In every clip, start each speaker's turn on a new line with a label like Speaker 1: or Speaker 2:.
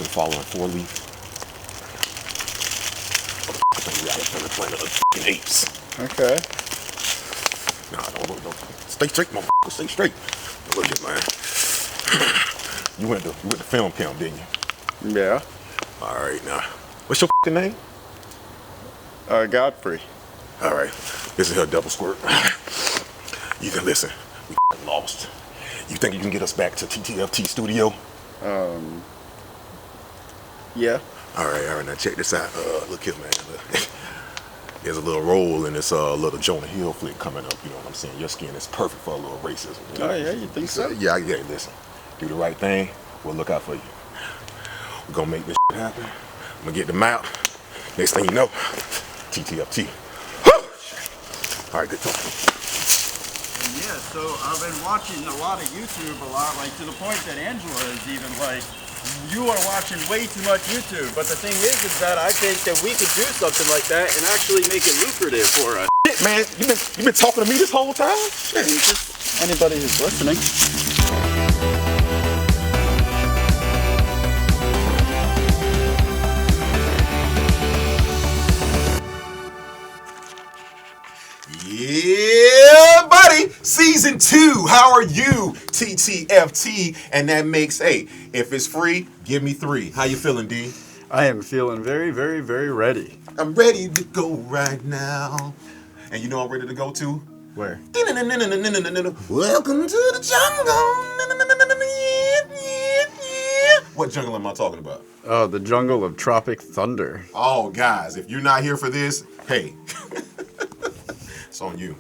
Speaker 1: following 4-leaf. Planet of apes.
Speaker 2: Okay.
Speaker 1: Nah, don't. Stay straight, motherfucker. Stay straight. Look at man. You went to film camp, didn't you?
Speaker 2: Yeah.
Speaker 1: All right, now. What's your name?
Speaker 2: Godfrey.
Speaker 1: All right. This is her double squirt. You can listen. We lost. You think you can get us back to TTFT studio?
Speaker 2: Yeah.
Speaker 1: All right. Now check this out. Look here, man. Look. There's a little role in this little Jonah Hill flick coming up. You know what I'm saying? Your skin is perfect for a little racism.
Speaker 2: Oh yeah, you think so?
Speaker 1: Yeah. Listen, do the right thing. We'll look out for you. We're gonna make this shit happen. I'm gonna get the map. Next thing you know, TTFT. All right, good talk.
Speaker 2: Yeah, so I've been watching a lot of YouTube like to the point that Angela is even like, you are watching way too much YouTube. But the thing is that I think that we could do something like that and actually make it lucrative for us.
Speaker 1: Shit, man, you been talking to me this whole time?
Speaker 2: Shit. Just anybody who's listening.
Speaker 1: Yeah, buddy. Season 2. How are you? TTFT. And that makes, hey, if it's free, give me 3. How you feeling, D?
Speaker 2: I am feeling very, very, very ready.
Speaker 1: I'm ready to go right now. And you know I'm ready to go to?
Speaker 2: Where?
Speaker 1: Welcome to the jungle. What jungle am I talking about?
Speaker 2: Oh, the jungle of Tropic Thunder.
Speaker 1: Oh, guys, if you're not here for this, hey, it's on you.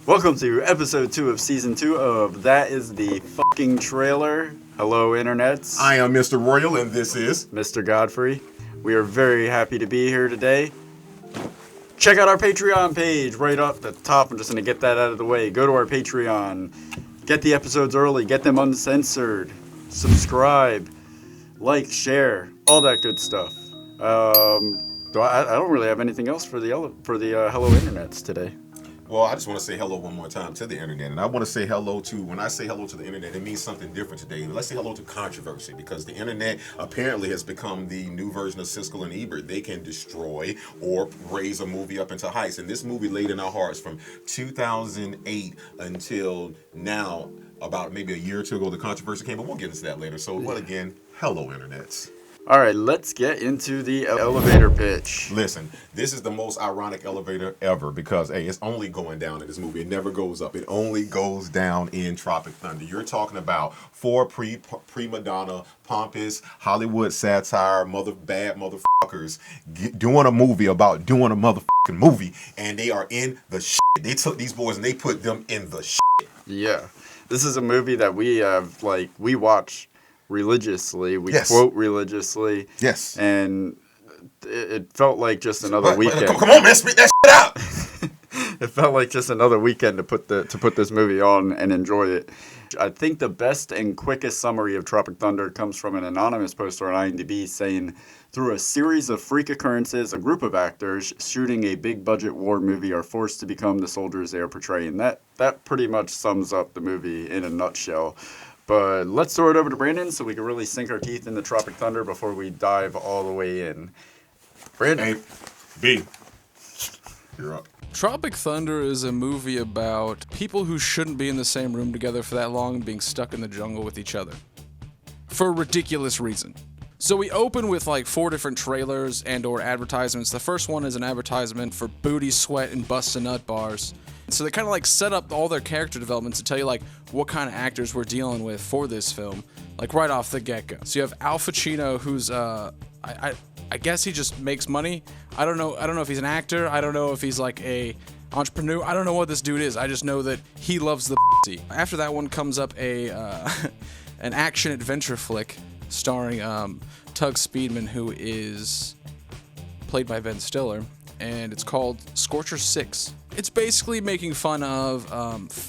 Speaker 2: Welcome to episode 2 of season 2 of That Is the Fucking Trailer. Hello, internets.
Speaker 1: I am Mr. Royal, and this is
Speaker 2: Mr. Godfrey. We are very happy to be here today. Check out our Patreon page right up the top. I'm just going to get that out of the way. Go to our Patreon. Get the episodes early. Get them uncensored. Subscribe. Like, share. All that good stuff. I don't really have anything else for the Hello Internets today.
Speaker 1: Well, I just want to say hello one more time to the internet. And I want to say hello to, when I say hello to the internet, it means something different today. Let's say hello to controversy, because the internet apparently has become the new version of Siskel and Ebert. They can destroy or raise a movie up into heights. And this movie laid in our hearts from 2008 until now, about maybe a year or two ago, the controversy came, but we'll get into that later. So, well, again, hello, internets.
Speaker 2: All right, let's get into the elevator pitch.
Speaker 1: Listen, this is the most ironic elevator ever because, hey, it's only going down in this movie. It never goes up. It only goes down in Tropic Thunder. You're talking about 4 prima donna, pompous, Hollywood satire, bad motherfuckers doing a movie about doing a motherfucking movie, and they are in the shit. They took these boys and they put them in the shit.
Speaker 2: Yeah, this is a movie that we have, we watch religiously. We
Speaker 1: yes.
Speaker 2: quote religiously.
Speaker 1: Yes.
Speaker 2: And it felt like just another weekend.
Speaker 1: Come on, man, spit that shit out.
Speaker 2: It felt like just another weekend to put this movie on and enjoy it. I think the best and quickest summary of Tropic Thunder comes from an anonymous poster on IMDb saying, through a series of freak occurrences, a group of actors shooting a big budget war movie are forced to become the soldiers they are portraying. That pretty much sums up the movie in a nutshell. But let's throw it over to Brandon so we can really sink our teeth into Tropic Thunder before we dive all the way in. Brandon.
Speaker 1: Hey, B, you're up.
Speaker 3: Tropic Thunder is a movie about people who shouldn't be in the same room together for that long being stuck in the jungle with each other. For a ridiculous reason. So we open with 4 different trailers and or advertisements. The first one is an advertisement for booty, sweat, and bust-a-nut bars. So they kind of set up all their character developments to tell you what kind of actors we're dealing with for this film, right off the get-go. So you have Al Pacino, who's I guess he just makes money. I don't know if he's an actor. I don't know if he's a entrepreneur. I don't know what this dude is. I just know that he loves the pussy. After that one comes up an action adventure flick starring Tug Speedman, who is played by Ben Stiller, and it's called Scorcher 6. It's basically making fun of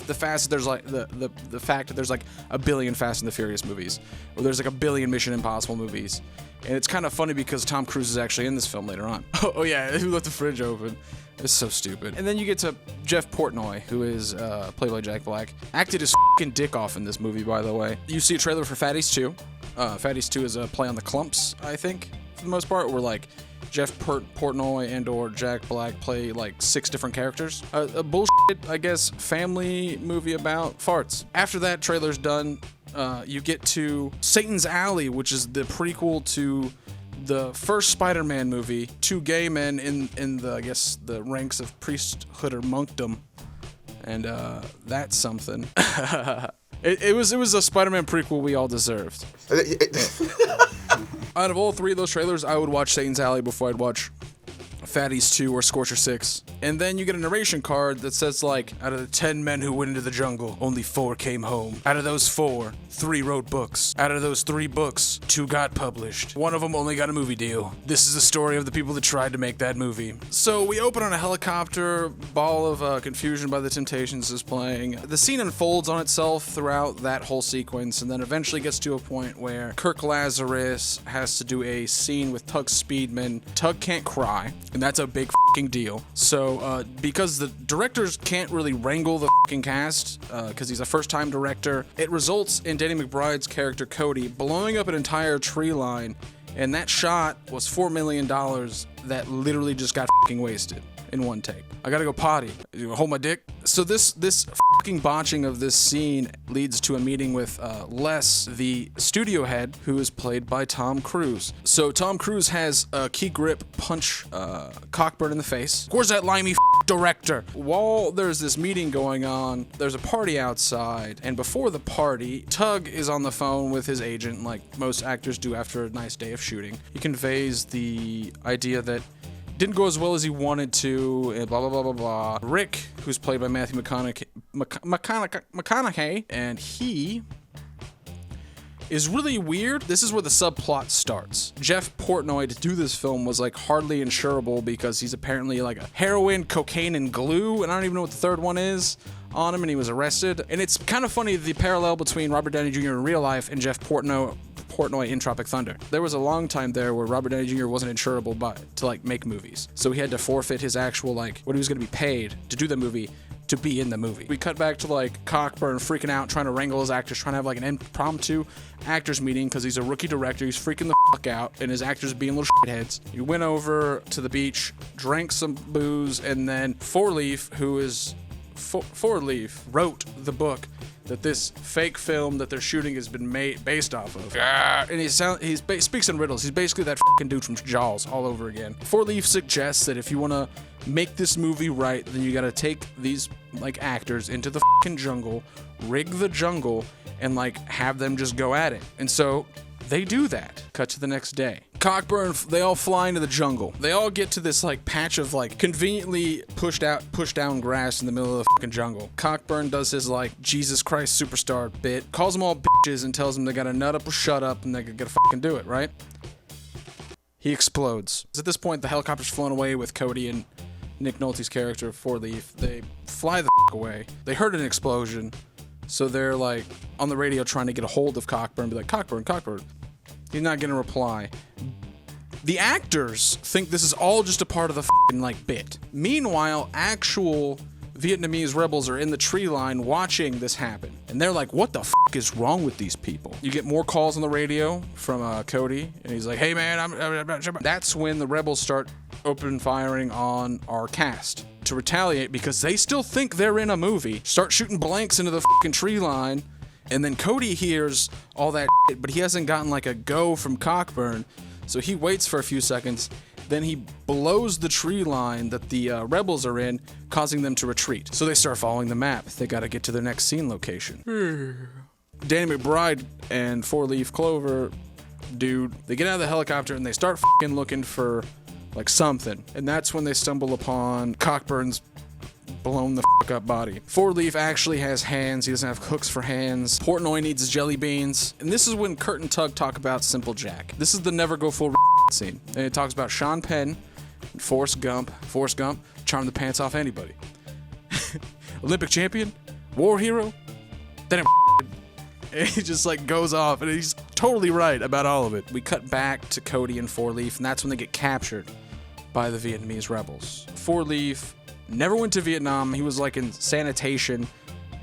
Speaker 3: the fact that there's the fact that there's a billion Fast and the Furious movies, or there's a billion Mission Impossible movies, and it's kind of funny because Tom Cruise is actually in this film later on. Oh yeah, who left the fridge open? It's so stupid. And then you get to Jeff Portnoy, who is played by Jack Black. Acted his fucking dick off in this movie, by the way. You see a trailer for Fatties 2. Fatties 2 is a play on the Clumps, I think, for the most part, where like Jeff Portnoy and or Jack Black play like 6 different characters. A bullshit, I guess, family movie about farts. After that trailer's done, you get to Satan's Alley, which is the prequel to the first Spider-Man movie. 2 gay men in the, I guess, the ranks of priesthood or monkdom, and that's something. It was a Spider-Man prequel we all deserved. Out of all 3 of those trailers, I would watch Satan's Alley before I'd watch Fatties 2 or Scorcher 6. And then you get a narration card that says like, out of the 10 men who went into the jungle, only 4 came home. Out of those 4, 3 wrote books. Out of those 3 books, 2 got published. 1 of them only got a movie deal. This is the story of the people that tried to make that movie. So we open on a helicopter, ball of confusion by the Temptations is playing. The scene unfolds on itself throughout that whole sequence, and then eventually gets to a point where Kirk Lazarus has to do a scene with Tug Speedman. Tug can't cry, and that's a big fucking deal. So because the directors can't really wrangle the fucking cast, because he's a first-time director, it results in Danny McBride's character Cody blowing up an entire tree line, and that shot was $4 million that literally just got fucking wasted in one take. I gotta go potty. You hold my dick? So this fucking botching of this scene leads to a meeting with Les, the studio head, who is played by Tom Cruise. So Tom Cruise has a key grip punch Cockburn in the face. Where's that limey director? While there's this meeting going on, there's a party outside, and before the party, Tug is on the phone with his agent, like most actors do after a nice day of shooting. He conveys the idea that didn't go as well as he wanted to, and blah, blah, blah, blah, blah. Rick, who's played by Matthew McConaughey, and he is really weird. This is where the subplot starts. Jeff Portnoy, to do this film, was like hardly insurable because he's apparently like a heroin, cocaine, and glue, and I don't even know what the third one is on him, and he was arrested. And it's kind of funny, the parallel between Robert Downey Jr. in real life and Jeff Portnoy in Tropic Thunder. There was a long time there where Robert Downey Jr. wasn't insurable to like make movies. So he had to forfeit his actual like what he was going to be paid to do the movie to be in the movie. We cut back to like Cockburn freaking out, trying to wrangle his actors, trying to have like an impromptu actors meeting because he's a rookie director. He's freaking the fuck out, and his actors being little shitheads. He went over to the beach, drank some booze, and then Four Leaf, who is Four Leaf, wrote the book that this fake film that they're shooting has been made based off of. And he speaks in riddles. He's basically that fucking dude from Jaws all over again. Four Leaf suggests that if you want to make this movie right, then you got to take these like actors into the fucking jungle, rig the jungle, and like have them just go at it. And so they do that. Cut to the next day. Cockburn, they all fly into the jungle. They all get to this like patch of like conveniently pushed down grass in the middle of the fucking jungle. Cockburn does his like Jesus Christ superstar bit, calls them all bitches and tells them they gotta nut up or shut up and they gotta fucking do it, right? He explodes. At this point, the helicopter's flown away with Cody and Nick Nolte's character, Four Leaf. They fly the fuck away. They heard an explosion, so they're like on the radio trying to get a hold of Cockburn, be like, Cockburn. He's not getting a reply. The actors think this is all just a part of the fucking like bit. Meanwhile, actual Vietnamese rebels are in the tree line watching this happen, and they're like, what the fuck is wrong with these people? You get more calls on the radio from Cody, and he's like, hey man, that's when the rebels start open firing on our cast to retaliate because they still think they're in a movie. Start shooting blanks into the fucking tree line. And then Cody hears all that shit, but he hasn't gotten like a go from Cockburn, so he waits for a few seconds. Then he blows the tree line that the rebels are in, causing them to retreat. So they start following the map. They gotta get to their next scene location. Danny McBride and Four Leaf Clover dude, they get out of the helicopter and they start fucking looking for like something. And that's when they stumble upon Cockburn's blown the fuck up body. Four Leaf actually has hands. He doesn't have hooks for hands. Portnoy needs his jelly beans. And this is when Kurt and Tug talk about Simple Jack. This is the never go full scene. And it talks about Sean Penn and Forrest Gump. Forrest Gump charmed the pants off anybody. Olympic champion, war hero. Then it he just like goes off, and he's totally right about all of it. We cut back to Cody and Four Leaf, and that's when they get captured by the Vietnamese rebels. Four Leaf never went to Vietnam. He was like in sanitation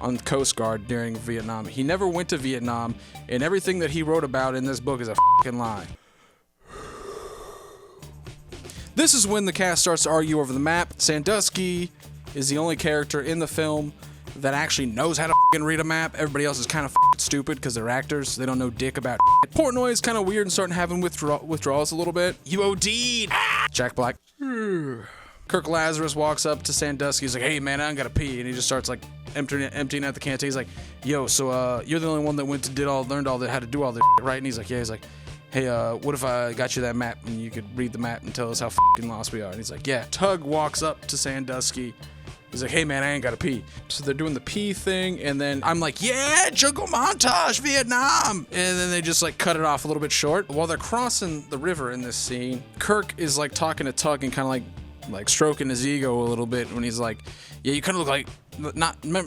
Speaker 3: on the Coast Guard during Vietnam. He never went to Vietnam, and everything that he wrote about in this book is a fucking lie. This is when the cast starts to argue over the map. Sandusky is the only character in the film that actually knows how to fucking read a map. Everybody else is kind of stupid because they're actors. They don't know dick about shit. Portnoy is kind of weird and starting having withdrawals a little bit. You OD'd! Jack Black. Kirk Lazarus walks up to Sandusky. He's like, hey man, I gotta pee. And he just starts like emptying out the canteen. He's like, yo, so you're the only one that learned all that, how to do all this shit, right? And he's like, yeah. He's like, hey, what if I got you that map and you could read the map and tell us how fucking lost we are? And he's like, yeah. Tug walks up to Sandusky. He's like, hey man, I ain't gotta pee. So they're doing the pee thing, and then I'm like, yeah, jungle montage, Vietnam! And then they just like cut it off a little bit short. While they're crossing the river in this scene, Kirk is like talking to Tug and kind of like stroking his ego a little bit when he's like, yeah, you kind of look like,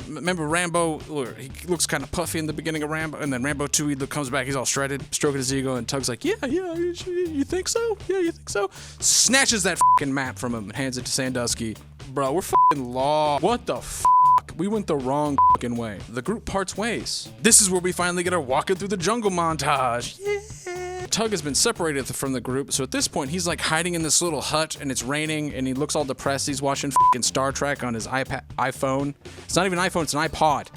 Speaker 3: remember Rambo? He looks kind of puffy in the beginning of Rambo, and then Rambo 2, he comes back, he's all shredded, stroking his ego, and Tug's like, yeah, you think so? Yeah, you think so? Snatches that fucking map from him and hands it to Sandusky. Bro, we're fucking lost. What the fuck? We went the wrong fucking way. The group parts ways. This is where we finally get our walking through the jungle montage. Yeah. Tug has been separated from the group, so at this point he's like hiding in this little hut and it's raining and he looks all depressed. He's watching fucking Star Trek on his iPhone. It's not even an iPhone, it's an iPod.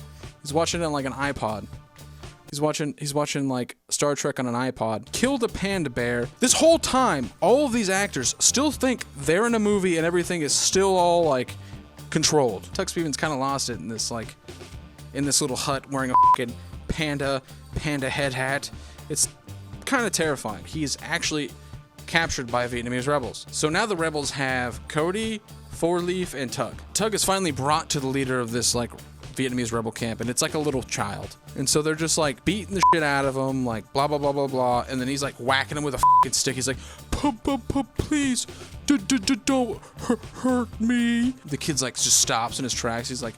Speaker 3: He's watching it on like an iPod. He's watching like Star Trek on an iPod. Killed a panda bear. This whole time, all of these actors still think they're in a movie and everything is still all like controlled. Tug Stevens kind of lost it in this little hut wearing a fucking panda head hat. It's kind of terrifying. He's actually captured by Vietnamese rebels. So now the rebels have Cody, Four Leaf, and Tug. Tug is finally brought to the leader of this like Vietnamese rebel camp, and it's like a little child. And so they're just like beating the shit out of him, like blah blah blah blah blah. And then he's like whacking him with a fucking stick. He's like, please, don't hurt me. The kid's like just stops in his tracks. He's like,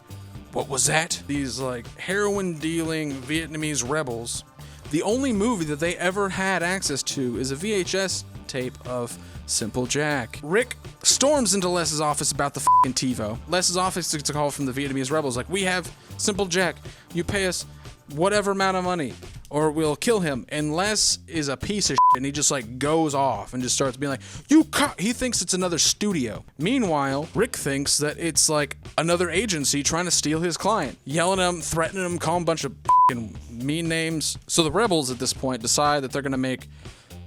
Speaker 3: what was that? These like heroin dealing Vietnamese rebels. The only movie that they ever had access to is a VHS tape of Simple Jack. Rick storms into Les' office about the fucking TiVo. Les' office gets a call from the Vietnamese rebels like, we have Simple Jack. You pay us whatever amount of money or we'll kill him. And Les is a piece of shit and he just like goes off and just starts being like, he thinks it's another studio. Meanwhile, Rick thinks that it's like another agency trying to steal his client. Yelling at him, threatening him, calling him a bunch of fucking mean names. So the rebels at this point decide that they're gonna make,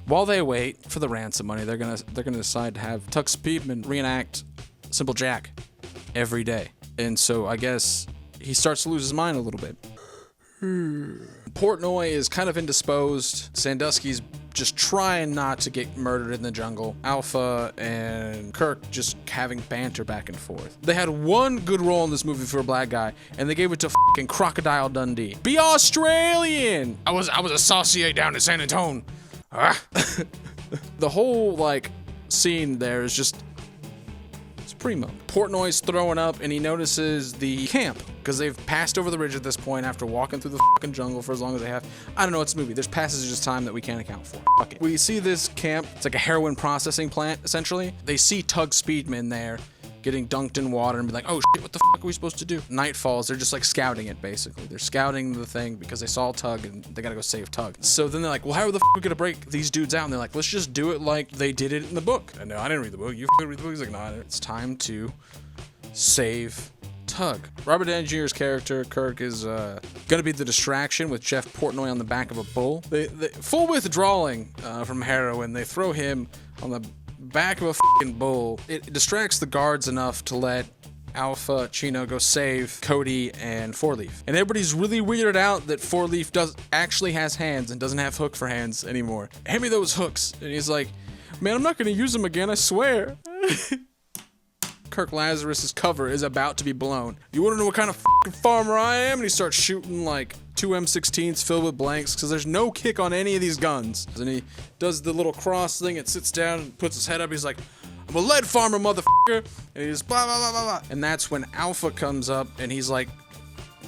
Speaker 3: while they wait for the ransom money, they're gonna decide to have Tug Speedman reenact Simple Jack every day. And so I guess he starts to lose his mind a little bit. Portnoy is kind of indisposed. Sandusky's just trying not to get murdered in the jungle. Alpha and Kirk just having banter back and forth. They had one good role in this movie for a black guy, and they gave it to fucking Crocodile Dundee. Be Australian! I was a saucier down in San Antonio. The whole like scene there is just, it's primo. Portnoy's throwing up and he notices the camp because they've passed over the ridge at this point after walking through the fucking jungle for as long as they have. I don't know, it's a movie. There's passages of time that we can't account for. Fuck it. We see this camp. It's like a heroin processing plant, essentially. They see Tug Speedman there getting dunked in water and be like, oh shit, what the fuck are we supposed to do? Night falls, they're just like scouting it basically. They're scouting the thing because they saw Tug and they gotta go save Tug. So then they're like, well, how are the fuck are we gonna break these dudes out? And they're like, let's just do it like they did it in the book. And no, I didn't read the book. You read the book? He's like, nah, it's time to save Tug. Robert Downey Jr.'s character, Kirk, is gonna be the distraction with Jeff Portnoy on the back of a bull. They full withdrawing from heroin, they throw him on the back of a fucking bull. It distracts the guards enough to let Alpha Chino go save Cody and Four Leaf. And everybody's really weirded out that Four Leaf actually has hands and doesn't have hook for hands anymore. Hand me those hooks. And he's like, man, I'm not gonna use them again, I swear. Kirk Lazarus's cover is about to be blown. You wanna know what kind of fucking farmer I am? And he starts shooting like 2 M16s filled with blanks because there's no kick on any of these guns. And he does the little cross thing and sits down and puts his head up. He's like, I'm a lead farmer, motherfucker. And he just blah, blah, blah, blah, blah. And that's when Alpha comes up and he's like,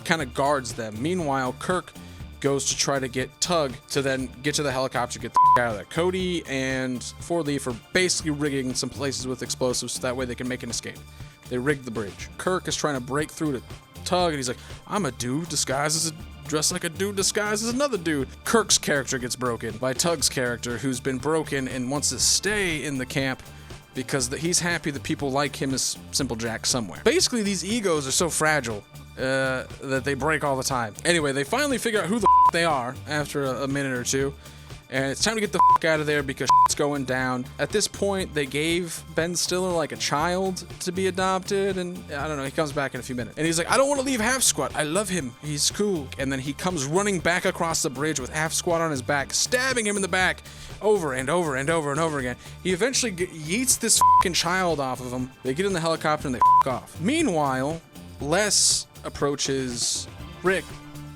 Speaker 3: kind of guards them. Meanwhile, Kirk goes to try to get Tug to then get to the helicopter, get the out of there. Cody and Four Leaf are basically rigging some places with explosives so that way they can make an escape. They rigged the bridge. Kirk is trying to break through to Tug, and he's like, I'm a dude dressed like a dude disguised as another dude. Kirk's character gets broken by Tug's character, who's been broken and wants to stay in the camp because he's happy that people like him as Simple Jack somewhere. Basically, these egos are so fragile that they break all the time. Anyway, they finally figure out who the they are after a minute or two, and it's time to get the out of there because shit's going down. At this point, they gave Ben Stiller like a child to be adopted, and I don't know, he comes back in a few minutes. And he's like, I don't want to leave Half Squat. I love him. He's cool. And then he comes running back across the bridge with Half Squat on his back, stabbing him in the back over and over and over and over again. He eventually yeets this fucking child off of him. They get in the helicopter and they off. Meanwhile, Les approaches Rick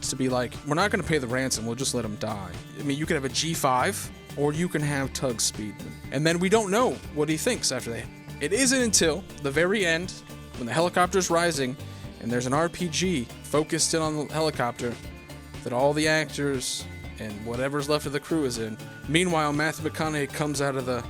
Speaker 3: to be like, we're not going to pay the ransom, we'll just let him die. I mean, you can have a G5, or you can have Tug speed. And then we don't know what he thinks after that. It isn't until the very end, when the helicopter's rising, and there's an RPG focused in on the helicopter, that all the actors and whatever's left of the crew is in. Meanwhile, Matthew McConaughey comes out of the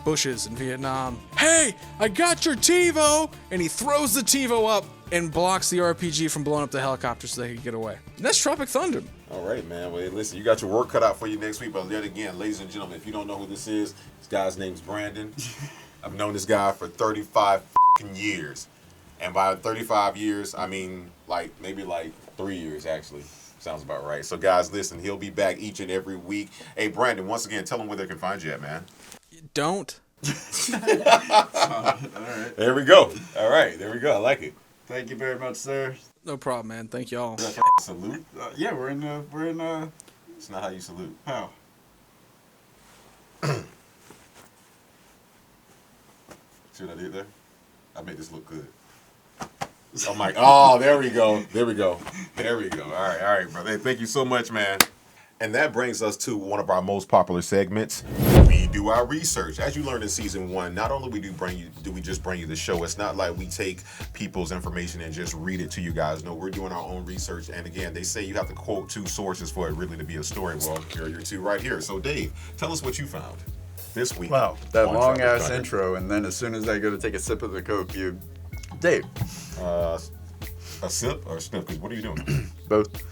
Speaker 3: bushes in Vietnam. Hey, I got your TiVo! And he throws the TiVo up and blocks the RPG from blowing up the helicopter so they can get away. And that's Tropic Thunder.
Speaker 1: All right, man. Well, listen, you got your work cut out for you next week. But yet again, ladies and gentlemen, if you don't know who this guy's name's Brandon. I've known this guy for 35 years. And by 35 years, I mean maybe 3 years, actually. Sounds about right. So, guys, listen, he'll be back each and every week. Hey, Brandon, once again, tell them where they can find you at, man.
Speaker 3: Don't.
Speaker 2: All right.
Speaker 1: There we go. All right, there we go. I like it.
Speaker 2: Thank you very much, sir.
Speaker 3: No problem, man. Thank y'all.
Speaker 1: Salute.
Speaker 2: Yeah, we're in.
Speaker 1: It's not how you salute.
Speaker 2: How?
Speaker 1: See what I did there? I made this look good. I'm like, oh, there we go. There we go. There we go. All right, brother. Hey, thank you so much, man. And that brings us to one of our most popular segments. We do our research. As you learned in season 1, not only do we just bring you the show, it's not like we take people's information and just read it to you guys. No, we're doing our own research. And again, they say you have to quote 2 sources for it really to be a story. Well, here are your 2 right here. So Dave, tell us what you found this week.
Speaker 2: Wow, that
Speaker 1: on
Speaker 2: long
Speaker 1: Tropic
Speaker 2: ass
Speaker 1: Thunder.
Speaker 2: intro, and then as soon as I go to take a sip of the Coke, Dave.
Speaker 1: A sip or a sniff? Because what are you doing?
Speaker 2: Both.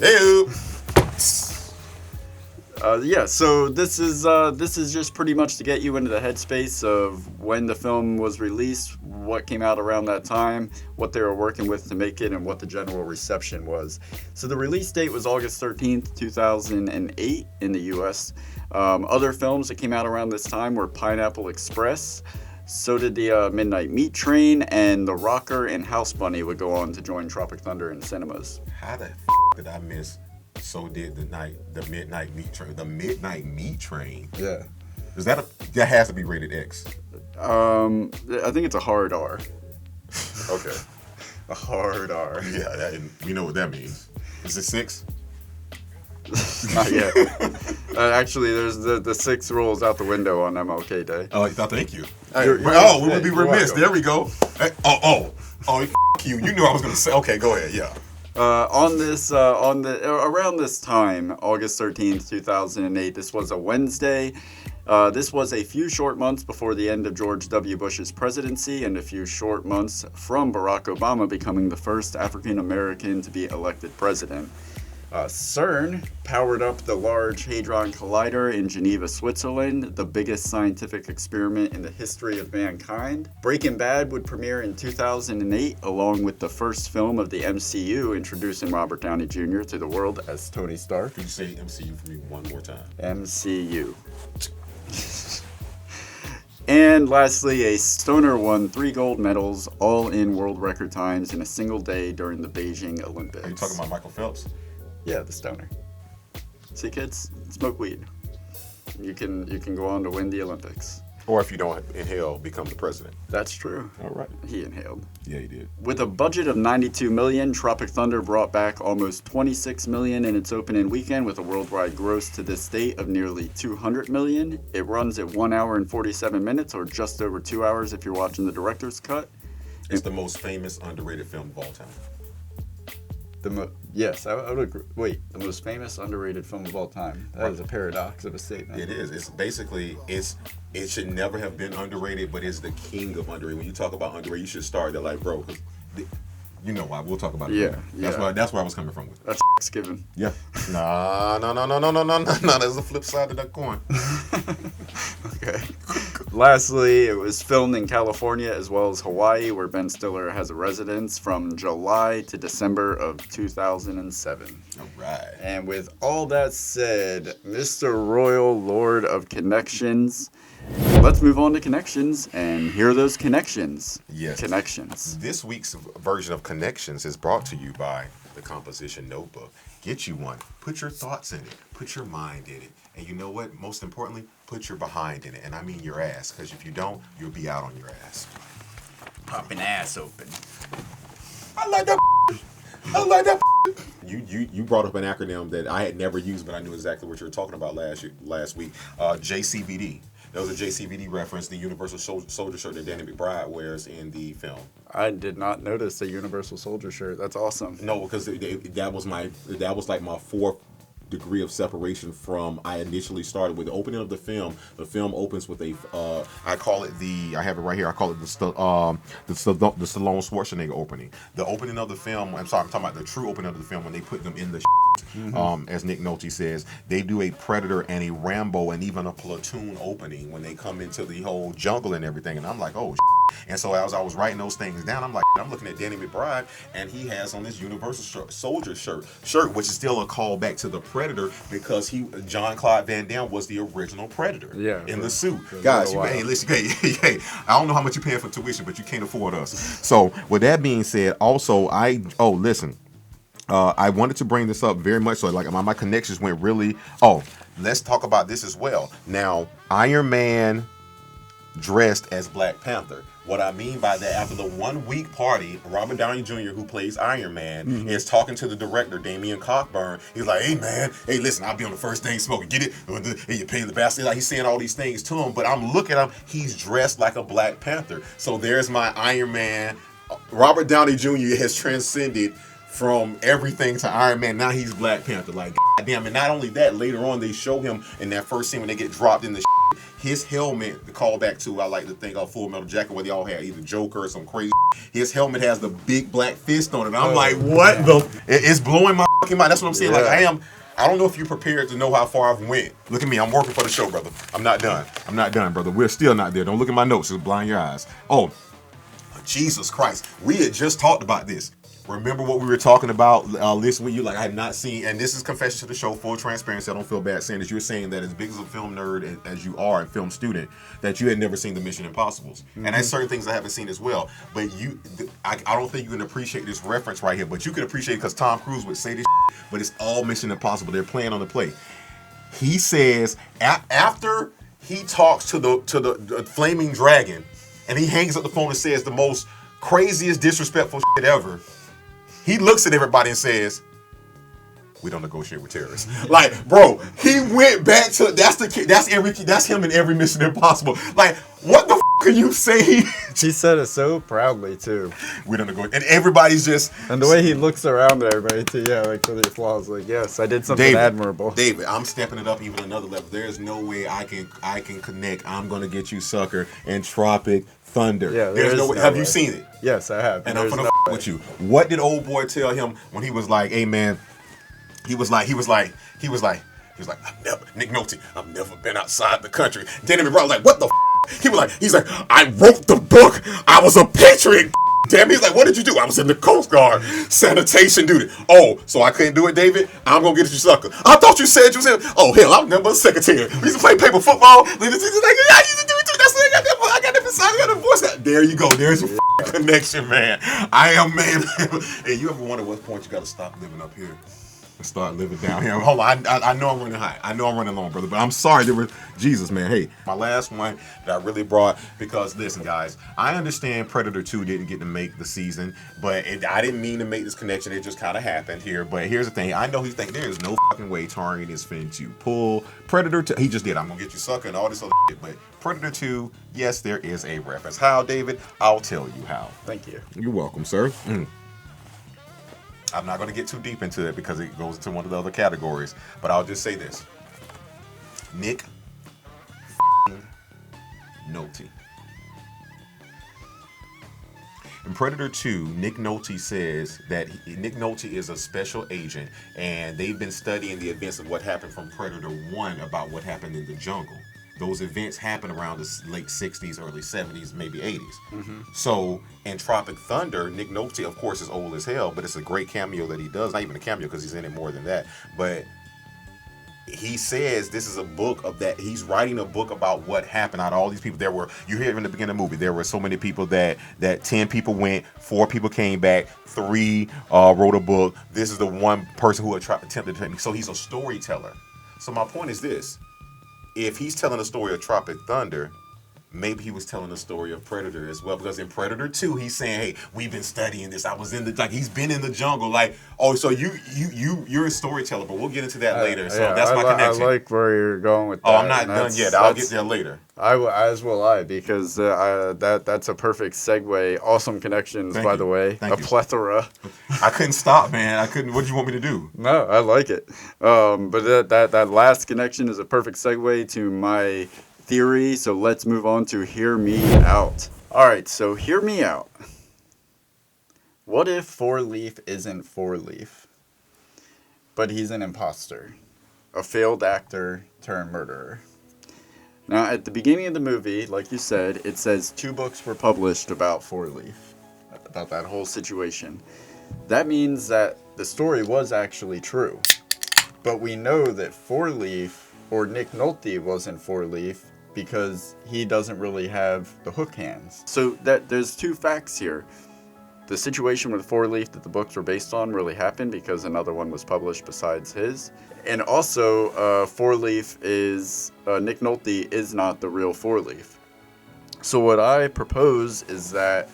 Speaker 1: Hey.
Speaker 2: Yeah, so this is just pretty much to get you into the headspace of when the film was released, what came out around that time, what they were working with to make it, and what the general reception was. So the release date was August 13th, 2008 in the US. Other films that came out around this time were Pineapple Express. So did the Midnight Meat Train, and The Rocker and House Bunny would go on to join Tropic Thunder in cinemas.
Speaker 1: How the did I miss? So did the Midnight Meat Train. The Midnight Meat Train.
Speaker 2: Yeah.
Speaker 1: Is that that has to be rated X?
Speaker 2: I think it's a hard R.
Speaker 1: Okay.
Speaker 2: A hard R.
Speaker 1: Yeah, we know what that means. Is it 6?
Speaker 2: Not yet. Actually, there's the 6 rolls out the window on MLK Day.
Speaker 1: Oh, thank you.
Speaker 2: Hey,
Speaker 1: We would be
Speaker 2: you're
Speaker 1: remiss.
Speaker 2: welcome.
Speaker 1: There we go. Hey, you. You knew I was gonna say. Okay, go ahead. Yeah.
Speaker 2: Around this time, August 13th, 2008, this was a Wednesday. This was a few short months before the end of George W. Bush's presidency and a few short months from Barack Obama becoming the first African American to be elected president. CERN powered up the Large Hadron Collider in Geneva, Switzerland, the biggest scientific experiment in the history of mankind. Breaking Bad would premiere in 2008, along with the first film of the MCU, introducing Robert Downey Jr. to the world as Tony Stark.
Speaker 1: Could you say MCU for me one more time?
Speaker 2: MCU. And lastly, a stoner won 3 gold medals, all in world record times in a single day during the Beijing Olympics.
Speaker 1: Are you talking about Michael Phelps?
Speaker 2: Yeah, the stoner. See, kids, smoke weed. You can go on to win the Olympics.
Speaker 1: Or if you don't inhale, become the president.
Speaker 2: That's true.
Speaker 1: All right.
Speaker 2: He inhaled.
Speaker 1: Yeah, he did.
Speaker 2: With a budget of $92 million, Tropic Thunder brought back almost $26 million in its opening weekend with a worldwide gross to this date of nearly $200 million. It runs at 1 hour and 47 minutes, or just over 2 hours if you're watching the director's cut.
Speaker 1: It's the most famous, underrated film of all time.
Speaker 2: Yes, I would agree. Wait, the most famous, underrated film of all time. That is a paradox of a statement.
Speaker 1: It is. It's basically, it should never have been underrated, but it's the king of underrated. When you talk about underrated, you should start there like, bro, You know why? We'll talk about it.
Speaker 2: Yeah,
Speaker 1: That's where I was coming from with it.
Speaker 2: That's Fxxks Given.
Speaker 1: Yeah. No. There's the flip side of that coin.
Speaker 2: Okay. Lastly, it was filmed in California as well as Hawaii, where Ben Stiller has a residence from July to December of 2007.
Speaker 1: All right.
Speaker 2: And with all that said, Mr. Royal Lord of Connections, let's move on to connections and hear those connections.
Speaker 1: Yes.
Speaker 2: Connections.
Speaker 1: This week's version of Connections is brought to you by the Composition Notebook. Get you one. Put your thoughts in it. Put your mind in it. And you know what? Most importantly, put your behind in it. And I mean your ass, because if you don't, you'll be out on your ass.
Speaker 2: Popping ass open.
Speaker 1: I like that. I like that. You brought up an acronym that I had never used, but I knew exactly what you were talking about last week. JCVD. That was a JCVD reference, the Universal Soldier shirt that Danny McBride wears in the film.
Speaker 2: I did not notice the Universal Soldier shirt. That's awesome.
Speaker 1: No, because that was like my fourth degree of separation from I initially started with the opening of the film. The film opens with a I have it right here. I call it the Stallone Schwarzenegger opening. The opening of the film. I'm talking about the true opening of the film when they put them in the. As Nick Nolte says, they do a Predator and a Rambo and even a Platoon opening when they come into the whole jungle and everything. And I'm like, oh. And so as I was writing those things down, I'm like, I'm looking at Danny McBride, and he has on this Universal Soldier shirt, which is still a callback to the Predator because John Claude Van Damme was the original Predator in the suit. Guys, listen, hey, I don't know how much you're paying for tuition, but you can't afford us. So with that being said, also I wanted to bring this up very much so like my connections went really. Let's talk about this as well. Now, Iron Man dressed as Black Panther. What I mean by that, after the 1 week party, Robert Downey Jr., who plays Iron Man, is talking to the director, Damian Cockburn. He's like, hey man, hey listen, I'll be on the first thing smoking. Get it? Hey, you paying the bastard. Like he's saying all these things to him, but I'm looking at him, he's dressed like a Black Panther. So there's my Iron Man. Robert Downey Jr. has transcended from everything to Iron Man. Now he's Black Panther. Like, goddamn. And not only that, later on they show him in that first scene when they get dropped in the his helmet, the callback to, I like to think of Full Metal Jacket, where they all had either Joker or some crazy his helmet has the big black fist on it. I'm like, what the? It's blowing my fucking mind. That's what I'm saying. Like, I don't know if you're prepared to know how far I've went. Look at me. I'm working for the show, brother. I'm not done, brother. We're still not there. Don't look at my notes. Just blind your eyes. Oh, Jesus Christ. We had just talked about this. Remember what we were talking about this week? You like I had not seen, and this is confession to the show, full transparency. I don't feel bad saying this. You were saying that as big as a film nerd as you are, a film student, that you had never seen the Mission Impossibles, and there's certain things I haven't seen as well. But I don't think you can appreciate this reference right here. But you can appreciate it because Tom Cruise would say this, but it's all Mission Impossible. They're playing on the play. He says after he talks to the flaming dragon, and he hangs up the phone and says the most craziest, disrespectful shit ever. He looks at everybody and says, "We don't negotiate with terrorists." Like, bro, he went back to that's him in every Mission Impossible. Like, what the f are you saying?
Speaker 2: She said it so proudly too.
Speaker 1: We don't negotiate, and everybody's just
Speaker 2: and the way he looks around at everybody too. Yeah, like for the applause. Like, yes, I did something admirable.
Speaker 1: David, I'm stepping it up even another level. There's no way I can connect. I'm gonna get you, sucker, and Tropic Thunder. Yeah, there's no way. Have you seen it?
Speaker 2: Yes, I have.
Speaker 1: And I'm gonna with you. What did old boy tell him when he was like, "Hey man," he was like, Nick Nolte, I've never been outside the country. Danny McBride was like, what the f? He's like, I wrote the book. I was a patriot. Damn, he's like, what did you do? I was in the Coast Guard, sanitation duty. Oh, so I couldn't do it, David? I'm gonna get you, sucker. I thought you said you was in. Oh hell, I'm never a secretary. We used to play paper football. He's like, yeah, I used to do it too. That's what I got the voice. There you go. There's a connection, man. I am, man. Hey, you ever wonder what point you gotta stop living up here and start living down here? Hold on, I know I'm running high. I know I'm running long, brother, but I'm sorry. Jesus, man. Hey, my last one that I really brought, because listen, guys, I understand Predator 2 didn't get to make the season, but I didn't mean to make this connection. It just kind of happened here. But here's the thing. I know he's thinking there is no fucking way Target is finna to pull Predator 2. He just did. I'm gonna get you, sucker, and all this other shit. But Predator 2, yes, there is a reference. How, David? I'll tell you how.
Speaker 2: Thank you.
Speaker 1: You're welcome, sir. I'm not going to get too deep into it because it goes into one of the other categories, but I'll just say this. Nick Nolte. In Predator 2, Nick Nolte says that Nick Nolte is a special agent, and they've been studying the events of what happened from Predator 1 about what happened in the jungle. Those events happened around the late 60s, early 70s, maybe 80s. So, in Tropic Thunder, Nick Nolte, of course, is old as hell, but it's a great cameo that he does. Not even a cameo because he's in it more than that. But he says this is a book of that. He's writing a book about what happened out of all these people. You hear it in the beginning of the movie, there were so many people that 10 people went, 4 people came back, 3 wrote a book. This is the one person who attempted to. So he's a storyteller. So my point is this. If he's telling a story of Tropic Thunder, maybe he was telling a story of Predator as well. Because in Predator 2, he's saying, "Hey, we've been studying this. I was in the he's been in the jungle." Like, oh, so you're a storyteller, but we'll get into that later. So that's my connection.
Speaker 2: I like where you're going with that.
Speaker 1: Oh, I'm not done yet. I'll get there later.
Speaker 2: As will I, because that's a perfect segue. Awesome connections, by the way. A plethora.
Speaker 1: I couldn't stop, man. I couldn't. What did you want me to do?
Speaker 2: No, I like it. But that last connection is a perfect segue to my theory. So let's move on to Hear Me Out. All right, so hear me out. What if 4-Leaf isn't 4-Leaf, but he's an imposter, a failed actor turned murderer? Now, at the beginning of the movie, like you said, it says 2 books were published about 4-Leaf, about that whole situation. That means that the story was actually true. But we know that 4-Leaf, or Nick Nolte, wasn't 4-Leaf because he doesn't really have the hook hands. So there's 2 facts here. The situation with 4-Leaf that the books were based on really happened because another one was published besides his. And also, 4-Leaf is, Nick Nolte is not the real 4-Leaf. So what I propose is that,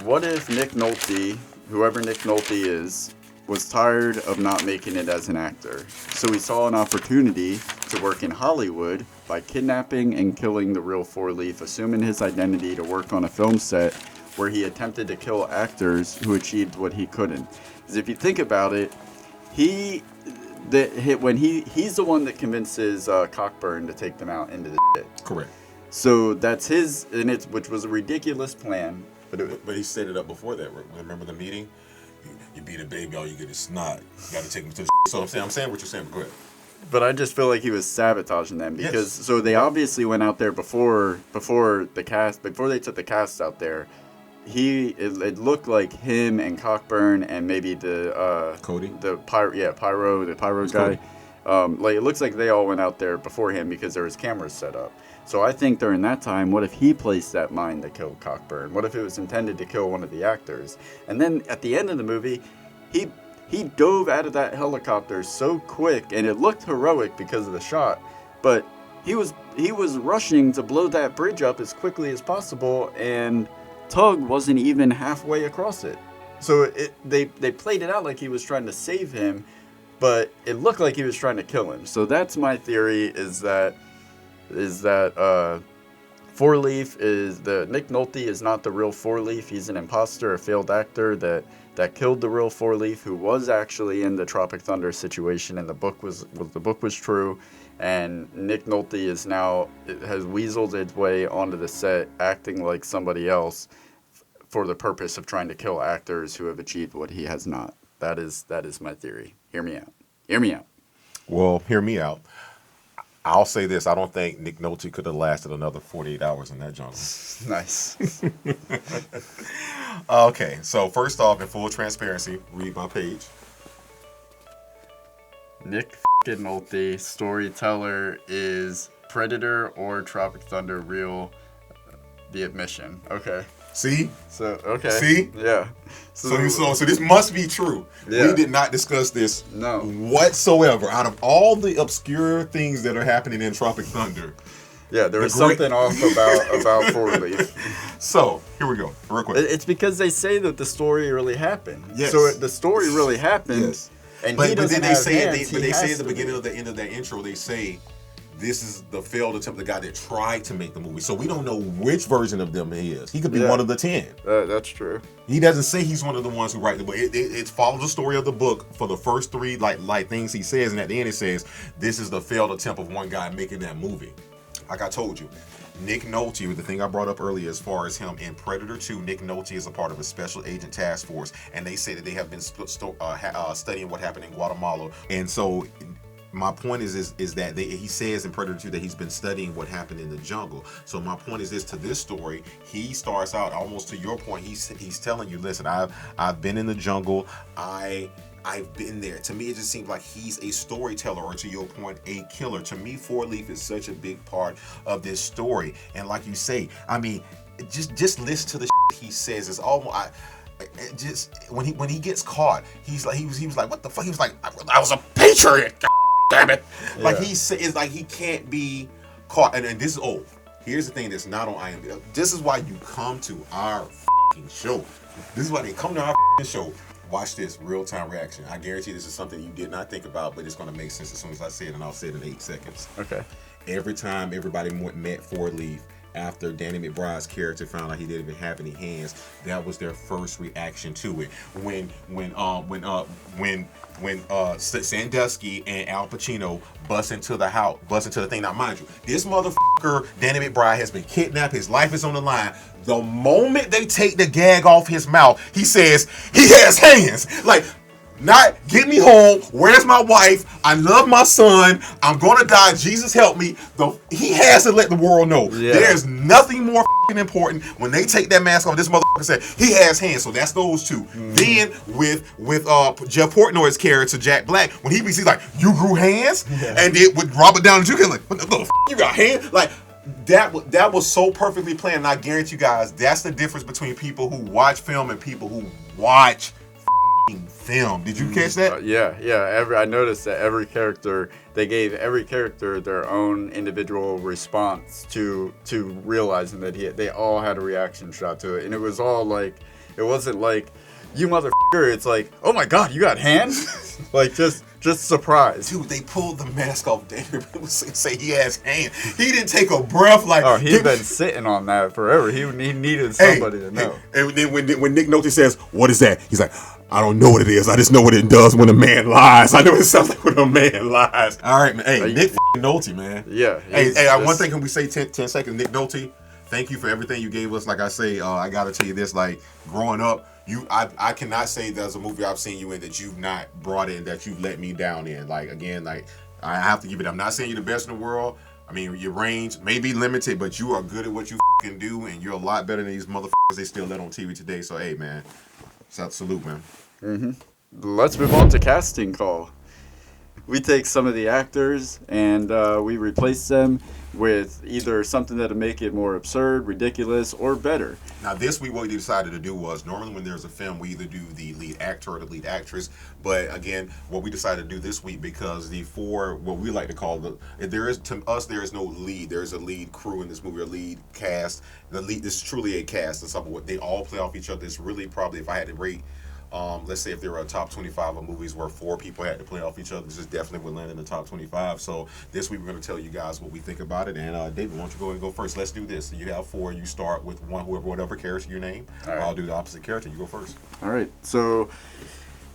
Speaker 2: what if Nick Nolte, whoever Nick Nolte is, was tired of not making it as an actor? So he saw an opportunity to work in Hollywood by kidnapping and killing the real 4-Leaf, assuming his identity to work on a film set where he attempted to kill actors who achieved what he couldn't. Because if you think about it, he's the one that convinces Cockburn to take them out into the shit.
Speaker 1: Correct.
Speaker 2: So that's his, which was a ridiculous plan.
Speaker 1: But he set it up before that. Remember the meeting? You beat a baby, all you get is snot. You got to take him to the So I'm saying what you're saying. Go ahead.
Speaker 2: But I just feel like he was sabotaging them because so they obviously went out there before they took the cast out there. It looked like him and Cockburn and maybe the
Speaker 1: Cody,
Speaker 2: the pyro guy. It looks like they all went out there before him because there was cameras set up. So I think during that time, what if he placed that mine to kill Cockburn? What if it was intended to kill one of the actors? And then at the end of the movie, he dove out of that helicopter so quick, and it looked heroic because of the shot, but he was rushing to blow that bridge up as quickly as possible, and Tug wasn't even halfway across it. So they played it out like he was trying to save him, but it looked like he was trying to kill him. So that's my theory, is that 4-Leaf Nick Nolte is not the real 4-Leaf. He's an imposter, a failed actor that killed the real 4-Leaf, who was actually in the Tropic Thunder situation, and the book was true. And Nick Nolte has weaseled his way onto the set, acting like somebody else, for the purpose of trying to kill actors who have achieved what he has not. That is my theory. Hear me out. Hear me out.
Speaker 1: Well, hear me out. I'll say this. I don't think Nick Nolte could have lasted another 48 hours in that jungle.
Speaker 2: Nice.
Speaker 1: Okay, so first off, in full transparency, read my page.
Speaker 2: Nick Nolte, storyteller, is Predator or Tropic Thunder real? The admission. Okay.
Speaker 1: See?
Speaker 2: So, okay.
Speaker 1: See?
Speaker 2: Yeah.
Speaker 1: So this must be true.
Speaker 2: Yeah.
Speaker 1: We did not discuss this
Speaker 2: No.
Speaker 1: whatsoever. Out of all the obscure things that are happening in Tropic Thunder.
Speaker 2: Yeah, there was something off about 4-Leaf.
Speaker 1: So, here we go. Real quick.
Speaker 2: It's because they say that the story really happened.
Speaker 1: Yes.
Speaker 2: So the story really happened.
Speaker 1: Yes.
Speaker 2: And
Speaker 1: But
Speaker 2: he
Speaker 1: then
Speaker 2: doesn't
Speaker 1: they
Speaker 2: have
Speaker 1: say
Speaker 2: hands,
Speaker 1: they
Speaker 2: he
Speaker 1: say
Speaker 2: has
Speaker 1: at the
Speaker 2: to
Speaker 1: beginning
Speaker 2: be.
Speaker 1: of the end of that intro, they say this is the failed attempt of the guy that tried to make the movie. So we don't know which version of them he is. He could be one of the 10.
Speaker 2: That's true.
Speaker 1: He doesn't say he's one of the ones who write the book. It follows the story of the book for the first 3 like things he says, and at the end it says this is the failed attempt of one guy making that movie. Like I told you, Nick Nolte, the thing I brought up earlier as far as him in Predator 2, Nick Nolte is a part of a special agent task force, and they say that they have been studying what happened in Guatemala. And so my point is that he says in Predator 2 that he's been studying what happened in the jungle. So my point is this: to this story, he starts out almost to your point. He's telling you, listen, I've been in the jungle. I've been there. To me, it just seems like he's a storyteller, or to your point, a killer. To me, Four Leaf is such a big part of this story. And like you say, I mean, just listen to the shit he says. It's almost just when he gets caught, he was like, what the fuck? He was like, I was a patriot. God damn it! Yeah. Like it's like he can't be caught. And this is here's the thing that's not on IMDb. This is why you come to our show. This is why they come to our show. Watch this real-time reaction. I guarantee this is something you did not think about, but it's going to make sense as soon as I say it, and I'll say it in 8 seconds.
Speaker 2: Okay.
Speaker 1: Every time everybody met Four Leaf after Danny McBride's character found out he didn't even have any hands, that was their first reaction to it. When Sandusky and Al Pacino bust into the thing. Now, mind you, this motherfucker, Danny McBride, has been kidnapped. His life is on the line. The moment they take the gag off his mouth, he says, he has hands. Like, not get me home. Where's my wife? I love my son. I'm gonna die. Jesus help me. He has to let the world know. Yeah. There's nothing more important. When they take that mask off, this motherfucker said he has hands. So that's those two. Mm-hmm. Then with Jeff Portnoy's character Jack Black, when he's like, you grew hands, and then with Robert Downey Jr. like, what the you got hands? Like that was so perfectly planned. And I guarantee you guys, that's the difference between people who watch film and people who watch film. Did you catch that?
Speaker 2: Yeah. I noticed that they gave every character their own individual response to realizing that they all had a reaction shot to it, and it was all like, it wasn't like, you motherfucker. It's like, oh my god, you got hands? Like just surprised.
Speaker 1: Dude, they pulled the mask off David. People say he has hands. He didn't take a breath. Like,
Speaker 2: oh, he's been sitting on that forever. He needed somebody to know.
Speaker 1: And then when Nick Nolte says, "What is that?" He's like, I don't know what it is. I just know what it does when a man lies. I know it sounds like when a man lies. All right, man. Hey, Nick Nolte, man.
Speaker 2: Yeah.
Speaker 1: Hey, one thing, can we say 10 seconds? Nick Nolte, thank you for everything you gave us. Like I say, I got to tell you this, like, growing up, I cannot say there's a movie I've seen you in that you've not brought in, that you've let me down in. Like, again, like, I have to give it. I'm not saying you're the best in the world. I mean, your range may be limited, but you are good at what you can do, and you're a lot better than these motherfuckers they still let on TV today. So, hey, man, salute, man.
Speaker 2: Mm-hmm. Let's move on to casting call. We take some of the actors and we replace them with either something that'll make it more absurd, ridiculous, or better.
Speaker 1: Now, this week, what we decided to do was, normally when there's a film, we either do the lead actor or the lead actress. But again, what we decided to do this week, because what we like to call to us, there is no lead. There is a lead crew in this movie, a lead cast. This is truly a cast. It's what they all play off each other. It's really probably, if I had to rate, let's say if there were a top 25 of movies where 4 people had to play off each other, this is definitely would land in the top 25. So this week we're going to tell you guys what we think about it. And David, why don't you go ahead and go first? Let's do this. So you have 4. You start with whatever character you name. Right. I'll do the opposite character. You go first.
Speaker 2: All right. So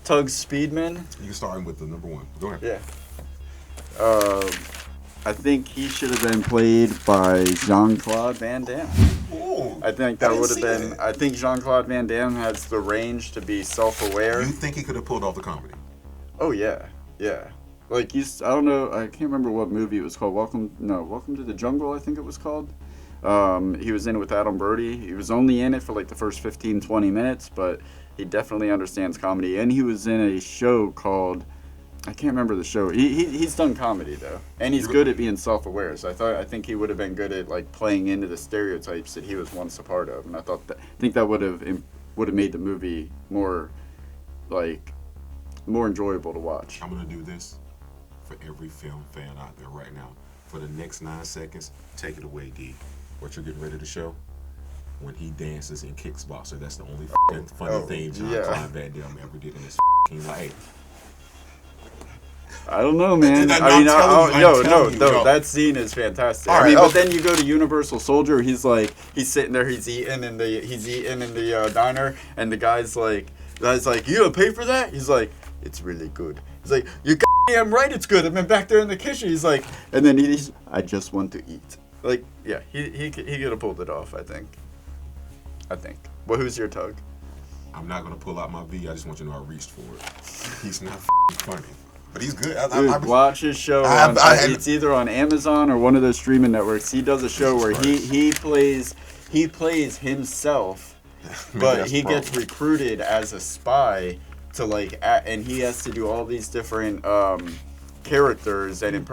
Speaker 2: Tug Speedman.
Speaker 1: You can start with the number 1. Go ahead.
Speaker 2: Yeah. I think he should have been played by Jean-Claude Van Damme.
Speaker 1: Ooh,
Speaker 2: I think that would have been. I think Jean-Claude Van Damme has the range to be self-aware.
Speaker 1: You think he could have pulled off the comedy?
Speaker 2: Oh yeah. Like I don't know. I can't remember what movie it was called. Welcome to the Jungle, I think it was called. He was in it with Adam Brody. He was only in it for like the first 15-20 minutes, but he definitely understands comedy. And he was in a show called, I can't remember the show. He's done comedy though, and he's good at being self-aware. So I think he would have been good at like playing into the stereotypes that he was once a part of. And I think that would have made the movie more enjoyable to watch.
Speaker 1: I'm gonna do this for every film fan out there right now. For the next 9 seconds, take it away, D. What you're getting ready to show? When he dances in Kickboxer, that's the only funny thing Jean-Claude Van Damme ever did in his life.
Speaker 2: I don't know, man. That scene is fantastic.
Speaker 1: Right,
Speaker 2: but then you go to Universal Soldier. He's sitting there. He's eating in the diner, and the guy's like, you gonna pay for that? He's like, it's really good. He's like, you goddamn right, it's good. I've been back there in the kitchen. He's like, and then I just want to eat. Like, yeah, he could have pulled it off, I think. Well, who's your tug?
Speaker 1: I'm not gonna pull out my V. I just want you to know I reached for it. He's not funny, but he's good.
Speaker 2: Dude, watch his show. It's either on Amazon or one of those streaming networks. He does a show where he plays himself, but he gets recruited as a spy to and he has to do all these different characters and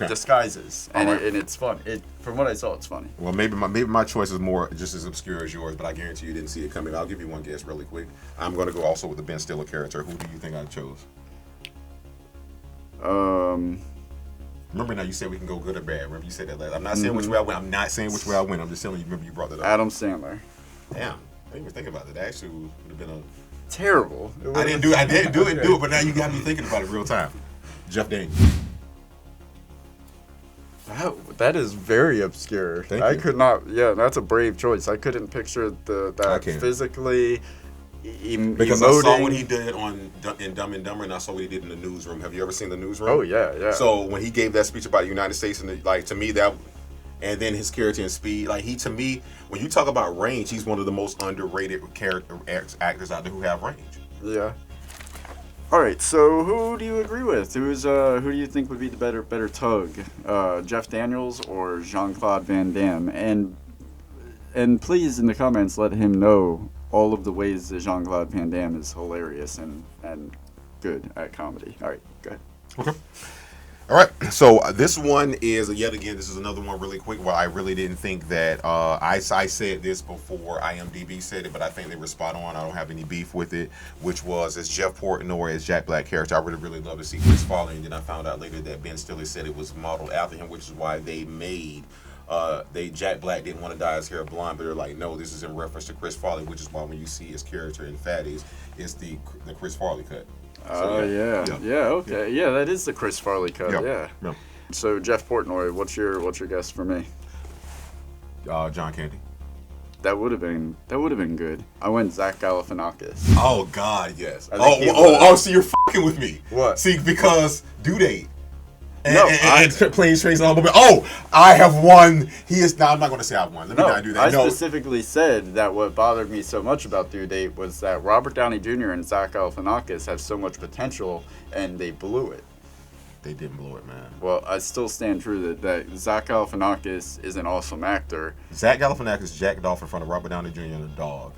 Speaker 2: disguises, and it's fun. From what I saw, it's funny.
Speaker 1: Well, maybe my choice is more just as obscure as yours, but I guarantee you didn't see it coming. I'll give you one guess really quick. I'm going to go also with the Ben Stiller character. Who do you think I chose? Remember now, you said we can go good or bad. Remember you said that last. I'm not saying which way I went. I'm not saying which way I went. I'm just telling you. Remember you brought that up.
Speaker 2: Adam Sandler.
Speaker 1: Damn, I didn't even think about that. That actually would have been a
Speaker 2: terrible.
Speaker 1: I didn't do it, but now you got me thinking about it real time. Jeff Daniels.
Speaker 2: That is very obscure.
Speaker 1: Thank
Speaker 2: I
Speaker 1: you.
Speaker 2: could not. Yeah, that's a brave choice. I couldn't picture that physically.
Speaker 1: Because I saw what he did in Dumb and Dumber, and I saw what he did in the Newsroom. Have you ever seen the Newsroom?
Speaker 2: Oh yeah.
Speaker 1: So when he gave that speech about the United States, and to me that, and then his character in Speed, to me, when you talk about range, he's one of the most underrated actors out there who have range.
Speaker 2: Yeah. All right, so who do you agree with? Who do you think would be the better tug, Jeff Daniels or Jean-Claude Van Damme? And please in the comments let him know all of the ways that Jean-Claude Van Damme is hilarious and good at comedy. All right, go ahead.
Speaker 1: Okay. All right, so this one is, yet again, this is another one really quick. Well, I really didn't think that, I said this before IMDb said it, but I think they were spot on. I don't have any beef with it, which was as Jeff Portnoy as Jack Black character. I really love to see Chris Farley, and then I found out later that Ben Stiller said it was modeled after him, which is why they made, Jack Black didn't want to dye his hair blonde, but they're like, no, this is in reference to Chris Farley, which is why when you see his character in Fatties, it's the Chris Farley cut.
Speaker 2: Oh, okay. Yeah, that is the Chris Farley cut, yeah. So, Jeff Portnoy, what's your guess for me?
Speaker 1: John Candy.
Speaker 2: That would have been good. I went Zach Galifianakis.
Speaker 1: Oh, God, yes. So you're fucking with me.
Speaker 2: What?
Speaker 1: See, because Due Date.
Speaker 2: And
Speaker 1: Planes, Trains, and Automobiles. Oh, I have won. He is. Now, I'm not going to say I've won. Let me not do that.
Speaker 2: I specifically said that what bothered me so much about Due Date was that Robert Downey Jr. and Zach Galifianakis have so much potential, and they blew it.
Speaker 1: They didn't blow it, man.
Speaker 2: Well, I still stand true that Zach Galifianakis is an awesome actor.
Speaker 1: Zach Galifianakis jacked off in front of Robert Downey Jr. and a dog.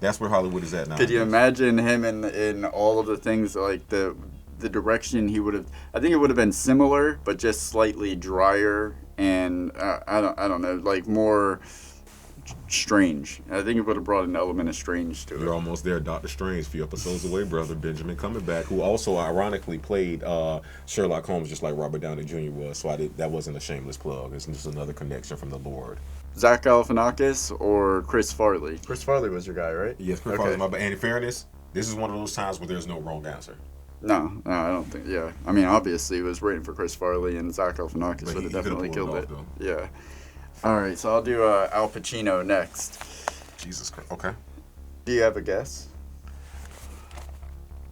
Speaker 1: That's where Hollywood is at now.
Speaker 2: Could you imagine him in all of the things like the direction he would have? I think it would have been similar, but just slightly drier and I don't know, like more strange. I think it would have brought an element of strange to it.
Speaker 1: You're almost there, Dr. Strange, a few episodes away, brother. Benjamin Cumberbatch, who also ironically played Sherlock Holmes just like Robert Downey Jr. was. So that wasn't a shameless plug. It's just another connection from the Lord.
Speaker 2: Zach Galifianakis or Chris Farley? Chris Farley was your guy, right?
Speaker 1: Yes, Chris Farley. And in fairness, this is one of those times where there's no wrong answer.
Speaker 2: No, I don't think. Yeah, I mean, obviously, it was waiting for Chris Farley, and Zach Galifianakis would have definitely killed it. Yeah. All right, so I'll do Al Pacino next.
Speaker 1: Jesus Christ. Okay.
Speaker 2: Do you have a guess?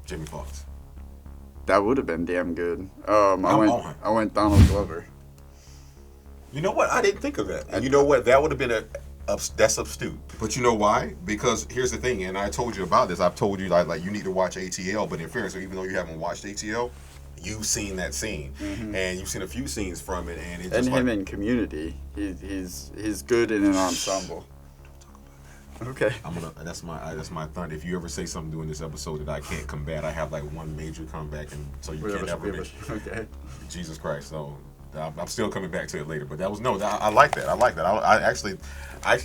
Speaker 1: Jamie Foxx.
Speaker 2: That would have been damn good. I went Donald Glover.
Speaker 1: You know what? I didn't think of that. And you know what? That would have been that's astute. But you know why? Because here's the thing, and I told you about this. I've told you like you need to watch ATL, but in fairness, even though you haven't watched ATL, you've seen that scene, and you've seen a few scenes from it, and it's just
Speaker 2: him in Community. He's good in an ensemble. Okay.
Speaker 1: That's my thunder. If you ever say something during this episode that I can't combat, I have like one major comeback, and so you can't ever.
Speaker 2: Okay.
Speaker 1: Jesus Christ. So I'm still coming back to it later, but I like that. I actually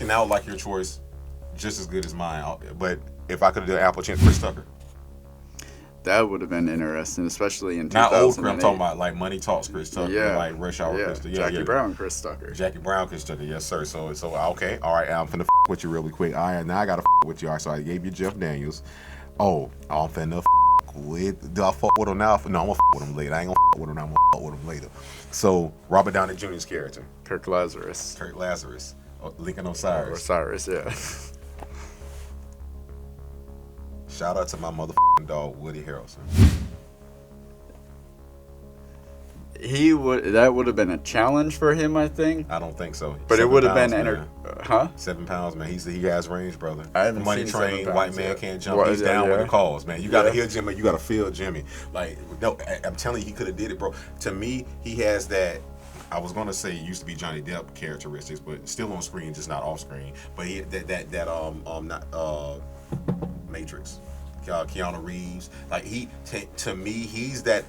Speaker 1: now like your choice just as good as mine. But if I could have done Apple Chance, Chris Tucker.
Speaker 2: That would have been interesting, especially in 2008.
Speaker 1: Not old Chris, I'm talking about like Money Talks Chris Tucker, like Rush Hour Chris Tucker.
Speaker 2: Jackie Brown Chris Tucker.
Speaker 1: Jackie Brown Chris Tucker, yes sir. So okay, all right, I'm finna with you really quick. Now I gotta with you. All right, so I gave you Jeff Daniels. Oh, I'm finna with. Do I fuck with him now? No, I'm gonna with him later. I ain't gonna with him now. I'm gonna with him later. So Robert Downey Jr.'s character,
Speaker 2: Kirk Lazarus.
Speaker 1: Lincoln Osiris.
Speaker 2: Yeah.
Speaker 1: Shout out to my motherfucking dog, Woody Harrelson.
Speaker 2: That would have been a challenge for him, I think.
Speaker 1: I don't think so.
Speaker 2: But it would have been
Speaker 1: 7 pounds, man. He has range, brother.
Speaker 2: I haven't
Speaker 1: Money
Speaker 2: seen
Speaker 1: train,
Speaker 2: 7 pounds
Speaker 1: white man
Speaker 2: yet.
Speaker 1: can't jump. He's down with the calls, man. You gotta hear Jimmy. You gotta feel Jimmy. Like, no, I'm telling you, he could have did it, bro. To me, he has that. I was gonna say it used to be Johnny Depp characteristics, but still on screen, just not off screen. But he Matrix, Keanu Reeves. Like to me, he's that.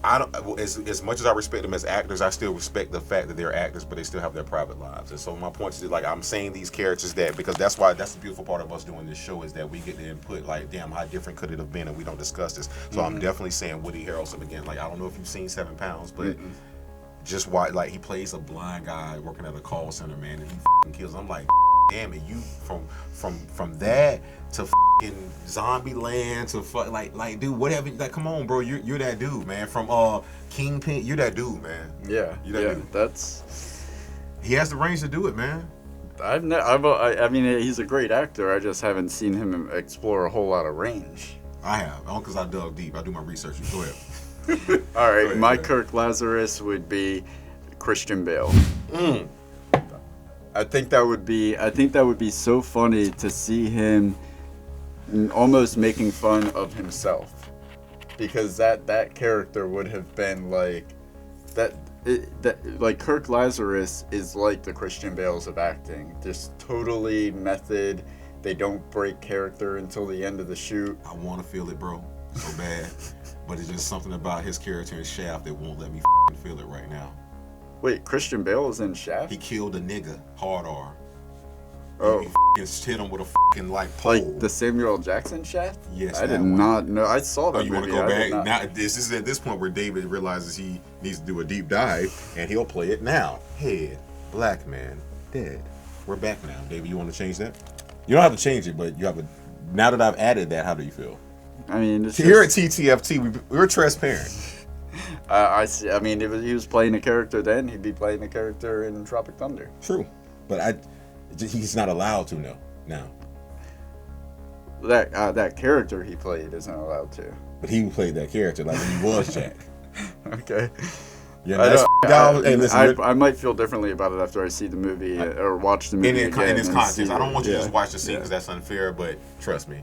Speaker 1: I don't. As much as I respect them as actors, I still respect the fact that they're actors, but they still have their private lives. And so my point is, like, I'm saying these characters because that's the beautiful part of us doing this show is that we get to input. Like, damn, how different could it have been, and we don't discuss this. So I'm definitely saying Woody Harrelson again. Like, I don't know if you've seen 7 Pounds, but just why, like, he plays a blind guy working at a call center, man, and he f***ing kills. I'm like, damn it, you from that to f***ing Zombie Land to like dude, whatever. Like, come on, bro, you're that dude, man. From Kingpin, you're that dude, man.
Speaker 2: Yeah,
Speaker 1: You're that dude. He has the range to do it, man.
Speaker 2: I mean, he's a great actor. I just haven't seen him explore a whole lot of range.
Speaker 1: I have, only because I dug deep. I do my research. You go ahead.
Speaker 2: All right,
Speaker 1: ahead,
Speaker 2: my
Speaker 1: go ahead.
Speaker 2: Kirk Lazarus would be Christian Bale. I think that would be so funny to see him almost making fun of himself, because that character would have been like that. Like Kirk Lazarus is like the Christian Bales of acting, just totally method. They don't break character until the end of the shoot.
Speaker 1: I want to feel it, bro, so bad, but it's just something about his character in Shaft that won't let me feel it right now.
Speaker 2: Wait, Christian Bale is in Shaft?
Speaker 1: He killed a nigga, hard R.
Speaker 2: Oh.
Speaker 1: He hit him with a fucking like pole.
Speaker 2: Like the Samuel Jackson Shaft?
Speaker 1: Yes,
Speaker 2: I
Speaker 1: that
Speaker 2: did
Speaker 1: one.
Speaker 2: not know. I saw that
Speaker 1: Oh, you want
Speaker 2: movie.
Speaker 1: to go
Speaker 2: I did
Speaker 1: back?
Speaker 2: not-
Speaker 1: Now, this is at this point where David realizes he needs to do a deep dive, and he'll play it now. Head, black man, dead. We're back now. David, you want to change that? You don't have to change it, but you have to. Now that I've added that, how do you feel?
Speaker 2: I mean, it's
Speaker 1: Here at
Speaker 2: just,
Speaker 1: TTFT, we're transparent.
Speaker 2: I see. I mean, if he was playing a character then, he'd be playing a character in Tropic Thunder.
Speaker 1: True, but he's not allowed to know now.
Speaker 2: That character he played isn't allowed to.
Speaker 1: But he played that character like when he was Jack.
Speaker 2: Okay.
Speaker 1: Yeah, that's hey, listen,
Speaker 2: I might feel differently about it after I see the movie or watch the movie
Speaker 1: in
Speaker 2: again.
Speaker 1: its
Speaker 2: and
Speaker 1: context.
Speaker 2: see
Speaker 1: I don't want you to
Speaker 2: it.
Speaker 1: just watch the scene because that's unfair, but trust me.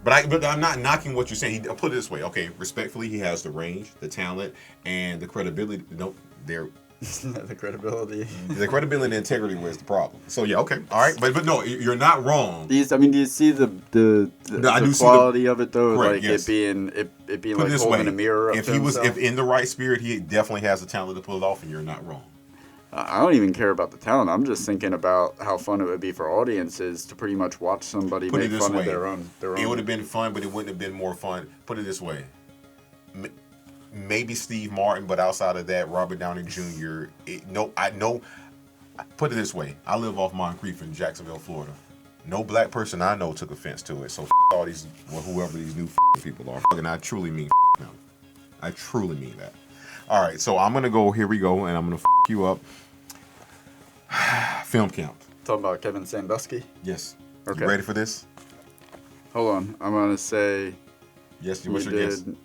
Speaker 1: But I'm not knocking what you're saying. I'll put it this way. Okay, respectfully, he has the range, the talent, and the credibility.
Speaker 2: The credibility.
Speaker 1: The credibility and integrity was the problem. So yeah, okay, all right, but no, you're not wrong.
Speaker 2: Do you see the
Speaker 1: I do see
Speaker 2: quality of it though?
Speaker 1: Correct,
Speaker 2: Like
Speaker 1: yes.
Speaker 2: it being
Speaker 1: Put
Speaker 2: like
Speaker 1: it this
Speaker 2: holding
Speaker 1: way:
Speaker 2: a mirror up
Speaker 1: if
Speaker 2: to
Speaker 1: he was
Speaker 2: himself.
Speaker 1: in the right spirit, he definitely has the talent to pull it off, and you're not wrong.
Speaker 2: I don't even care about the talent. I'm just thinking about how fun it would be for audiences to pretty much watch somebody
Speaker 1: Put it
Speaker 2: make
Speaker 1: this
Speaker 2: fun
Speaker 1: way:
Speaker 2: of their own.
Speaker 1: It would have been fun, but it wouldn't have been more fun. Put it this way: maybe Steve Martin, but outside of that, Robert Downey Jr. Put it this way: I live off Moncrief in Jacksonville, Florida. No black person I know took offense to it. So all these, whoever these new people are, and I truly mean them. I truly mean that. All right, so I'm gonna go. Here we go, and I'm gonna you up. Film count.
Speaker 2: Talking about Kevin Sandusky.
Speaker 1: Yes.
Speaker 2: Okay.
Speaker 1: You ready for this?
Speaker 2: Hold on, I'm gonna say.
Speaker 1: Yes.
Speaker 2: You
Speaker 1: What's your guess?
Speaker 2: did.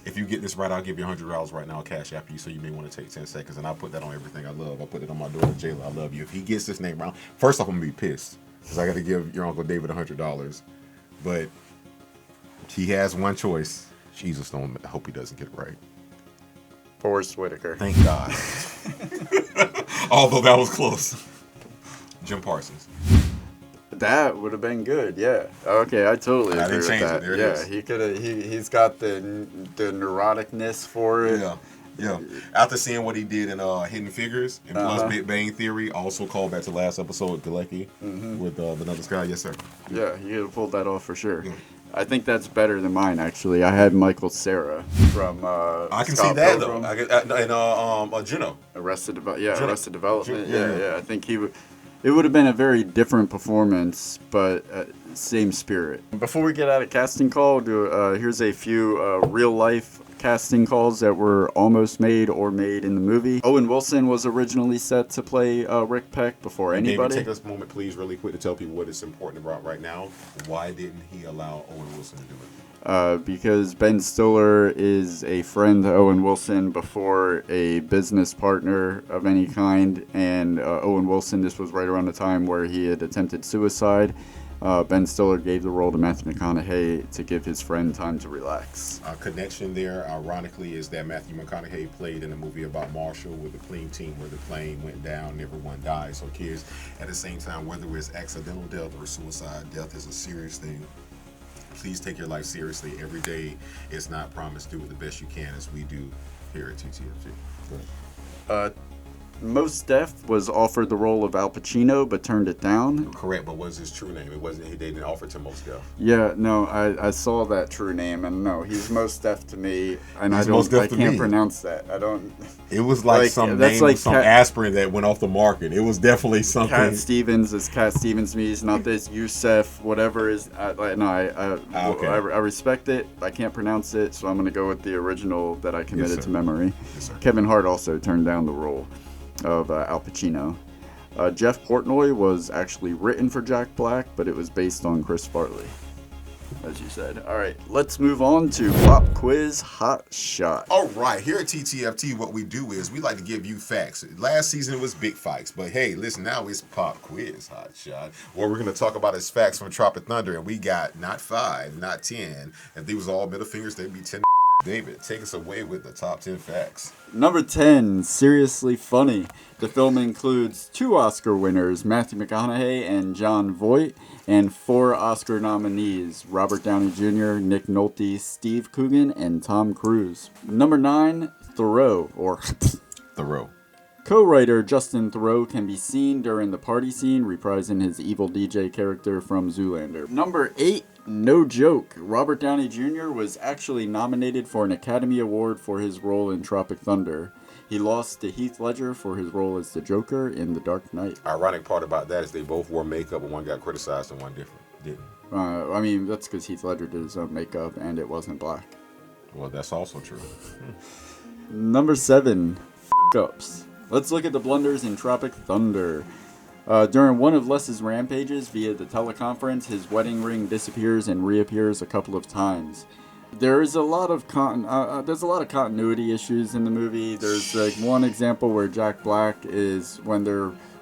Speaker 1: If you get this right, I'll give you $100 right now, cash after you. So you may want to take 10 seconds, and I'll put that on everything I love. I'll put it on my daughter Jayla. I love you. If he gets this name wrong, first off, I'm gonna be pissed because I got to give your Uncle David $100. But he has one choice. Jesus, don't. I hope he doesn't get it right.
Speaker 2: Forrest Whitaker.
Speaker 1: Thank God. Although that was close. Jim Parsons.
Speaker 2: That would have been good, yeah. Okay, I totally
Speaker 1: I
Speaker 2: agree
Speaker 1: didn't
Speaker 2: with
Speaker 1: change it.
Speaker 2: that.
Speaker 1: There it
Speaker 2: yeah,
Speaker 1: is.
Speaker 2: he could have. He's got the neuroticness for it.
Speaker 1: Yeah. After seeing what he did in Hidden Figures and plus Big Bang Theory, also called back to last episode Galecki with Vanilla Sky. Yes, sir.
Speaker 2: Yeah, he could have pulled that off for sure.
Speaker 1: Yeah.
Speaker 2: I think that's better than mine, actually. I had Michael Cera from
Speaker 1: I can
Speaker 2: Scott
Speaker 1: see that
Speaker 2: Pilgrim.
Speaker 1: though. And Juno.
Speaker 2: Arrested Development.
Speaker 1: Juno.
Speaker 2: Arrested Development.
Speaker 1: Yeah.
Speaker 2: Yeah. I think he would. It would have been a very different performance, but same spirit. Before we get out of casting call, here's a few real life casting calls that were almost made or made in the movie. Owen Wilson was originally set to play Rick Peck before anybody.
Speaker 1: David, take us a moment, please, really quick, to tell people what is important about right now. Why didn't he allow Owen Wilson to do it?
Speaker 2: because Ben Stiller is a friend to Owen Wilson before a business partner of any kind, and Owen Wilson, this was right around the time where he had attempted suicide. Ben Stiller gave the role to Matthew McConaughey to give his friend time to relax.
Speaker 1: A connection there, ironically, is that Matthew McConaughey played in a movie about Marshall with the plane team where the plane went down and everyone died. So kids, at the same time, whether it's accidental death or suicide, death is a serious thing. Please take your life seriously. Every day is not promised. Do it the best you can, as we do here at TTFT.
Speaker 2: Mos Def was offered the role of Al Pacino, but turned it down.
Speaker 1: Correct, but what's his true name? It wasn't. They didn't offer to Mos Def.
Speaker 2: Yeah, no, I saw that true name, and no, he's Mos Def to me, and
Speaker 1: He's Mos Def
Speaker 2: I
Speaker 1: to
Speaker 2: can't
Speaker 1: me.
Speaker 2: pronounce that. I don't.
Speaker 1: It was like some
Speaker 2: that's
Speaker 1: name
Speaker 2: like
Speaker 1: of some
Speaker 2: Cat-
Speaker 1: aspirin that went off the market. It was definitely something.
Speaker 2: Cat Stevens is Cat Stevens to me. It's not this Youssef, whatever is. I respect it. I can't pronounce it, so I'm gonna go with the original that I committed to memory.
Speaker 1: Yes, sir.
Speaker 2: Kevin Hart also turned down the role of Al Pacino. Jeff Portnoy was actually written for Jack Black, but it was based on Chris Farley, as you said. All right, let's move on to Pop Quiz Hot Shot.
Speaker 1: All right, here at TTFT, what we do is we like to give you facts. Last season it was big facts, but hey, listen, now it's Pop Quiz Hot Shot. What we're going to talk about is facts from Tropic Thunder, and we got not 5, not 10. If these was all middle fingers, they'd be 10. David, take us away with the top 10 facts.
Speaker 2: Number 10, Seriously Funny. The film includes 2 Oscar winners, Matthew McConaughey and Jon Voight, and 4 Oscar nominees, Robert Downey Jr., Nick Nolte, Steve Coogan, and Tom Cruise. Number 9, Thoreau, or
Speaker 1: Thoreau.
Speaker 2: co-writer Justin Theroux can be seen during the party scene, reprising his evil DJ character from Zoolander. Number 8, no joke, Robert Downey Jr. was actually nominated for an Academy Award for his role in Tropic Thunder. He lost to Heath Ledger for his role as the Joker in The Dark Knight.
Speaker 1: Ironic part about that is they both wore makeup, but one got criticized and one didn't.
Speaker 2: That's because Heath Ledger did his own makeup and it wasn't black.
Speaker 1: Well, that's also true.
Speaker 2: Number 7, F***ups. Let's look at the blunders in Tropic Thunder. During one of Les's rampages via the teleconference, his wedding ring disappears and reappears a couple of times. There's a lot of continuity issues in the movie. There's like one example where Jack Black is when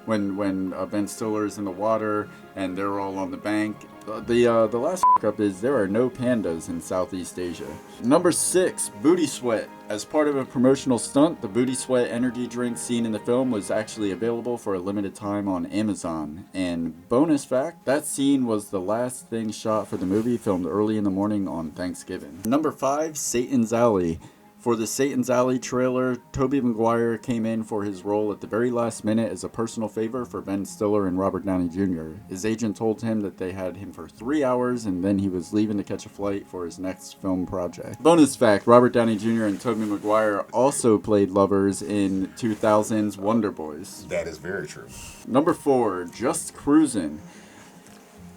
Speaker 2: Ben Stiller is in the water and they're all on the bank. The last up is there are no pandas in Southeast Asia. Number 6, Booty Sweat. As part of a promotional stunt, the Booty Sweat energy drink seen in the film was actually available for a limited time on Amazon. And bonus fact, that scene was the last thing shot for the movie, filmed early in the morning on Thanksgiving. Number 5, Satan's Alley. For the Satan's Alley trailer, Tobey Maguire came in for his role at the very last minute as a personal favor for Ben Stiller and Robert Downey Jr. His agent told him that they had him for 3 hours and then he was leaving to catch a flight for his next film project. Bonus fact, Robert Downey Jr. and Tobey Maguire also played lovers in 2000's Wonder Boys.
Speaker 1: That is very true.
Speaker 2: Number 4, Just Cruisin'.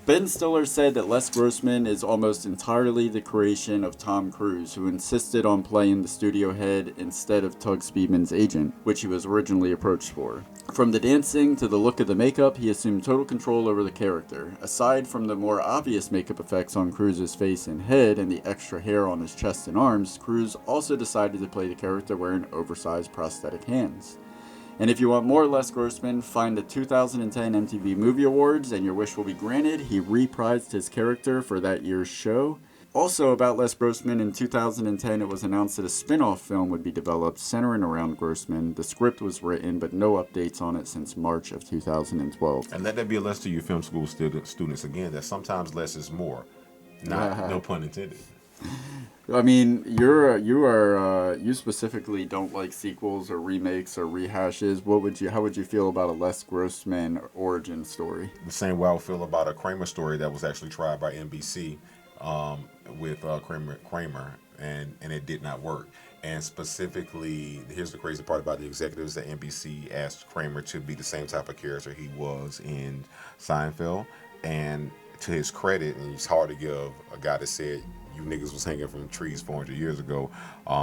Speaker 2: Ben Stiller said that Les Grossman is almost entirely the creation of Tom Cruise, who insisted on playing the studio head instead of Tug Speedman's agent, which he was originally approached for. From the dancing to the look of the makeup, he assumed total control over the character. Aside from the more obvious makeup effects on Cruise's face and head and the extra hair on his chest and arms, Cruise also decided to play the character wearing oversized prosthetic hands. And if you want more Les Grossman, find the 2010 MTV Movie Awards and your wish will be granted. He reprised his character for that year's show. Also about Les Grossman, in 2010 it was announced that a spin-off film would be developed centering around Grossman. The script was written, but no updates on it since March of 2012.
Speaker 1: And let that be a lesson to you film school students again, that sometimes less is more. No pun intended.
Speaker 2: I mean, you specifically don't like sequels or remakes or rehashes. How would you feel about a Les Grossman origin story?
Speaker 1: The same way I would feel about a Kramer story that was actually tried by NBC with Kramer, and it did not work. And specifically, here's the crazy part about the executives at NBC asked Kramer to be the same type of character he was in Seinfeld. And to his credit, and it's hard to give a guy that said you niggas was hanging from trees 400 years ago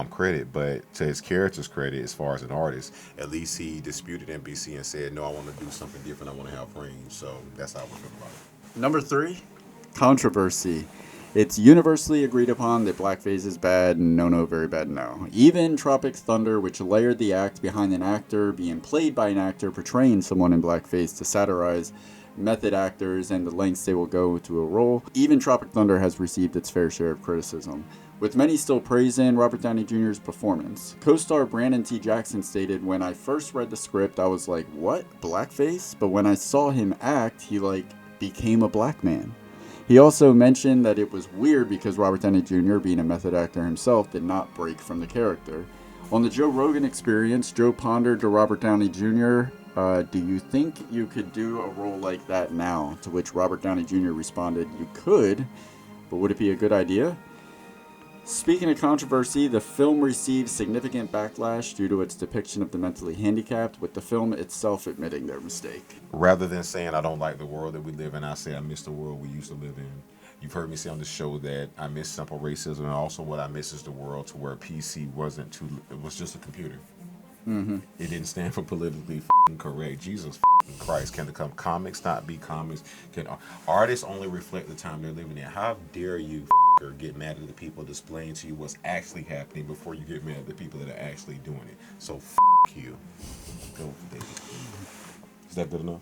Speaker 1: credit, but to his character's credit, as far as an artist, at least he disputed NBC and said, no, I want to do something different, I want to have range. So that's how I would feel about it.
Speaker 2: Number 3, controversy. It's universally agreed upon that blackface is bad, no, very bad, no. Even Tropic Thunder, which layered the act behind an actor being played by an actor portraying someone in blackface to satirize method actors and the lengths they will go to a role, even Tropic Thunder has received its fair share of criticism, with many still praising Robert Downey Jr.'s performance. Co-star Brandon T. Jackson stated, "When I first read the script, I was like, what, blackface? But when I saw him act, he became a black man." He also mentioned that it was weird because Robert Downey Jr., being a method actor himself, did not break from the character. On the Joe Rogan Experience, Joe pondered to Robert Downey Jr., "Do you think you could do a role like that now?" To which Robert Downey Jr. responded, "You could, but would it be a good idea?" Speaking of controversy, the film received significant backlash due to its depiction of the mentally handicapped, with the film itself admitting their mistake.
Speaker 1: Rather than saying I don't like the world that we live in, I say I miss the world we used to live in. You've heard me say on the show that I miss simple racism, and also what I miss is the world to where PC it was just a computer.
Speaker 2: Mm-hmm.
Speaker 1: It didn't stand for politically correct. Jesus Christ, can the comics not be comics? Can artists only reflect the time they're living in? How dare you get mad at the people displaying to you what's actually happening before you get mad at the people that are actually doing it? So you. Go, baby. Is that good enough?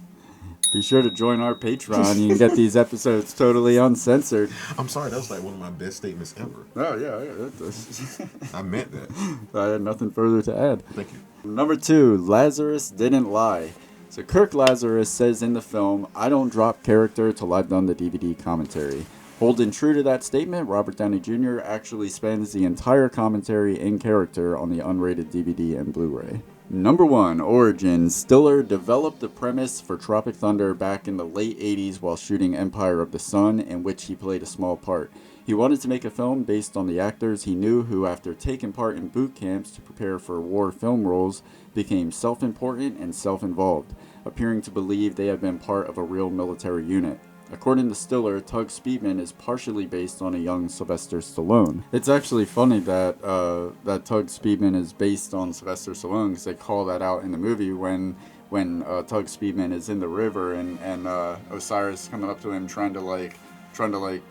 Speaker 2: Be sure to join our Patreon. You can get these episodes totally uncensored.
Speaker 1: I'm sorry, that was like one of my best statements ever.
Speaker 2: Oh, yeah.
Speaker 1: I meant that.
Speaker 2: I had nothing further to add.
Speaker 1: Thank you.
Speaker 2: Number 2, Lazarus didn't lie. So Kirk Lazarus says in the film, "I don't drop character till I've done the DVD commentary." Holding true to that statement, Robert Downey Jr. actually spends the entire commentary in character on the unrated DVD and Blu-ray. Number 1, Origin. Stiller developed the premise for Tropic Thunder back in the late 80s while shooting Empire of the Sun, in which he played a small part. He wanted to make a film based on the actors he knew who, after taking part in boot camps to prepare for war film roles, became self-important and self-involved, appearing to believe they had been part of a real military unit. According to Stiller, Tug Speedman is partially based on a young Sylvester Stallone. It's actually funny that that Tug Speedman is based on Sylvester Stallone, because they call that out in the movie when Tug Speedman is in the river and Osiris coming up to him trying to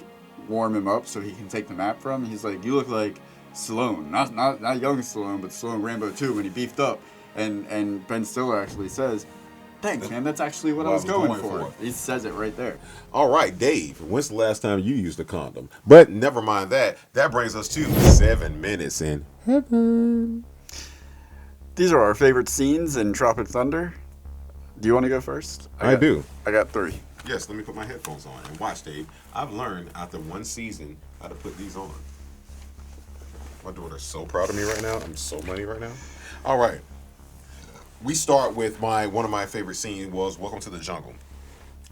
Speaker 2: warm him up so he can take the map from him. He's like, "You look like Stallone, not young Stallone, but Stallone Rambo 2 when he beefed up." And Ben Stiller actually says, "Thanks, man. That's actually what I was going for." He says it right there.
Speaker 1: All right, Dave, when's the last time you used a condom? But never mind that. That brings us to 7 minutes in heaven.
Speaker 2: These are our favorite scenes in Tropic Thunder. Do you want to go first?
Speaker 1: I do.
Speaker 2: I got 3.
Speaker 1: Yes, let me put my headphones on and watch, Dave. I've learned after one season how to put these on. My daughter's so proud of me right now. I'm so money right now. All right. We start with one of my favorite scenes was Welcome to the Jungle.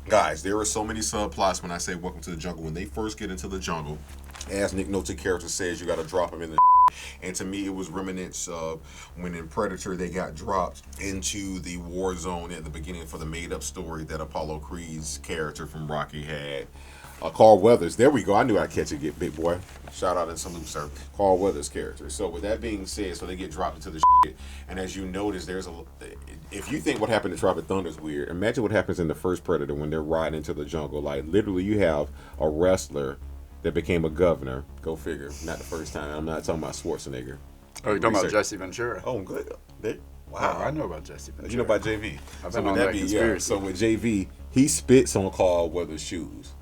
Speaker 1: Guys, there are so many subplots when I say Welcome to the Jungle. When they first get into the jungle, as Nick Nolte's character says, you got to drop them in the and to me, it was remnants of when in Predator they got dropped into the war zone at the beginning for the made-up story that Apollo Creed's character from Rocky had. Carl Weathers, there we go. I knew I'd catch it, big boy. Shout out and salute, sir. Carl Weathers' character. So with that being said, so they get dropped into the shit, and as you notice, if you think what happened to Tropic Thunder is weird, imagine what happens in the first Predator when they're riding into the jungle. Like literally, you have a wrestler that became a governor. Go figure. Not the first time. I'm not talking about Schwarzenegger.
Speaker 2: Oh, you're talking about Jesse Ventura.
Speaker 1: Oh, good.
Speaker 2: Wow, I know about Jesse Ventura.
Speaker 1: You know about JV.
Speaker 2: I've been on that conspiracy.
Speaker 1: So with JV, he spits on Carl Weathers' shoes.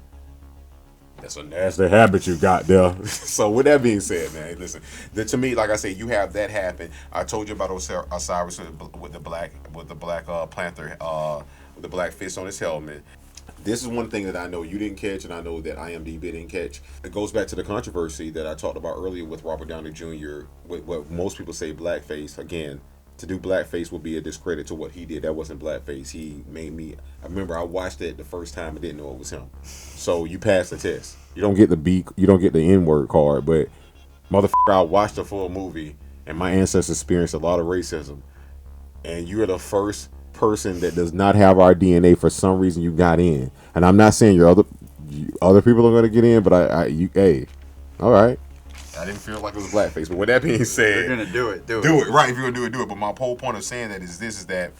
Speaker 1: That's a nasty habit you got there. So with that being said, man, listen. To me, like I said, you have that happen. I told you about Osiris with the black panther, with the black fist on his helmet. This is one thing that I know you didn't catch, and I know that IMDb didn't catch. It goes back to the controversy that I talked about earlier with Robert Downey Jr. With what most people say blackface. Again, to do blackface would be a discredit to what he did. That wasn't blackface. He made me. I remember I watched it the first time and didn't know it was him. So you pass the test. You don't get the B. You don't get the N-word card, but motherfucker, I watched the full movie, and my ancestors experienced a lot of racism, and you are the first person that does not have our DNA. For some reason you got in, and I'm not saying other people are going to get in, but hey, all right. I didn't feel like it was blackface, but with that being said,
Speaker 2: you're gonna do it
Speaker 1: right. If you're gonna do it. But my whole point of saying that is that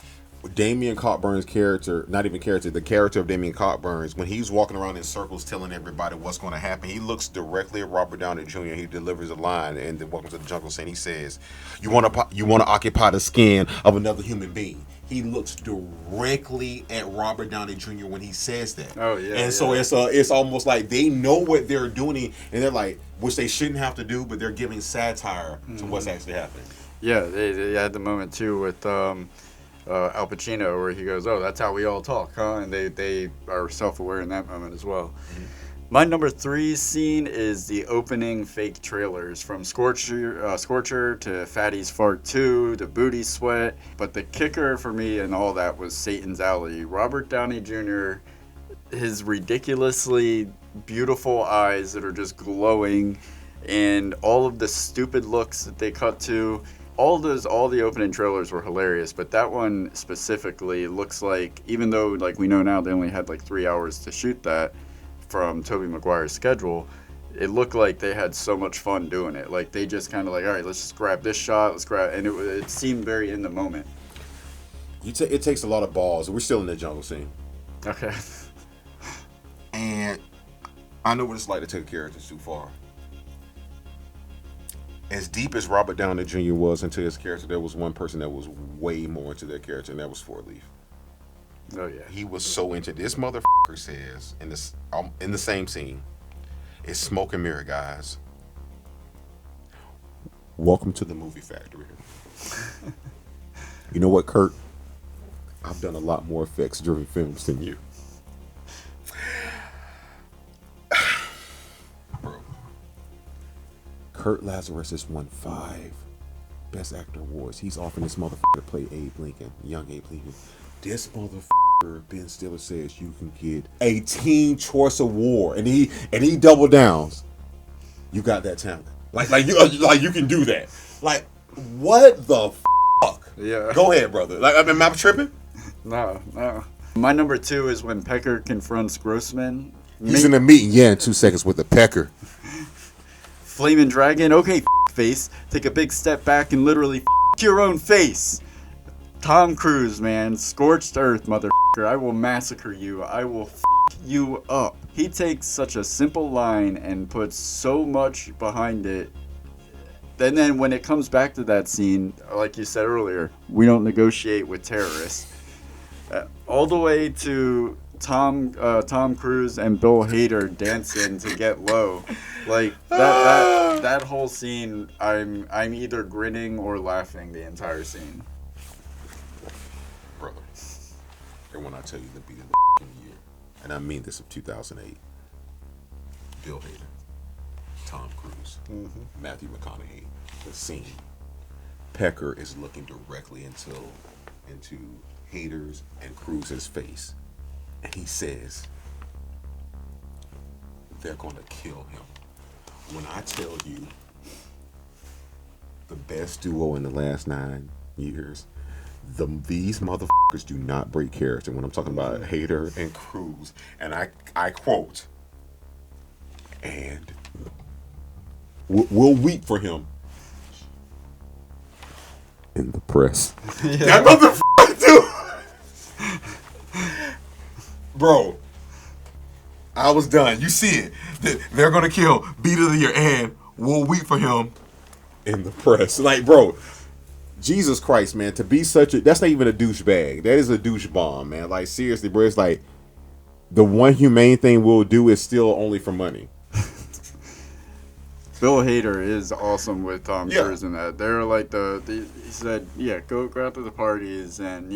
Speaker 1: Damian Cockburn's character, not even character, the character of Damian Cockburn's, when he's walking around in circles telling everybody what's going to happen, he looks directly at Robert Downey Jr. He delivers a line in the Welcome to the Jungle scene. He says, "You want to occupy the skin of another human being." He looks directly at Robert Downey Jr. when he says that.
Speaker 2: Oh yeah.
Speaker 1: And so it's almost like they know what they're doing, and they're like, which they shouldn't have to do, but they're giving satire to what's actually happening.
Speaker 2: Yeah, they had the moment too with Al Pacino where he goes, "Oh, that's how we all talk, huh?" And they are self-aware in that moment as well. Mm-hmm. My number 3 scene is the opening fake trailers from Scorcher to Fatty's Fart 2 to Booty Sweat. But the kicker for me and all that was Satan's Alley. Robert Downey Jr., his ridiculously beautiful eyes that are just glowing, and all of the stupid looks that they cut to. All the opening trailers were hilarious, but that one specifically looks like, even though like we know now they only had like 3 hours to shoot that from Tobey Maguire's schedule, it looked like they had so much fun doing it. Like they just kind of like, all right, let's just grab this shot, and it seemed very in the moment.
Speaker 1: It takes a lot of balls. We're still in the jungle scene.
Speaker 2: Okay.
Speaker 1: And I know what it's like to take characters too far. As deep as Robert Downey Jr. was into his character, there was one person that was way more into their character, and that was Four Leaf.
Speaker 2: Oh yeah.
Speaker 1: He was so into this motherfucker. Says in the same scene, it's smoke and mirror, guys. Welcome to the movie factory. You know what, Kurt? I've done a lot more effects-driven films than you. Bro. Kurt Lazarus has won 5 Best Actor awards. He's offering this motherfucker to play Abe Lincoln, young Abe Lincoln. This motherfucker, Ben Stiller, says you can get a Teen Choice Award, and he double downs. You got that talent, like you can do that. Like, what the fuck?
Speaker 2: Yeah.
Speaker 1: Go ahead, brother. Like, am I tripping?
Speaker 2: No. My number 2 is when Pecker confronts Grossman.
Speaker 1: He's in a meeting, in 2 seconds with a pecker.
Speaker 2: Flaming Dragon, okay, face. Take a big step back and literally your own face. Tom Cruise, man. Scorched earth, motherfucker. I will massacre you. I will you up. He takes such a simple line and puts so much behind it. And then when it comes back to that scene, like you said earlier, we don't negotiate with terrorists. All the way to Tom Cruise and Bill Hader dancing to Get Low. Like that whole scene, I'm either grinning or laughing the entire scene.
Speaker 1: Brother, and when I tell you the beat of the year, and I mean this of 2008, Bill Hader, Tom Cruise, Matthew McConaughey, the scene. Pecker is looking directly into Hader's and Cruise's face, and he says, "They're gonna kill him." When I tell you, the best duo in the last 9 years. These motherfuckers do not break character when I'm talking about Hader and Cruise. And I quote, and we'll weep for him in the press. Yeah. That motherfucker, dude. Bro, I was done. You see it. They're going to kill Beat of the Year, and we'll weep for him in the press. Like, bro. Jesus Christ, man, to be that's not even a douchebag. That is a douche bomb, man. Like, seriously, bro, it's like the one humane thing we'll do is still only for money.
Speaker 2: Bill Hader is awesome with Tom Cruise in that. They're like he said, go out to the parties and,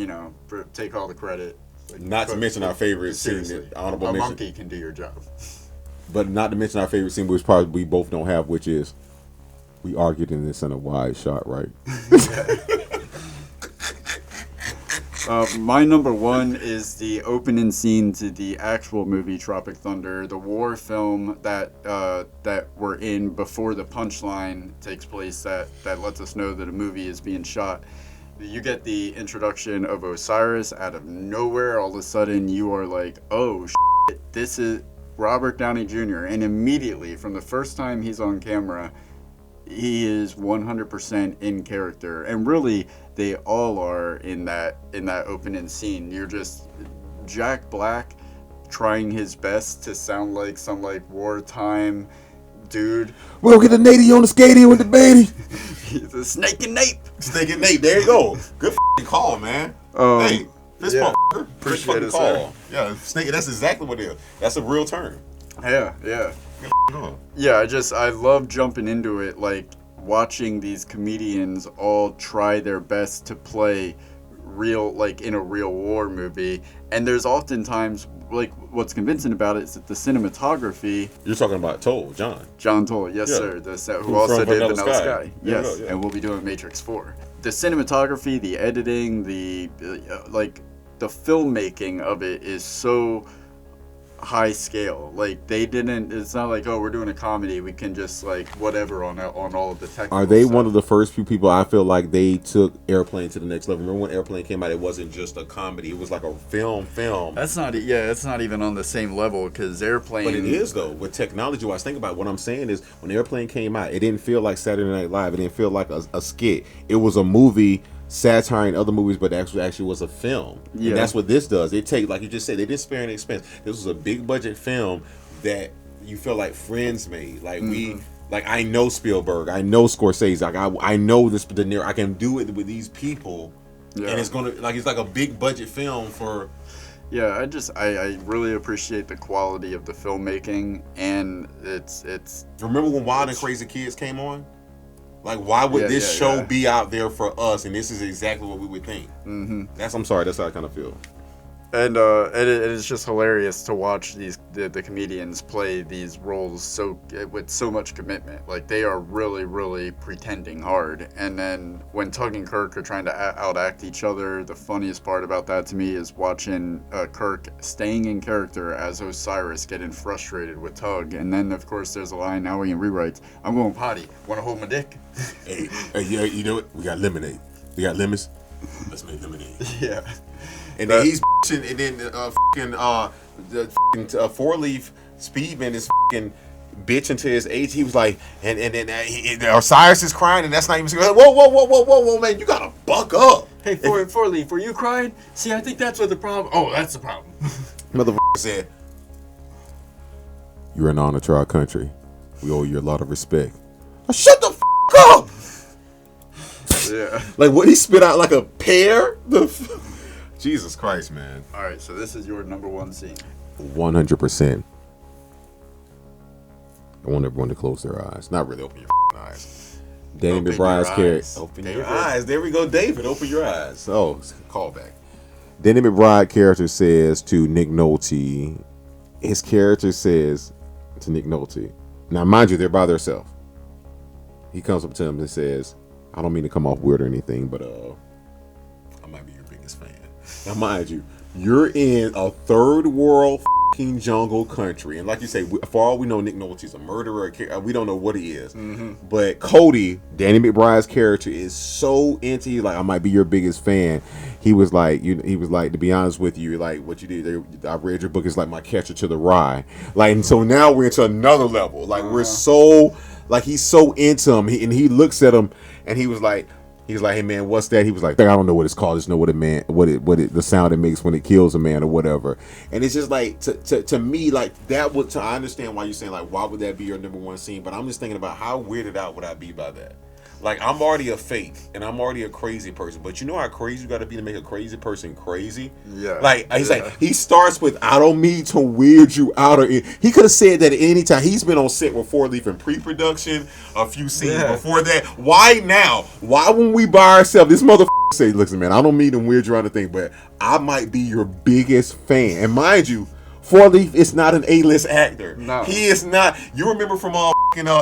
Speaker 2: take all the credit. Like,
Speaker 1: not to mention our favorite scene, honorable mention.
Speaker 2: A monkey can do your job.
Speaker 1: But not to mention our favorite scene, which probably we both don't have, which is, we argued in this in a wide shot, right?
Speaker 2: My number 1 is the opening scene to the actual movie Tropic Thunder, the war film that we're in before the punchline takes place that lets us know that a movie is being shot. You get the introduction of Osiris out of nowhere. All of a sudden, you are like, oh, shit, this is Robert Downey Jr. And immediately, from the first time he's on camera, he is 100% in character, and really they all are in that opening scene. You're just Jack Black trying his best to sound like some like wartime dude.
Speaker 1: We'll get a natty on the skating with the baby.
Speaker 2: He's a snake and nape.
Speaker 1: Snake and Nate, there you go. Good call, man. Hey, fist
Speaker 2: yeah.
Speaker 1: bump.
Speaker 2: Appreciate it,
Speaker 1: call. Yeah, snake. That's exactly what it is. That's a real term.
Speaker 2: Yeah. Yeah, I love jumping into it, like watching these comedians all try their best to play real, like in a real war movie. And there's oftentimes, like, what's convincing about it is that the cinematography.
Speaker 1: You're talking about John
Speaker 2: Toll, yes,
Speaker 1: Yeah.
Speaker 2: sir. Who also did Vanilla Sky.
Speaker 1: Yeah,
Speaker 2: Yes,
Speaker 1: yeah.
Speaker 2: and we'll be doing Matrix 4. The cinematography, the editing, the filmmaking of it is so high scale. Like, it's not like, oh, we're doing a comedy, we can just like whatever on all of the technical
Speaker 1: Are they
Speaker 2: stuff.
Speaker 1: one of the first few people I feel like they took Airplane to the next level? Remember when Airplane came out, it wasn't just a comedy, it was like a film.
Speaker 2: That's not even on the same level, because Airplane.
Speaker 1: But it is though, with technology wise. Think about it. What I'm saying is, when Airplane came out, it didn't feel like Saturday Night Live, it didn't feel like a skit. It was a movie satiring other movies, but actually was a film.
Speaker 2: Yeah.
Speaker 1: And that's what this does. It takes, like you just said, they didn't spare any expense. This was a big budget film that you feel like Friends made. Like I know Spielberg, I know Scorsese, like I know this De Niro. I can do it with these people, and it's like a big budget film for.
Speaker 2: Yeah, I really appreciate the quality of the filmmaking, and it's.
Speaker 1: Remember when Wild and Crazy Kids came on? Like, why would this show be out there for us? And this is exactly what we would think. Mm-hmm. I'm sorry. That's how I kind of feel.
Speaker 2: And it's just hilarious to watch the comedians play these roles with so much commitment. Like, they are really, really pretending hard. And then when Tug and Kirk are trying to outact each other, the funniest part about that to me is watching Kirk staying in character as Osiris getting frustrated with Tug. And then, of course, there's a line, now we in rewrites, I'm going potty. Want to hold my dick?
Speaker 1: Hey, yeah, you know what? We got lemonade. We got lemons. Let's make lemonade.
Speaker 2: Yeah.
Speaker 1: And then he's and then the four-leaf Speedman is bitching to his age. He was like, and then Osiris is crying, and that's not even. Whoa, man, you gotta buck up.
Speaker 2: Hey, four-leaf, were you crying? See, I think that's what the problem. Oh, that's the problem.
Speaker 1: Motherfucker said, "You're an honor to our country. We owe you a lot of respect." Shut the up.
Speaker 2: Yeah.
Speaker 1: Like, what, he spit out like a pear? Jesus Christ, man.
Speaker 2: All right, so this is your number one scene.
Speaker 1: 100%. I want everyone to close their eyes. Not really open your eyes. Danny McBride's character. Open your eyes. There we go, David. Open your eyes. Oh, call back. Danny McBride character says to Nick Nolte. His character says to Nick Nolte. Now, mind you, they're by themselves. He comes up to him and says, I don't mean to come off weird or anything, but I might be your biggest fan. Now, mind you, you're in a third world f***ing jungle country, and like you say, for all we know, Nick Nolte's a murderer. We don't know what he is, but Cody, Danny McBride's character, is so into you. Like, I might be your biggest fan. He was like, to be honest with you, like what you did. I read your book. It's like my Catcher to the Rye. Like, and so now we're into another level. Like, we're so. Like, he's so into him, and he looks at him, and he was like, hey man, what's that? He was like, I don't know what it's called. I just know the sound it makes when it kills a man or whatever. And it's just like to me, like that would. I understand why you're saying like, why would that be your number one scene? But I'm just thinking about how weirded out would I be by that. Like, I'm already a fake, and I'm already a crazy person. But you know how crazy you got to be to make a crazy person crazy?
Speaker 2: Yeah.
Speaker 1: Like, he's like, he starts with, I don't mean to weird you out. Or he could have said that at any time. He's been on set with Four Leaf in pre-production, a few scenes before that. Why now? Why when we by ourselves? This motherfucker say, listen, man, I don't mean to weird you out of thing, but I might be your biggest fan. And mind you, Four Leaf is not an A-list actor.
Speaker 2: No.
Speaker 1: He is not. You remember from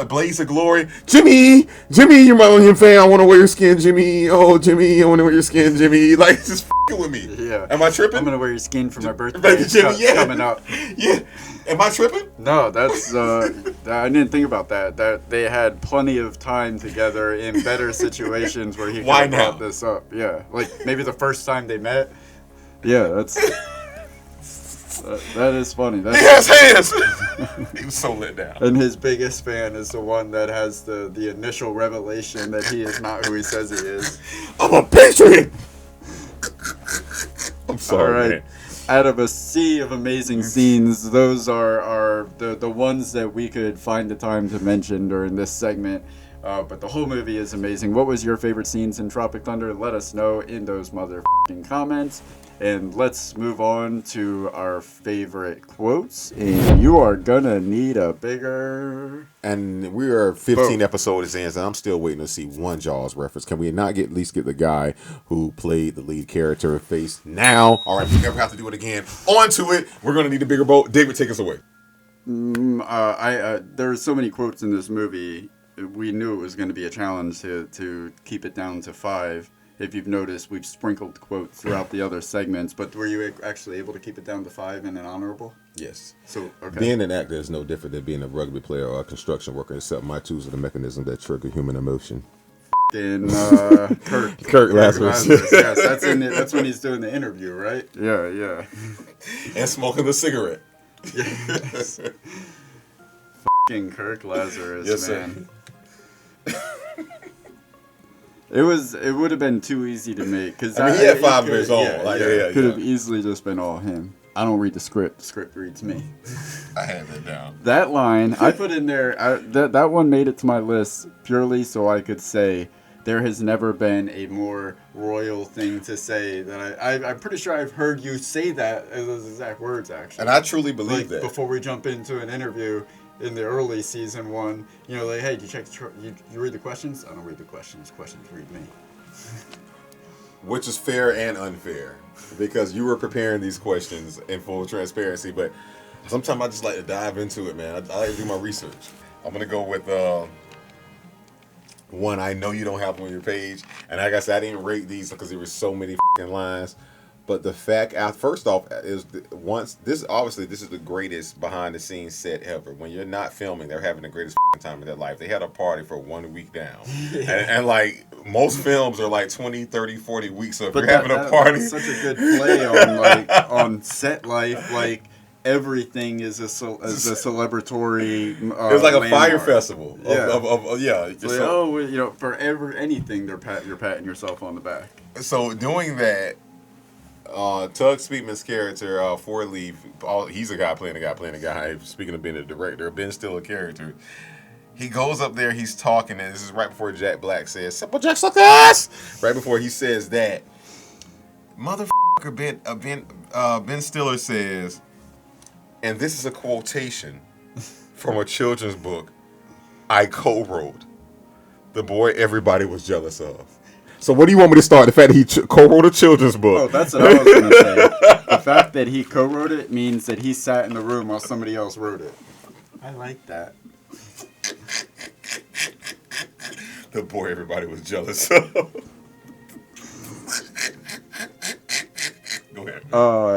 Speaker 1: Blaze of Glory? Jimmy, you're my own fan. I want to wear your skin, Jimmy. Oh, Jimmy, I want to wear your skin, Jimmy. Like, just f***ing with me.
Speaker 2: Yeah.
Speaker 1: Am I tripping?
Speaker 2: I'm going to wear your skin for my birthday.
Speaker 1: Jimmy, yeah.
Speaker 2: Coming up.
Speaker 1: Yeah. Am I tripping?
Speaker 2: No, that's, I didn't think about that. That they had plenty of time together in better situations where he could have brought this up. Yeah. Like, maybe the first time they met. Yeah, that's... That is funny.
Speaker 1: He has hands. He was so let down.
Speaker 2: And his biggest fan is the one that has the initial revelation that he is not who he says he is.
Speaker 1: I'm a patriot. I'm sorry,
Speaker 2: All right.
Speaker 1: man.
Speaker 2: Out of a sea of amazing scenes, those are the ones that we could find the time to mention during this segment. But the whole movie is amazing. What was your favorite scenes in Tropic Thunder? Let us know in those motherfucking comments. And let's move on to our favorite quotes. And you are gonna need a bigger...
Speaker 1: And we are 15 episodes in, and I'm still waiting to see one Jaws reference. Can we not at least get the guy who played the lead character face now? All right, we never have to do it again. On to it. We're going to need a bigger boat. David, take us away.
Speaker 2: There's so many quotes in this movie. We knew it was going to be a challenge to keep it down to 5. If you've noticed, we've sprinkled quotes throughout the other segments, but were you actually able to keep it down to 5 in an honorable?
Speaker 1: Yes.
Speaker 2: So, okay.
Speaker 1: Being an actor is no different than being a rugby player or a construction worker, except my tools are the mechanism that trigger human emotion.
Speaker 2: In
Speaker 1: Kirk Lazarus.
Speaker 2: Yes, that's when he's doing the interview, right? Yeah.
Speaker 1: And smoking the cigarette.
Speaker 2: Yes. Kirk Lazarus,
Speaker 1: Yes,
Speaker 2: man. It would have been too easy to make because
Speaker 1: I mean, he had 5 years old.
Speaker 2: Could have easily just been all him. I don't read the script. The script reads me.
Speaker 1: I had that down.
Speaker 2: That line I put in there. That one made it to my list purely so I could say there has never been a more royal thing to say that I'm pretty sure I've heard you say that as those exact words actually.
Speaker 1: And I truly believe that.
Speaker 2: Before we jump into an interview. In the early season 1, like, hey, do you check you read the questions? I don't read the questions. Questions read me.
Speaker 1: Which is fair and unfair, because you were preparing these questions in full transparency. But sometimes I just like to dive into it, man. I like to do my research. I'm gonna go with one I know you don't have on your page, and like I said, I didn't rate these because there were so many lines. But the fact, first off, is this is the greatest behind the scenes set ever. When you're not filming, they're having the greatest time of their life. They had a party for 1 week down. And like most films are like 20, 30, 40 weeks. So if you're having a party.
Speaker 2: That's such a good play on on set life. Like everything is a celebratory.
Speaker 1: It's like a
Speaker 2: landmark.
Speaker 1: fire festival.
Speaker 2: Yeah. So, for anything, you're patting yourself on the back.
Speaker 1: So doing that. Tug Speedman's character, Four Leaf, he's a guy playing a guy. Speaking of being a director, Ben Stiller character. He goes up there, he's talking, and this is right before Jack Black says, "Simple Jack suck ass!" Right before he says that, motherfucker Ben Stiller says, and this is a quotation from a children's book I co-wrote. The boy everybody was jealous of. So what do you want me to start? The fact that he co-wrote a children's book.
Speaker 2: Oh, that's what I was going to say. The fact that he co-wrote it means that he sat in the room while somebody else wrote it. I like that.
Speaker 1: The boy everybody was jealous of. Go ahead.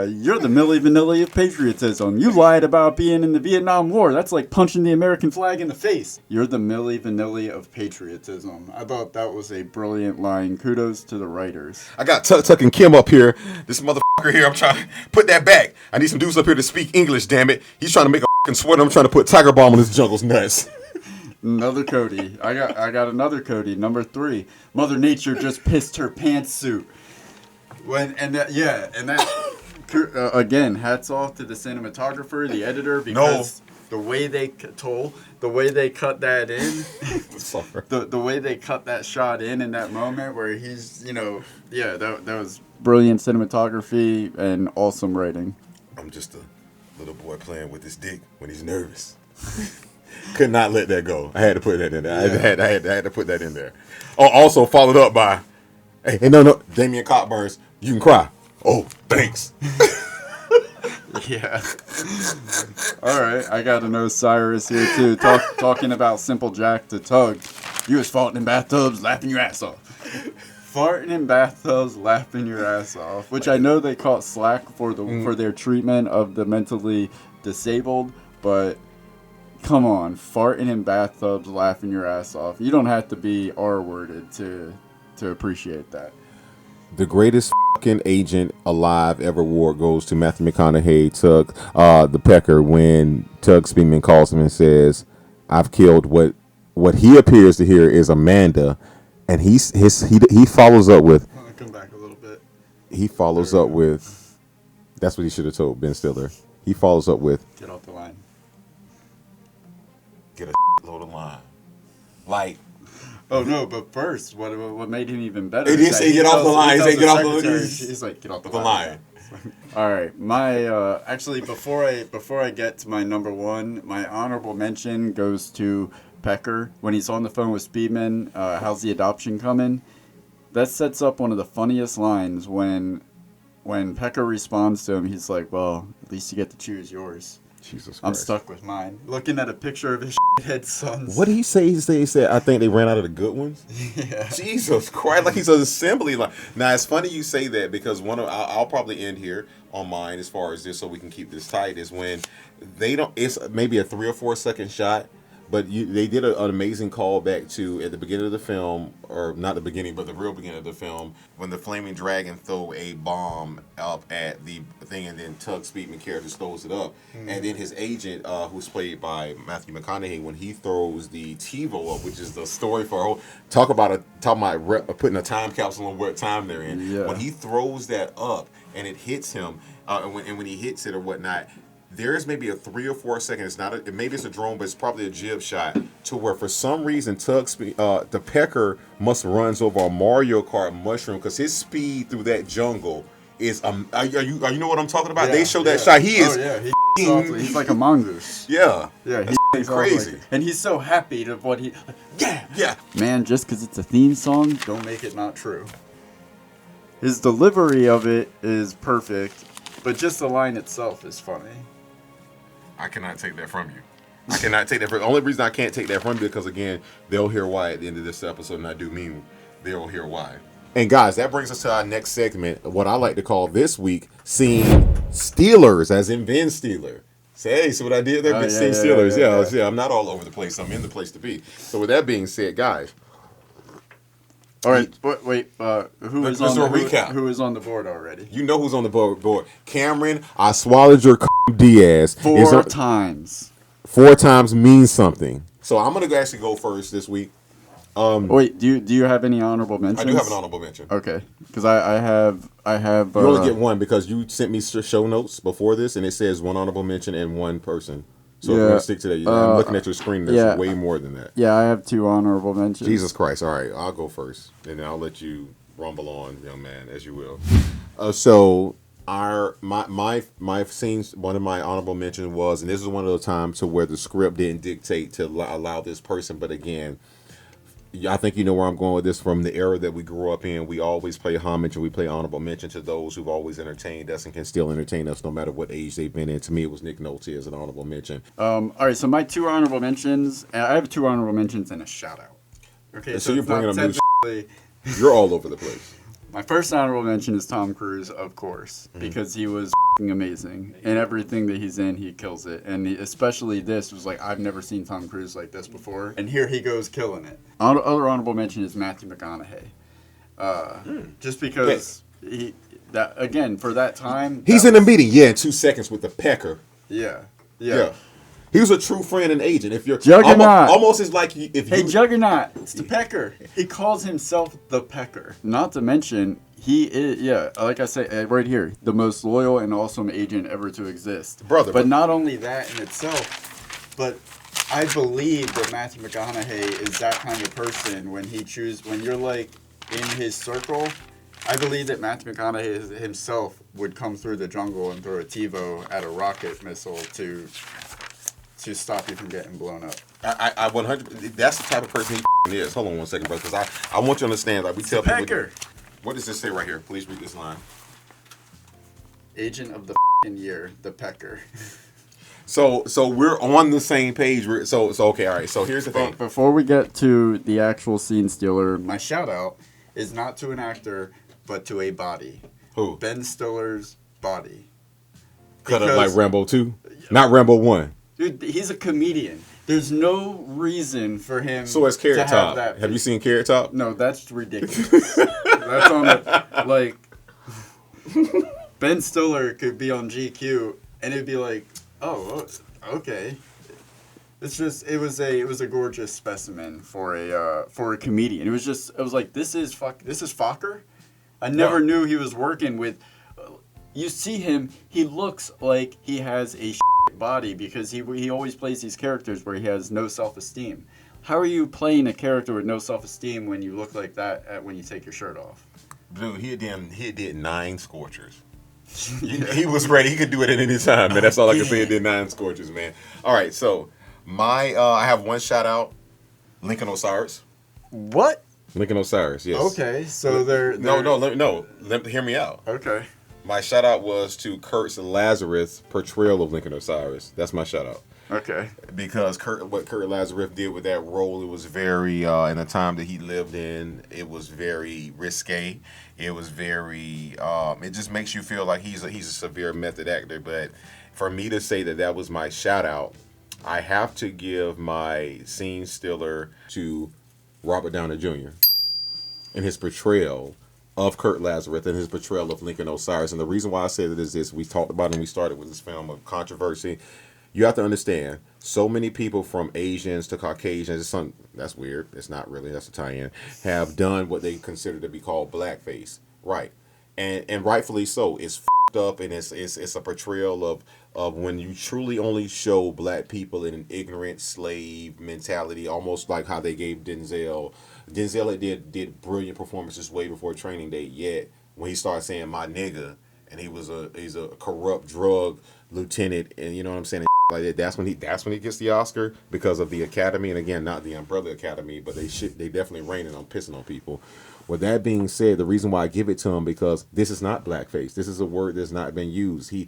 Speaker 2: You're the Milli Vanilli of patriotism. You lied about being in the Vietnam War. That's like punching the American flag in the face. You're the Milli Vanilli of patriotism. I thought that was a brilliant line. Kudos to the writers.
Speaker 1: I got Tuck and Kim up here. This motherfucker here, I'm trying to put that back. I need some dudes up here to speak English, damn it. He's trying to make a fucking sweater. I'm trying to put Tiger Balm on his jungle's nuts.
Speaker 2: Another Cody. I got another Cody. Number 3. Mother Nature just pissed her pantsuit. Again, hats off to the cinematographer, the editor, because the way they cut that in, the way they cut that shot in that moment where he's, that was brilliant cinematography and awesome writing.
Speaker 1: I'm just a little boy playing with his dick when he's nervous. Could not let that go. I had to put that in there. Yeah. I had to put that in there. Oh, also followed up by, hey, no, Damian Cockburns, you can cry. Oh, thanks.
Speaker 2: Yeah. All right, I got to know Cyrus here too. Talking about Simple Jack to Tug. You was farting in bathtubs, laughing your ass off. Farting in bathtubs, laughing your ass off. Which I know they caught slack for their treatment of the mentally disabled, but come on, farting in bathtubs, laughing your ass off. You don't have to be R-worded to appreciate that.
Speaker 1: The greatest fucking agent alive ever wore goes to Matthew McConaughey, Tug, the Pecker, when Tug Speedman calls him and says, "I've killed what he appears to hear is Amanda," and he follows up with,
Speaker 2: I'm gonna come back a little bit.
Speaker 1: he follows up with, that's what he should have told Ben Stiller. He follows up with,
Speaker 2: Get off the line.
Speaker 1: "Get a load of line." Like,
Speaker 2: Oh no! But first, what made him even better?
Speaker 1: He didn't
Speaker 2: is that
Speaker 1: say get off the line. He said get off the
Speaker 2: secretary-
Speaker 1: line.
Speaker 2: He's like get off the
Speaker 1: the
Speaker 2: line.
Speaker 1: line.
Speaker 2: All right, my actually before I get to my number one, my honorable mention goes to Pecker when he's on the phone with Speedman. How's the adoption coming? That sets up one of the funniest lines when Pecker responds to him. He's like, "Well, at least you get to choose yours.
Speaker 1: Jesus Christ.
Speaker 2: I'm stuck with mine." Looking at a picture of his head sons.
Speaker 1: What did he say? He said, "I think they ran out of the good ones."
Speaker 2: Yeah.
Speaker 1: Jesus Christ! Like he's an assembly line. Now it's funny you say that because I'll probably end here on mine as far as this, so we can keep this tight. Is when they don't. It's maybe a 3 or 4 second shot, but they did an amazing callback to at the beginning of the film, or not the beginning, but the real beginning of the film, when the flaming dragon throw a bomb up at the thing, and then Tug Speedman character throws it up, and then his agent, who's played by Matthew McConaughey, when he throws the TiVo up, which is the story for talk about putting a time capsule on what time they're in.
Speaker 2: Yeah.
Speaker 1: When he throws that up and it hits him, and when he hits it or whatnot. There's maybe a 3 or 4 seconds. Maybe it's a drone, but it's probably a jib shot to where for some reason the Pecker must runs over a Mario Kart mushroom because his speed through that jungle is you know what I'm talking about?
Speaker 2: Yeah,
Speaker 1: they show that
Speaker 2: yeah.
Speaker 1: shot. He is
Speaker 2: He's like a mongoose.
Speaker 1: yeah.
Speaker 2: Yeah, he's
Speaker 1: crazy.
Speaker 2: and he's so happy to what he.
Speaker 1: Yeah.
Speaker 2: Man, just because it's a theme song, don't make it not true. His delivery of it is perfect, but just the line itself is funny.
Speaker 1: I cannot take that from you. I cannot take that. The only reason I can't take that from you because again, they'll hear why at the end of this episode, and I do mean they'll hear why. And guys, that brings us to our next segment, what I like to call this week, Scene Stealers, as in Ben Stiller. Say, hey, see what I did there? Scene Stealers. Yeah. I'm not all over the place. I'm in the place to be. So with that being said, guys.
Speaker 2: All right, wait. Who is
Speaker 1: Let's
Speaker 2: on
Speaker 1: do a
Speaker 2: the
Speaker 1: recap.
Speaker 2: who is on the board already?
Speaker 1: You know who's on the board. Cameron, I swallowed your Diaz.
Speaker 2: 4 times.
Speaker 1: 4 times means something. So I'm going to actually go first this week.
Speaker 2: Wait, do you have any honorable mentions?
Speaker 1: I do have an honorable mention.
Speaker 2: Okay, because I have.
Speaker 1: You only get one because you sent me show notes before this, and it says 1 honorable mention and 1 person. So if you want to stick to that, I'm looking at your screen. There's way more than that.
Speaker 2: Yeah, I have 2 honorable mentions.
Speaker 1: Jesus Christ! All right, I'll go first, and then I'll let you rumble on, young man, as you will. So my scenes. One of my honorable mentions was, and this is one of those times to where the script didn't dictate to allow this person, but again. I think you know where I'm going with this. From the era that we grew up in, we always play homage and we play honorable mention to those who've always entertained us and can still entertain us no matter what age they've been in. To me, it was Nick Nolte as an honorable mention.
Speaker 2: All right, so my 2 honorable mentions. I have 2 honorable mentions and a shout out. Okay,
Speaker 1: So you're bringing
Speaker 2: up
Speaker 1: new You're all over the place.
Speaker 2: My first honorable mention is Tom Cruise, of course, because he was amazing. In everything that he's in, he kills it. And especially this was like, I've never seen Tom Cruise like this before. And here he goes killing it. Other honorable mention is Matthew McConaughey. Just because for that time.
Speaker 1: He's in a meeting, in 2 seconds with the Pecker.
Speaker 2: Yeah.
Speaker 1: He was a true friend and agent. If you're
Speaker 2: Juggernaut.
Speaker 1: almost as like if
Speaker 2: Hey,
Speaker 1: you
Speaker 2: Juggernaut, it's the Pecker. He calls himself the Pecker. Not to mention, he is, like I say, right here, the most loyal and awesome agent ever to exist. But not only that in itself, but I believe that Matthew McConaughey is that kind of person when you're like in his circle. I believe that Matthew McConaughey himself would come through the jungle and throw a TiVo at a rocket missile to stop you from getting blown up.
Speaker 1: I 100. That's the type of person he is. Hold on 1 second, bro, because I want you to understand. Like we tell people.
Speaker 2: Pecker.
Speaker 1: What does this say right here? Please read this line.
Speaker 2: Agent of the year, the Pecker.
Speaker 1: So we're on the same page. So okay, all right. So here's the thing.
Speaker 2: Before we get to the actual scene stealer, my shout out is not to an actor, but to a body.
Speaker 1: Who?
Speaker 2: Ben Stiller's body.
Speaker 1: Cut up like Rambo 2, not Rambo 1.
Speaker 2: Dude, he's a comedian. There's no reason for him.
Speaker 1: So as Carrot
Speaker 2: to
Speaker 1: Top. Have you seen Carrot Top?
Speaker 2: No, that's ridiculous. That's on the Ben Stiller could be on GQ, and it'd be like, oh, okay. It's just it was a gorgeous specimen for a comedian. It was like this is Fokker. I never knew he was working with. You see him, he looks like he has a body because he always plays these characters where he has no self-esteem. How are you playing a character with no self-esteem when you look like that when you take your shirt off?
Speaker 1: Dude, he did 9 scorchers. He was ready. He could do it at any time, man. That's all I can say. He did 9 scorchers, man. All right, so I have one shout out, Lincoln Osiris.
Speaker 2: What?
Speaker 1: Lincoln Osiris, yes.
Speaker 2: Okay, so they're...
Speaker 1: No. Hear me out.
Speaker 2: Okay.
Speaker 1: My shout out was to Kurt Lazarus' portrayal of Lincoln Osiris. That's my shout out.
Speaker 2: Okay.
Speaker 1: Because what Kurt Lazarus did with that role, it was very, in the time that he lived in, it was very risque. It was very, it just makes you feel like he's a severe method actor. But for me to say that was my shout out, I have to give my scene stealer to Robert Downey Jr. and his portrayal of Kurt Lazarus and his portrayal of Lincoln Osiris. And the reason why I say that is this: we talked about it and we started with this film of controversy. You have to understand, so many people from Asians to Caucasians, that's weird, it's not really, that's Italian, have done what they consider to be called blackface. Right. And rightfully so. It's f***ed up, and it's a portrayal of when you truly only show black people in an ignorant slave mentality, almost like how they gave Denzel. Denzel did brilliant performances way before Training Day, yet when he started saying my nigga, and he's a corrupt drug lieutenant, and you know what I'm saying, like that, that's when he gets the Oscar because of the Academy, and again, not the Umbrella Academy, but they definitely raining on pissing on people. With that being said, the reason why I give it to him, because this is not blackface. This is a word that's not been used. He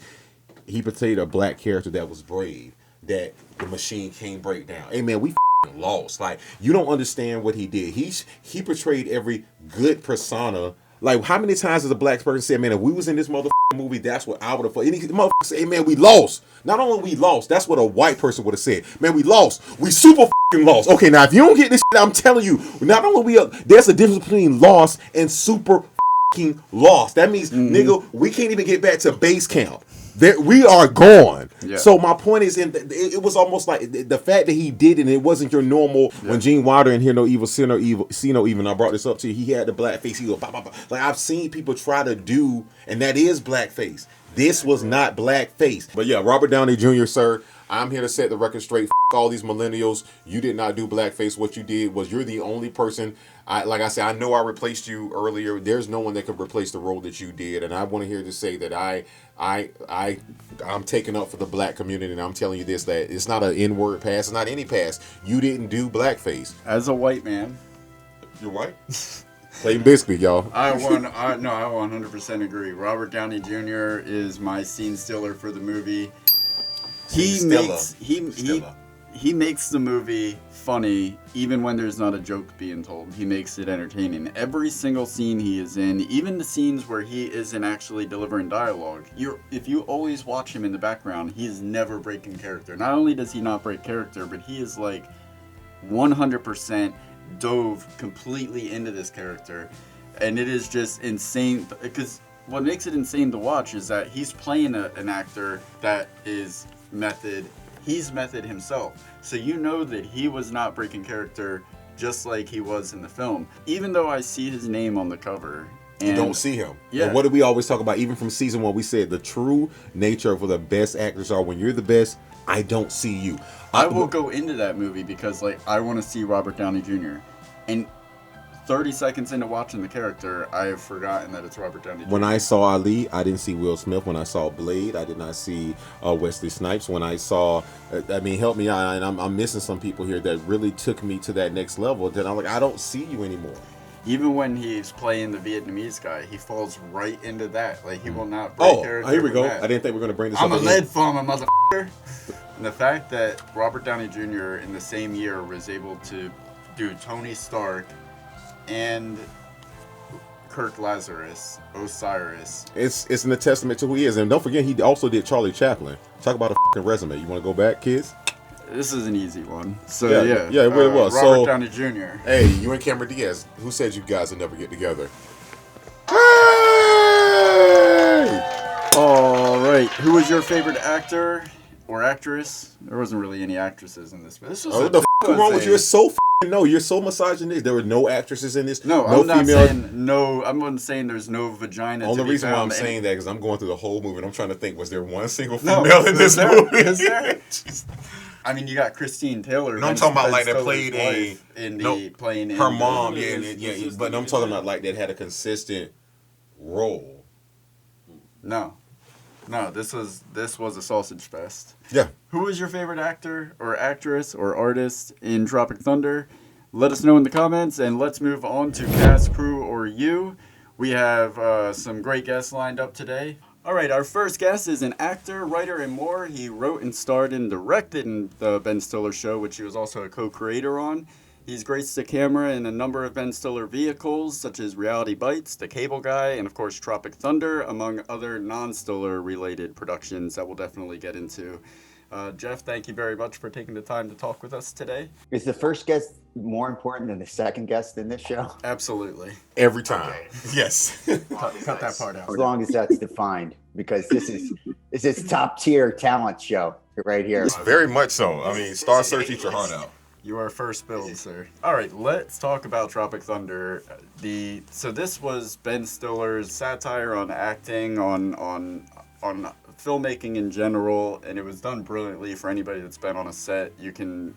Speaker 1: portrayed a black character that was brave, that the machine can't break down. Hey man, we lost. Like, you don't understand what he did. He portrayed every good persona. Like, how many times has a black person said, man, if we was in this movie, that's what I would have. And he motherfucker say, hey man, we lost. Not only we lost, that's what a white person would have said. Man, we lost. We super lost. Okay, now if you don't get this shit, I'm telling you, not only there's a difference between lost and super lost. That means, nigga, we can't even get back to base camp. We are gone. Yeah. So my point is, it was almost like the fact that he did it, and it wasn't your normal, when Gene Wilder in Hear No Evil, See No Evil, I brought this up to you, he had the blackface, he go, bah, bah, bah. Like, I've seen people try to do, and that is blackface. This was not blackface. But yeah, Robert Downey Jr., sir, I'm here to set the record straight. All these millennials, you did not do blackface. What you did was, you're the only person. Like I said, I know I replaced you earlier. There's no one that could replace the role that you did, and I want to hear to say that I'm taking up for the black community, and I'm telling you this, that it's not an N-word pass, it's not any pass. You didn't do blackface.
Speaker 2: As a white man,
Speaker 1: you're white. Plain biscuit, y'all.
Speaker 2: I 100% agree. Robert Downey Jr. is my scene stealer for the movie. He makes the movie funny even when there's not a joke being told. He makes it entertaining. Every single scene he is in, even the scenes where he isn't actually delivering dialogue, if you always watch him in the background, he is never breaking character. Not only does he not break character, but he is like 100% dove completely into this character. And it is just insane, because what makes it insane to watch is that he's playing an actor that is method. He's method himself. So you know that he was not breaking character just like he was in the film. Even though I see his name on the cover. And
Speaker 1: you don't see him.
Speaker 2: Yeah.
Speaker 1: And what do we always talk about, even from season 1, we said the true nature of what the best actors are. When you're the best, I don't see you.
Speaker 2: I will go into that movie because, like, I want to see Robert Downey Jr. And 30 seconds into watching the character, I have forgotten that it's Robert Downey Jr.
Speaker 1: When I saw Ali, I didn't see Will Smith. When I saw Blade, I did not see Wesley Snipes. When I saw, help me out, and I'm missing some people here that really took me to that next level. Then I'm like, I don't see you anymore.
Speaker 2: Even when he's playing the Vietnamese guy, he falls right into that. Like, he will not break character.
Speaker 1: Oh, here we go.
Speaker 2: That.
Speaker 1: I didn't think we were going to bring this
Speaker 2: I'm
Speaker 1: up.
Speaker 2: a lead farmer, motherfucker. And the fact that Robert Downey Jr. in the same year was able to do Tony Stark and Kirk Lazarus, Osiris.
Speaker 1: It's an testament to who he is. And don't forget, he also did Charlie Chaplin. Talk about a fucking resume. You want to go back, kids?
Speaker 2: This is an easy one. So
Speaker 1: yeah, it really was.
Speaker 2: Robert Downey Jr.
Speaker 1: Hey, you and Cameron Diaz. Who said you guys would never get together?
Speaker 2: right, who was your favorite actor or actress? There wasn't really any actresses in this, but this was.
Speaker 1: What the f wrong with you? You're so you're so misogynist. There were no actresses in this.
Speaker 2: No, I'm not saying no. I'm not saying there's no vagina.
Speaker 1: Only
Speaker 2: to be
Speaker 1: reason why
Speaker 2: found
Speaker 1: I'm
Speaker 2: in-
Speaker 1: saying that because I'm going through the whole movie and I'm trying to think, was there one single
Speaker 2: No,
Speaker 1: female in this movie?
Speaker 2: Is there? I mean, you got Christine Taylor.
Speaker 1: No, I'm talking about like that
Speaker 2: Stiller's
Speaker 1: played
Speaker 2: playing
Speaker 1: her mom, yeah. But I'm talking about like that had a consistent role.
Speaker 2: No, this was a sausage fest.
Speaker 1: Yeah.
Speaker 2: Who was your favorite actor or actress or artist in Tropic Thunder? Let us know in the comments, and let's move on to cast, crew, or you. We have some great guests lined up today. All right, our first guest is an actor, writer, and more. He wrote and starred and directed in the Ben Stiller Show, which he was also a co-creator on. He's graced the camera in a number of Ben Stiller vehicles, such as Reality Bites, The Cable Guy, and of course Tropic Thunder, among other non-Stiller related productions that we'll definitely get into. Jeff, thank you very much for taking the time to talk with us today.
Speaker 4: Is the first guest more important than the second guest in this show?
Speaker 2: Absolutely.
Speaker 1: Every time. Yes.
Speaker 2: Cut that part out.
Speaker 4: As long as that's defined, because this is top tier talent show right here.
Speaker 1: Very much so. I mean, Star Search, eat your heart out.
Speaker 2: You are first billed, sir. All right, let's talk about Tropic Thunder. So this was Ben Stiller's satire on acting, on filmmaking in general, and it was done brilliantly. For anybody that's been on a set, you can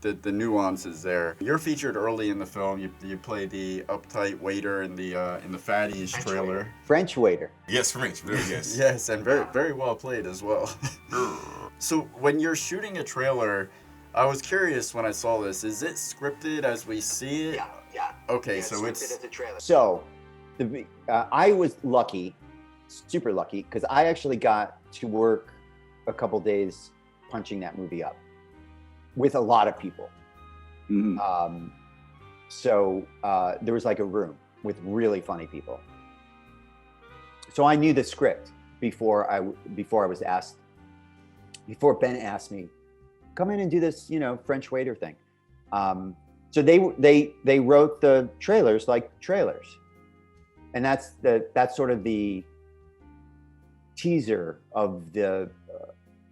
Speaker 2: the nuances there. You're featured early in the film. You play the uptight waiter in the Fatties trailer.
Speaker 4: French waiter.
Speaker 1: Yes, French. Yes.
Speaker 2: Yes, and very very well played as well. So when you're shooting a trailer, I was curious when I saw this. Is it scripted as we see it?
Speaker 5: Yeah.
Speaker 2: Okay,
Speaker 5: Yeah,
Speaker 2: so it's
Speaker 5: as a trailer.
Speaker 4: So, I was lucky, super lucky, because I actually got to work a couple days punching that movie up with a lot of people.
Speaker 2: Mm-hmm.
Speaker 4: So there was like a room with really funny people. So I knew the script before I was asked. Before Ben asked me, come in and do this, French waiter thing. So they wrote the trailers like trailers, and that's sort of the teaser of the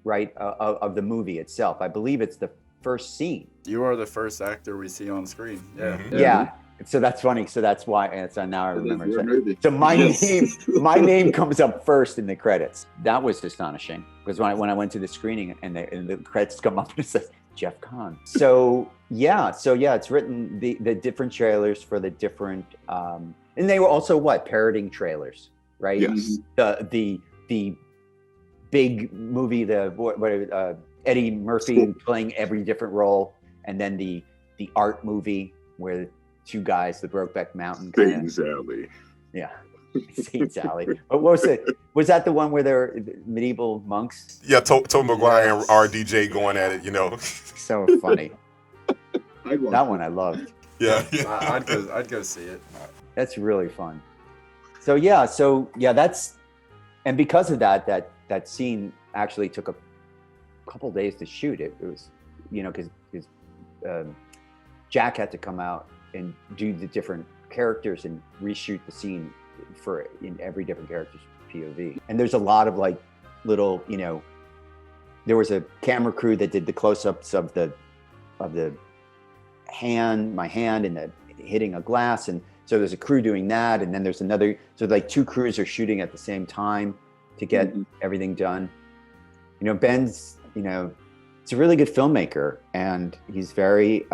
Speaker 4: of the movie itself. I believe it's the first scene.
Speaker 2: You are the first actor we see on screen. Yeah.
Speaker 1: Mm-hmm.
Speaker 4: Yeah. So that's funny. So that's why. And so now I remember. So my name comes up first in the credits. That was astonishing because when I went to the screening and the credits come up and it says Jeff Kahn. So it's written the different trailers for the different, and they were also parroting trailers, right?
Speaker 6: Yes.
Speaker 4: The big movie, Eddie Murphy playing every different role, and then the art movie where two guys, the Brokeback Mountain.
Speaker 6: Satan's Alley.
Speaker 4: Yeah, Satan's Alley. But what was it? Was that the one where they're medieval monks?
Speaker 1: Yeah, Tom Maguire and RDJ going at it,
Speaker 4: So funny. That one I loved.
Speaker 1: Yeah.
Speaker 2: I'd go see it.
Speaker 4: That's really fun. So that's, and because of that scene actually took a couple days to shoot. It was, because Jack had to come out and do the different characters and reshoot the scene in every different character's POV. And there's a lot of little, there was a camera crew that did the close-ups of the hand, my hand, and the hitting a glass. And so there's a crew doing that. And then there's another, so two crews are shooting at the same time to get everything done. Ben's, he's a really good filmmaker, and he's very,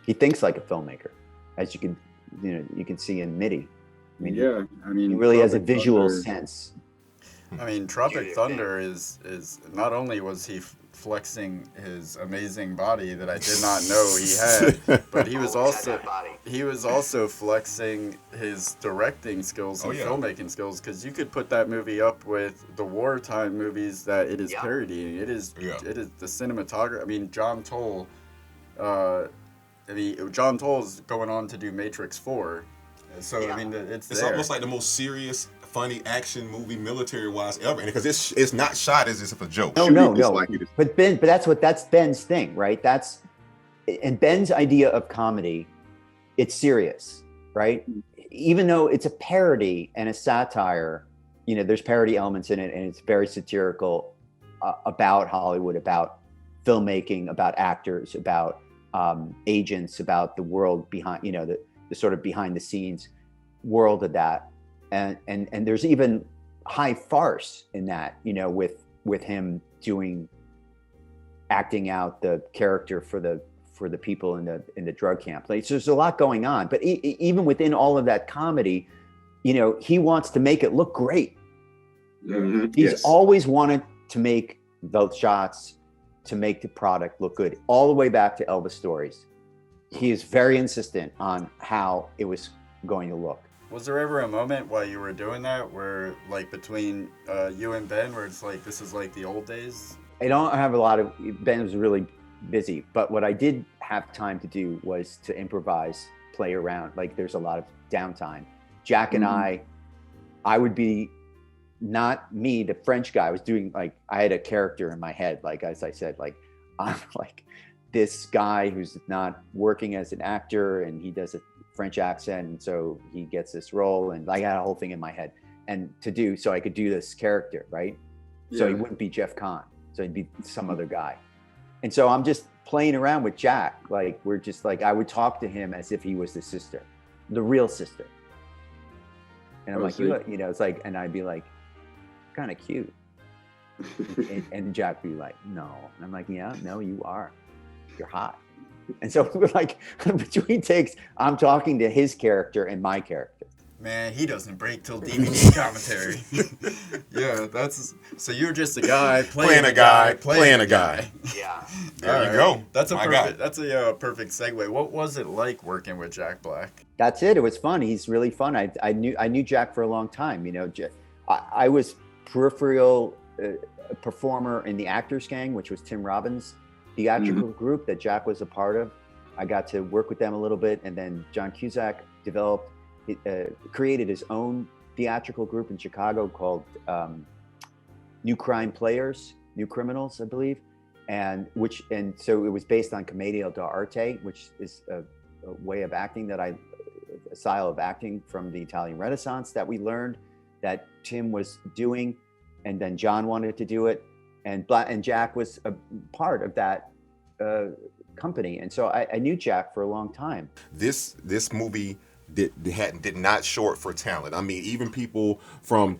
Speaker 4: he thinks like a filmmaker, as you can see in MIDI. He really has a visual sense.
Speaker 2: Tropic Thunder is not only was he flexing his amazing body that I did not know he had, but he was also flexing his directing skills and filmmaking skills, because you could put that movie up with the wartime movies that it is parodying. It is the cinematography. John Toll. John Toll is going on to do Matrix 4. So it's
Speaker 1: almost like the most serious, funny action movie, military-wise ever, because it's not shot as if a joke.
Speaker 4: No. But that's Ben's thing, right? And Ben's idea of comedy, it's serious, right? Even though it's a parody and a satire, there's parody elements in it, and it's very satirical about Hollywood, about filmmaking, about actors, about agents, about the world behind, the sort of behind the scenes world of that. And there's even high farce in that, with him acting out the character for the people in the drug camp. Like, so there's a lot going on, but even within all of that comedy, he wants to make it look great.
Speaker 5: Mm-hmm.
Speaker 4: He's always wanted to make those shots, to make the product look good, all the way back to Elvis Stories. He is very insistent on how it was going to look.
Speaker 2: Was there ever a moment while you were doing that where, like, between you and Ben, where it's like, this is like the old days?
Speaker 4: I don't have a lot of, Ben was really busy, but what I did have time to do was to improvise, play around. Like, there's a lot of downtime. Jack and I would be, not me, the French guy. I was doing, like, I had a character in my head, like, as I said, like, I'm like this guy who's not working as an actor, and he does a French accent, and so he gets this role, and I got a whole thing in my head and so I could do this character, right? Yeah. So he wouldn't be Jeff Kahn, so he'd be some other guy. And so I'm just playing around with Jack, like, we're just like, I would talk to him as if he was the sister, the real sister. And I'm like, it's like, and I'd be like, kind of cute. and Jack would be like, no. And I'm like, yeah, no, you are. You're hot. And so we're like, between takes, I'm talking to his character and my character.
Speaker 2: Man, he doesn't break till DVD commentary. Yeah, so you're just a guy playing a guy.
Speaker 4: Yeah.
Speaker 1: There you go.
Speaker 2: That's a perfect segue. What was it like working with Jack Black?
Speaker 4: That's it. It was fun. He's really fun. I knew Jack for a long time. I was peripheral performer in the Actors Gang, which was Tim Robbins' theatrical group that Jack was a part of. I got to work with them a little bit, and then John Cusack created his own theatrical group in Chicago called New Criminals, I believe, and so it was based on commedia dell'arte, which is a way of acting a style of acting from the Italian Renaissance that we learned that Tim was doing, and then John wanted to do it, and Jack was a part of that company, and so I knew Jack for a long time.
Speaker 1: This movie did not short for talent. I mean, even people from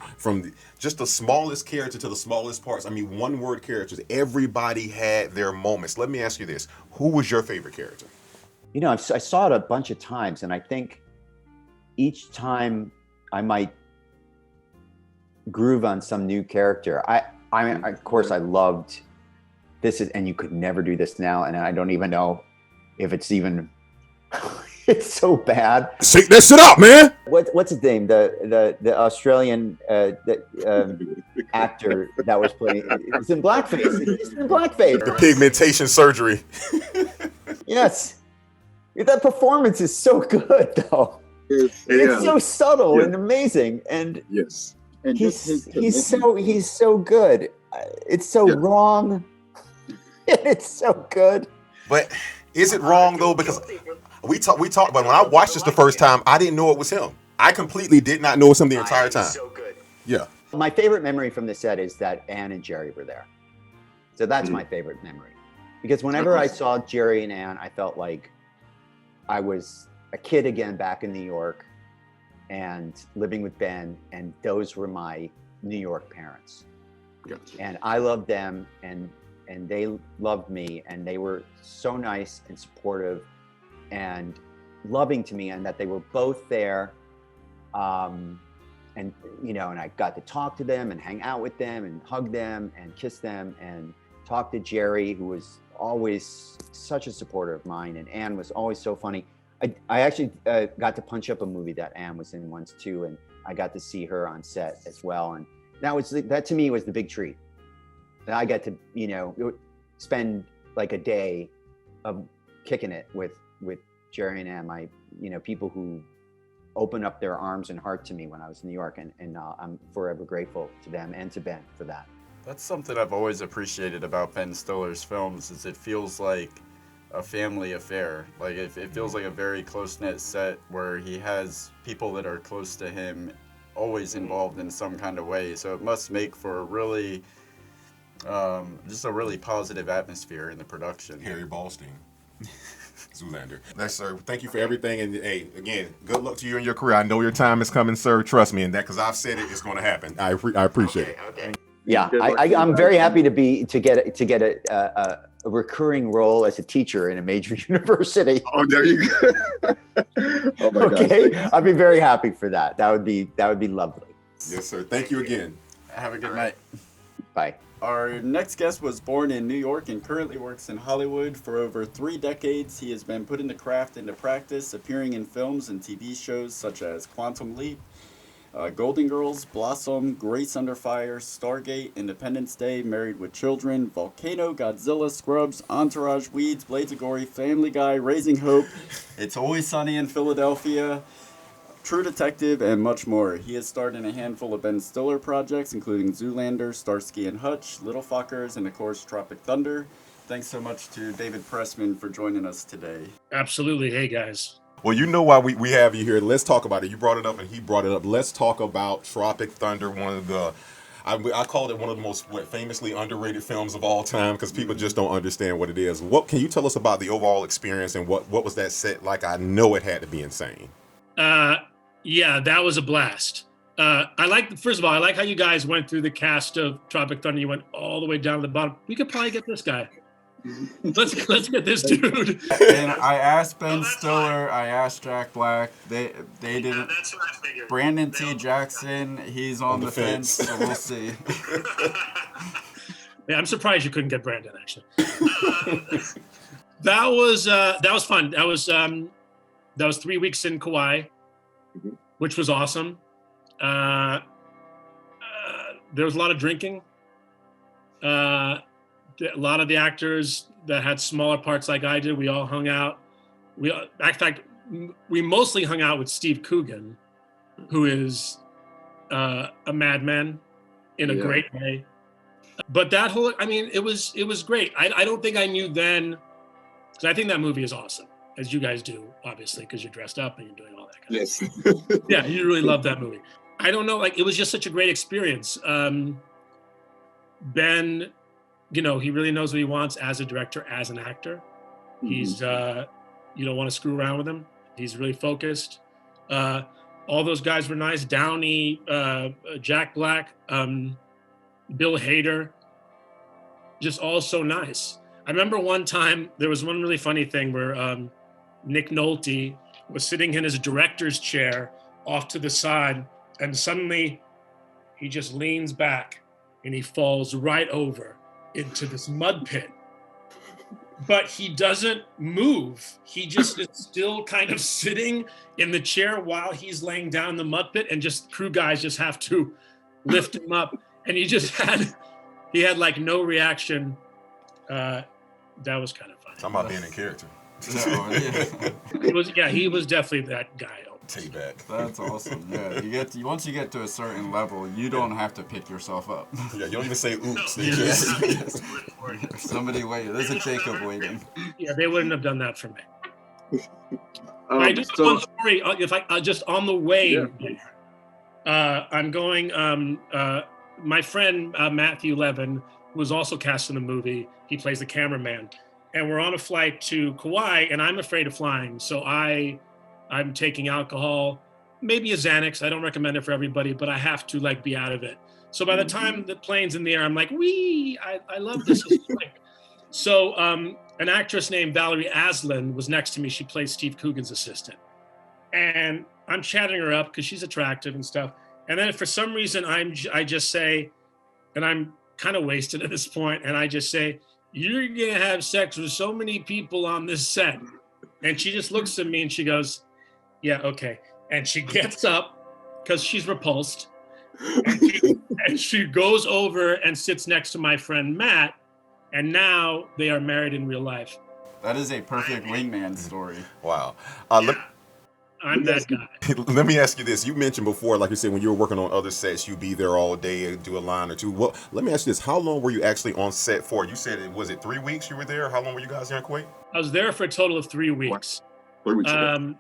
Speaker 1: just the smallest character to the smallest parts. I mean, one word characters. Everybody had their moments. Let me ask you this: who was your favorite character?
Speaker 4: I saw it a bunch of times, and I think each time I might groove on some new character. Of course, I loved this, and you could never do this now, and I don't even know if it's even. It's so bad.
Speaker 1: Shake that shit up, man.
Speaker 4: What's his name? The Australian actor that was playing. It's in blackface. It's in blackface.
Speaker 1: The pigmentation surgery.
Speaker 4: Yes, that performance is so good, though. It's so subtle and amazing, and
Speaker 5: yes,
Speaker 4: and he's so good. It's so wrong. It's so good.
Speaker 1: But is it wrong though? Because we talked, but when I watched this the first time, I didn't know it was him. I completely did not know it was him the entire time.
Speaker 4: So good.
Speaker 1: Yeah.
Speaker 4: My favorite memory from the set is that Ann and Jerry were there. So that's my favorite memory. Because whenever I saw Jerry and Ann, I felt like I was a kid again back in New York and living with Ben, and those were my New York parents.
Speaker 5: Gotcha.
Speaker 4: And I loved them, and they loved me, and they were so nice and supportive and loving to me, and that they were both there. And I got to talk to them and hang out with them and hug them and kiss them and talk to Jerry, who was always such a supporter of mine, and Ann was always so funny. I actually got to punch up a movie that Ann was in once too, and I got to see her on set as well, and that to me was the big treat. And I got to spend like a day of kicking it with Jerry and Ann, people who opened up their arms and heart to me when I was in New York, and I'm forever grateful to them and to Ben for that.
Speaker 2: That's something I've always appreciated about Ben Stiller's films, is it feels like a family affair. Like it feels like a very close-knit set where he has people that are close to him always involved in some kind of way. So it must make for a really, just a really positive atmosphere in the production.
Speaker 1: Harry Ballstein. Zoolander. Yes, sir. Thank you for everything. And hey, again, good luck to you in your career. I know your time is coming, sir. Trust me in that, because I've said it's going to happen. I appreciate it.
Speaker 4: Okay. Yeah, I'm very happy to get a recurring role as a teacher in a major university.
Speaker 5: Oh, there you go. Oh my
Speaker 4: Okay,
Speaker 5: gosh.
Speaker 4: I'd be very happy for that. That would be lovely.
Speaker 1: Yes, sir. Thank you again.
Speaker 2: Have a good night.
Speaker 4: Bye.
Speaker 2: Our next guest was born in New York and currently works in Hollywood. For over 3 decades, he has been putting the craft into practice, appearing in films and TV shows such as Quantum Leap, Golden Girls, Blossom, Grace Under Fire, Stargate, Independence Day, Married with Children, Volcano, Godzilla, Scrubs, Entourage, Weeds, Blades of Glory, Family Guy, Raising Hope, It's Always Sunny in Philadelphia, True Detective, and much more. He has starred in a handful of Ben Stiller projects, including Zoolander, Starsky and Hutch, Little Fuckers, and of course Tropic Thunder. Thanks so much to David Pressman for joining us today.
Speaker 6: Absolutely. Hey, guys.
Speaker 1: Well, you know why we have you here. Let's talk about it. You brought it up and he brought it up. Let's talk about Tropic Thunder, one of the, I called it one of the most famously underrated films of all time, because people just don't understand what it is. What can you tell us about the overall experience and what was that set like? I know it had to be insane.
Speaker 6: Yeah, that was a blast. First of all, I like how you guys went through the cast of Tropic Thunder. You went all the way down to the bottom. We could probably get this guy. Let's get this dude.
Speaker 2: And I asked Ben Stiller, I asked Jack Black. They didn't.
Speaker 6: That's what I figured.
Speaker 2: Brandon T. Jackson, he's on the fence, so we'll see.
Speaker 6: Yeah, I'm surprised you couldn't get Brandon, actually. That was fun. That was 3 weeks in Kauai, which was awesome. There was a lot of drinking. A lot of the actors that had smaller parts like I did, we all hung out. In fact, we mostly hung out with Steve Coogan, who is a madman in a great way. But that whole, it was great. I don't think I knew then, because I think that movie is awesome, as you guys do, obviously, because you're dressed up and you're doing all that kind of stuff.
Speaker 5: Yes.
Speaker 6: Yeah, you really love that movie. I don't know, it was just such a great experience. Ben, he really knows what he wants as a director, as an actor. He's, you don't want to screw around with him. He's really focused. All those guys were nice. Downey, Jack Black, Bill Hader, just all so nice. I remember one time, there was one really funny thing where Nick Nolte was sitting in his director's chair off to the side, and suddenly he just leans back and he falls right over into this mud pit. But he doesn't move. He just is still kind of sitting in the chair while he's laying down in the mud pit, and just crew guys just have to lift him up. And he had like no reaction. That was kind of funny.
Speaker 1: Talking about being in character.
Speaker 6: He was definitely that guy.
Speaker 1: Take back.
Speaker 2: That's awesome. Yeah, once you get to a certain level, you don't have to pick yourself up.
Speaker 1: Yeah, you don't even say oops.
Speaker 2: Somebody wait. There's a Jacob waiting.
Speaker 6: Yeah, they wouldn't have done that for me. I just
Speaker 5: so-
Speaker 6: one story. If I just on the way there, I'm going. My friend Matthew Levin, who was also cast in the movie, he plays the cameraman, and we're on a flight to Kauai, and I'm afraid of flying, so I'm taking alcohol, maybe a Xanax. I don't recommend it for everybody, but I have to be out of it. So by the time the plane's in the air, I'm like, wee, I love this. So an actress named Valerie Aslan was next to me. She plays Steve Coogan's assistant. And I'm chatting her up because she's attractive and stuff. And then for some reason, I just say, and I'm kind of wasted at this point, and I just say, you're going to have sex with so many people on this set. And she just looks at me and she goes, yeah, okay. And she gets up because she's repulsed. And she goes over and sits next to my friend Matt. And now they are married in real life.
Speaker 2: That is a perfect wingman story.
Speaker 1: Wow.
Speaker 6: I'm that guy.
Speaker 1: Let me ask you this. You mentioned before, like you said, when you were working on other sets, you'd be there all day and do a line or two. Well, let me ask you this. How long were you actually on set for? You said, was it 3 weeks you were there? How long were you guys there in Kuwait?
Speaker 6: I was there for a total of 3 weeks.
Speaker 5: 3 weeks ago.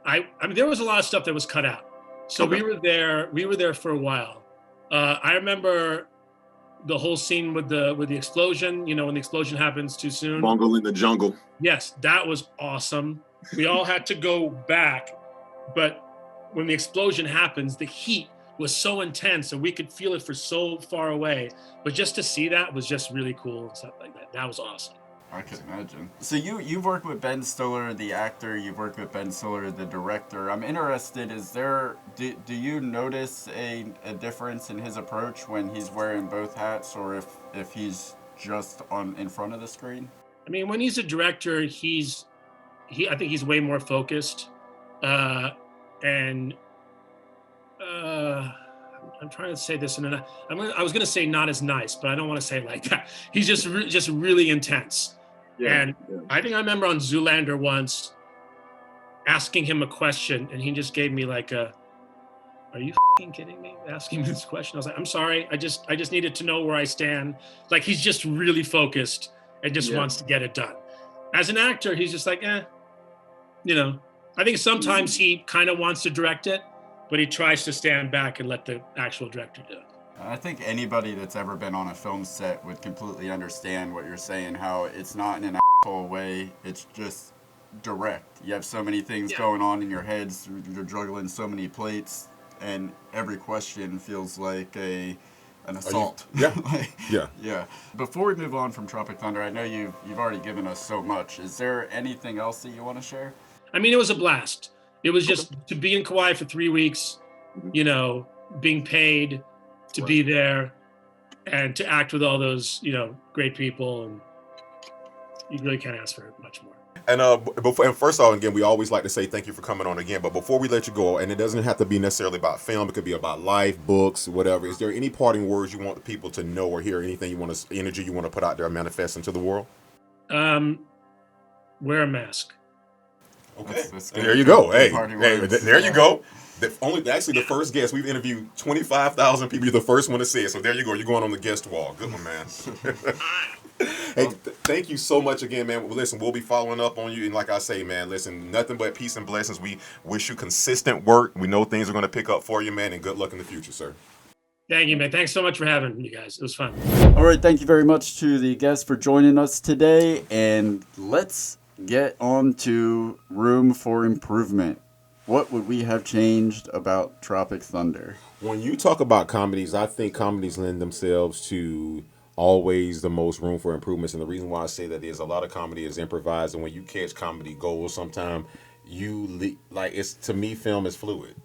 Speaker 6: I mean, there was a lot of stuff that was cut out. So we were there for a while. I remember the whole scene with the explosion, you know, when the explosion happens too soon.
Speaker 1: Bungle in the jungle.
Speaker 6: Yes, that was awesome. We all had to go back, but when the explosion happens, the heat was so intense and we could feel it for so far away. But just to see that was just really cool and stuff like that. That was awesome.
Speaker 2: I can imagine. So you've worked with Ben Stiller, the actor. You've worked with Ben Stiller, the director. I'm interested. Do you notice a difference in his approach when he's wearing both hats, or if he's just in front of the screen?
Speaker 6: I mean, when he's a director, I think he's way more focused, and I'm trying to say this I was going to say not as nice, but I don't want to say it like that. He's just really intense. Yeah. I think I remember on Zoolander once asking him a question, and he just gave me like are you f***ing kidding me? Asking me this question. I was like, I'm sorry. I just needed to know where I stand. Like, he's just really focused and just wants to get it done. As an actor, he's just like, you know, I think sometimes he kind of wants to direct it, but he tries to stand back and let the actual director do it.
Speaker 2: I think anybody that's ever been on a film set would completely understand what you're saying, how it's not in an asshole way, it's just direct. You have so many things going on in your heads, you're juggling so many plates, and every question feels like an assault. Yeah. Before we move on from Tropic Thunder, I know you've already given us so much. Is there anything else that you want to share?
Speaker 6: I mean, it was a blast. It was just to be in Kauai for 3 weeks, you know, being paid to be there and to act with all those, you know, great people, and you really can't ask for much more.
Speaker 1: And first off, again, we always like to say thank you for coming on again. But before we let you go, and it doesn't have to be necessarily about film, it could be about life, books, whatever. Is there any parting words you want the people to know or hear? Anything energy you want to put out there, manifest into the world?
Speaker 6: Wear a mask.
Speaker 1: Okay, there you go. Hey, there you go. The first guest we've interviewed 25,000 people. You're the first one to say it. So there you go. You're going on the guest wall. Good one, man. Hey, thank you so much again, man. Listen, we'll be following up on you. And like I say, man, listen, nothing but peace and blessings. We wish you consistent work. We know things are going to pick up for you, man, and good luck in the future, sir.
Speaker 6: Thank you, man. Thanks so much for having me, guys. It was fun.
Speaker 2: All right. Thank you very much to the guests for joining us today. And let's get on to Room for Improvement. What would we have changed about Tropic Thunder?
Speaker 1: When you talk about comedies, I think comedies lend themselves to always the most room for improvements. And the reason why I say that is a lot of comedy is improvised. And when you catch comedy gold, sometimes to me, film is fluid.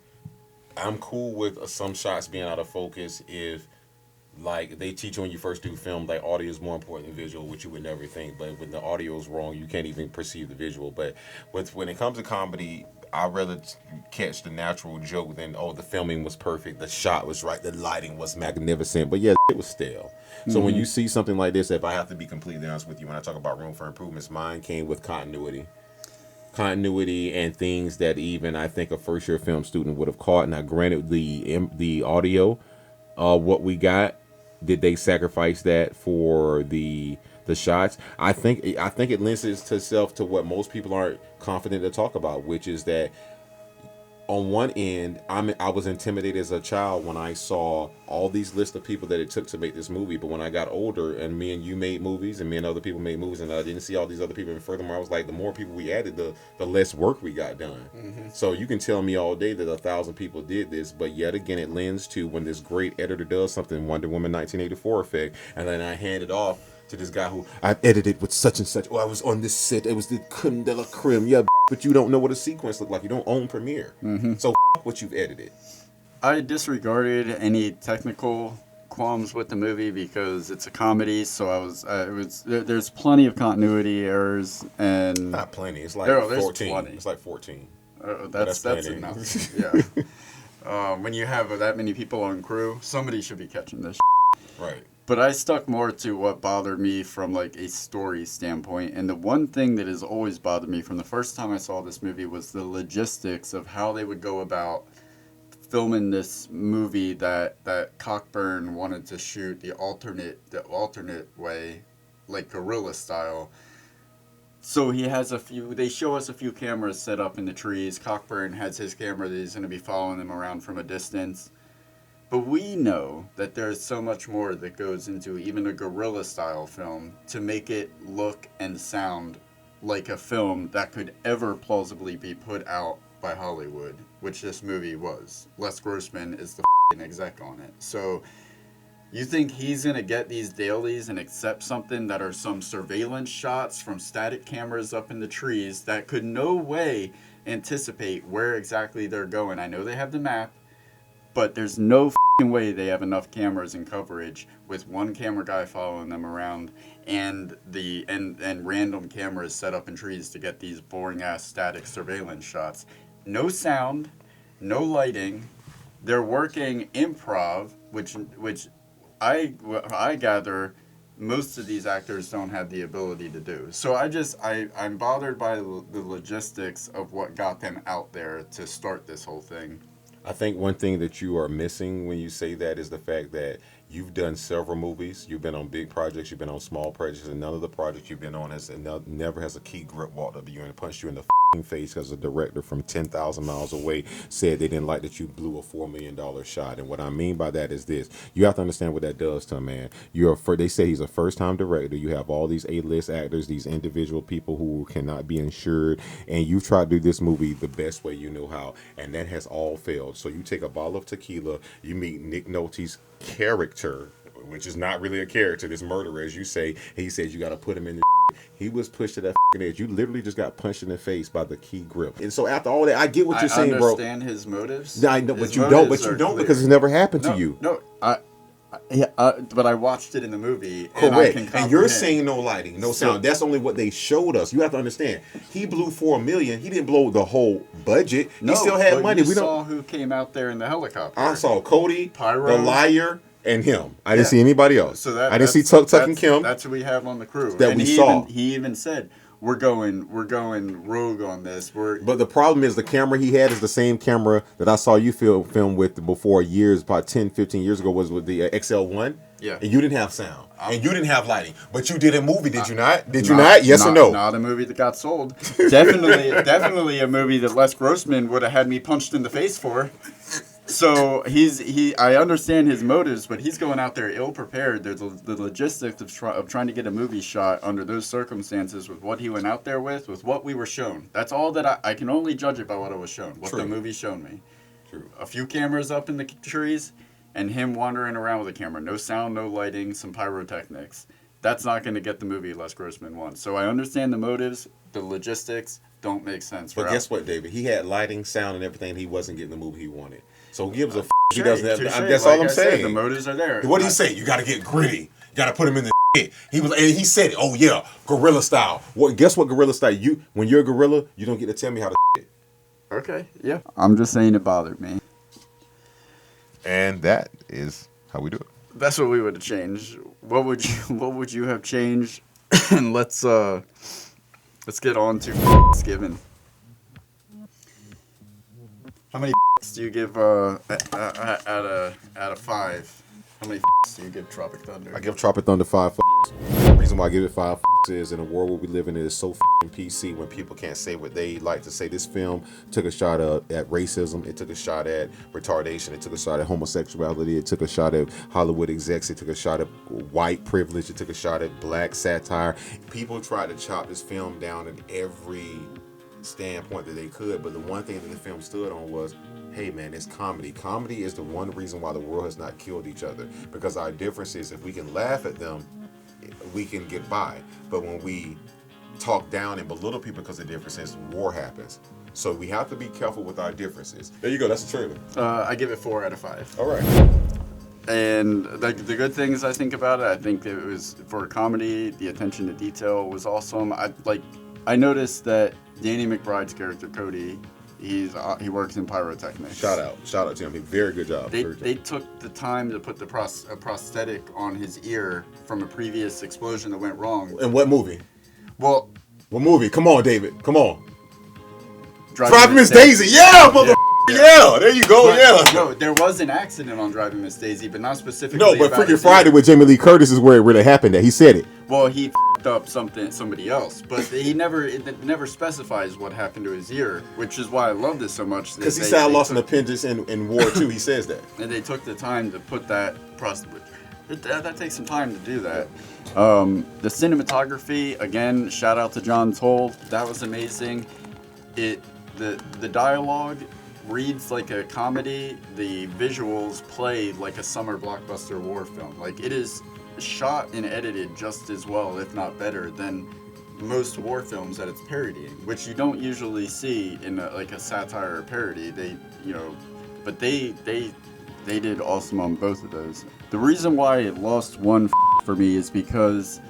Speaker 1: I'm cool with some shots being out of focus if, like, they teach you when you first do film, like, audio is more important than visual, which you would never think. But when the audio is wrong, you can't even perceive the visual. But when it comes to comedy, I'd rather catch the natural joke than, the filming was perfect, the shot was right, the lighting was magnificent. But yeah, it was stale. So when you see something like this, if I have to be completely honest with you, when I talk about room for improvements, mine came with continuity and things that even I think a first-year film student would have caught. Now, granted, the audio, what we got, did they sacrifice that for the shots? I think it lends itself to what most people aren't confident to talk about, which is that on one end, I was intimidated as a child when I saw all these lists of people that it took to make this movie. But when I got older and me and you made movies and me and other people made movies and I didn't see all these other people, and furthermore, I was like, the more people we added, the less work we got done. Mm-hmm. So you can tell me all day that 1,000 people did this, but yet again, it lends to when this great editor does something, Wonder Woman 1984 effect, and then I hand it off to this guy who I edited with such and such. Oh, I was on this set. It was the creme de la creme. Yeah, but you don't know what a sequence looked like. You don't own Premiere. Mm-hmm. So what you've edited.
Speaker 2: I disregarded any technical qualms with the movie because it's a comedy. So there's plenty of continuity errors and
Speaker 1: not plenty. It's like 14. 20. It's like 14.
Speaker 2: That's enough. Yeah. When you have that many people on crew, somebody should be catching this.
Speaker 1: Right.
Speaker 2: But I stuck more to what bothered me from like a story standpoint. And the one thing that has always bothered me from the first time I saw this movie was the logistics of how they would go about filming this movie that Cockburn wanted to shoot the alternate way, like guerrilla style. So he has a few. They show us a few cameras set up in the trees. Cockburn has his camera that he's going to be following them around from a distance. But we know that there's so much more that goes into even a guerrilla-style film to make it look and sound like a film that could ever plausibly be put out by Hollywood, which this movie was. Les Grossman is the exec on it. So you think he's going to get these dailies and accept something that are some surveillance shots from static cameras up in the trees that could no way anticipate where exactly they're going? I know they have the map, but there's no way they have enough cameras and coverage with one camera guy following them around and random cameras set up in trees to get these boring ass static surveillance shots. No sound, no lighting. They're working improv, which I gather most of these actors don't have the ability to do. So I'm bothered by the logistics of what got them out there to start this whole thing.
Speaker 1: I think one thing that you are missing when you say that is the fact that you've done several movies. You've been on big projects. You've been on small projects, and none of the projects you've been on never has a key grip walked up to you and punched you in the face because a director from 10,000 miles away said they didn't like that you blew a $4 million shot. And what I mean by that is this: you have to understand what that does to a man. They say he's a first-time director. You have all these A-list actors, these individual people who cannot be insured, and you try to do this movie the best way you know how, and that has all failed. So you take a bottle of tequila, you meet Nick Nolte's character, which is not really a character, this murderer, as you say. He says you got to put him in the he was pushed to that edge. You literally just got punched in the face by the key grip. And so after all that, I get what you're saying, bro. I
Speaker 2: understand his motives.
Speaker 1: No, I know, but you don't because it's never happened to you.
Speaker 2: No, but I watched it in the movie.
Speaker 1: Correct. And you're saying no lighting, no sound. That's only what they showed us. You have to understand. He blew $4 million. He didn't blow the whole budget. He still had money.
Speaker 2: We saw who came out there in the helicopter.
Speaker 1: I saw Cody,
Speaker 2: Pyro,
Speaker 1: the liar, and him. I didn't see anybody else.
Speaker 2: So
Speaker 1: I didn't see Tuck and Kim.
Speaker 2: That's who we have on the crew.
Speaker 1: That we saw.
Speaker 2: He even said, we're going rogue on this.
Speaker 1: But the problem is the camera he had is the same camera that I saw you film with before years, about 10, 15 years ago, was with the XL1.
Speaker 2: Yeah.
Speaker 1: And you didn't have sound. And you didn't have lighting. But you did a movie, did you not? Did you not? Yes or no?
Speaker 2: Not a movie that got sold. Definitely a movie that Les Grossman would have had me punched in the face for. So I understand his motives, but he's going out there ill prepared. There's the logistics of trying to get a movie shot under those circumstances with what he went out there with what we were shown. That's all that I can only judge it by what I was shown, what the movie showed me.
Speaker 1: True.
Speaker 2: A few cameras up in the trees, and him wandering around with a camera. No sound, no lighting, some pyrotechnics. That's not going to get the movie Les Grossman wants. So I understand the motives, the logistics don't make sense.
Speaker 1: But guess what, David? He had lighting, sound, and everything. He wasn't getting the movie he wanted. So who gives a he doesn't have. That's all I'm saying.
Speaker 2: The motives are there.
Speaker 1: What did he say? You got to get gritty. You got to put him in the shit. And he said it. Oh yeah, guerrilla style. Guess what? Guerrilla style. When you're a guerrilla, you don't get to tell me how to.
Speaker 2: Okay. Yeah. I'm just saying it bothered me.
Speaker 1: And that is how we do it.
Speaker 2: That's what we would have changed. What would you have changed? And let's get on to Fxxks Given. How many do you give out of 5? How many do you give Tropic Thunder?
Speaker 1: I give Tropic Thunder 5. The reason why I give it 5 is in a world where we live in, it is so PC when people can't say what they like to say. This film took a shot at racism. It took a shot at retardation. It took a shot at homosexuality. It took a shot at Hollywood execs. It took a shot at white privilege. It took a shot at black satire. People tried to chop this film down at every standpoint that they could, but the one thing that the film stood on was, hey man, it's comedy. Comedy is the one reason why the world has not killed each other, because our difference is if we can laugh at them, we can get by. But when we talk down and belittle people because of differences, war happens. So we have to be careful with our differences. There you go. That's the trailer.
Speaker 2: I give it 4 out of 5.
Speaker 1: All right.
Speaker 2: And the good things I think about it, I think it was, for a comedy, the attention to detail was awesome. I noticed that Danny McBride's character Cody, he works in pyrotechnics.
Speaker 1: Shout out to him. Very good job.
Speaker 2: They took the time to put a prosthetic on his ear from a previous explosion that went wrong.
Speaker 1: In what movie?
Speaker 2: Well,
Speaker 1: what movie? Come on, David. Come on. Driving Miss Daisy. Yeah, mother. Yeah, there you go.
Speaker 2: No, there was an accident on Driving Miss Daisy, but not specifically.
Speaker 1: No, but Freaking Friday with Jamie Lee Curtis is where it really happened. That he said it.
Speaker 2: Well, he picked up somebody else, but it never specifies what happened to his ear, which is why I love this so much.
Speaker 1: Because he said I lost an appendage in War II. He says that.
Speaker 2: And they took the time to put that that takes some time to do that. The cinematography, again, shout out to John Toll. That was amazing. The dialogue reads like a comedy. The visuals play like a summer blockbuster war film. Like, it is shot and edited just as well, if not better, than most war films that it's parodying, which you don't usually see in a satire or parody. But they did awesome on both of those. The reason why it lost one for me is because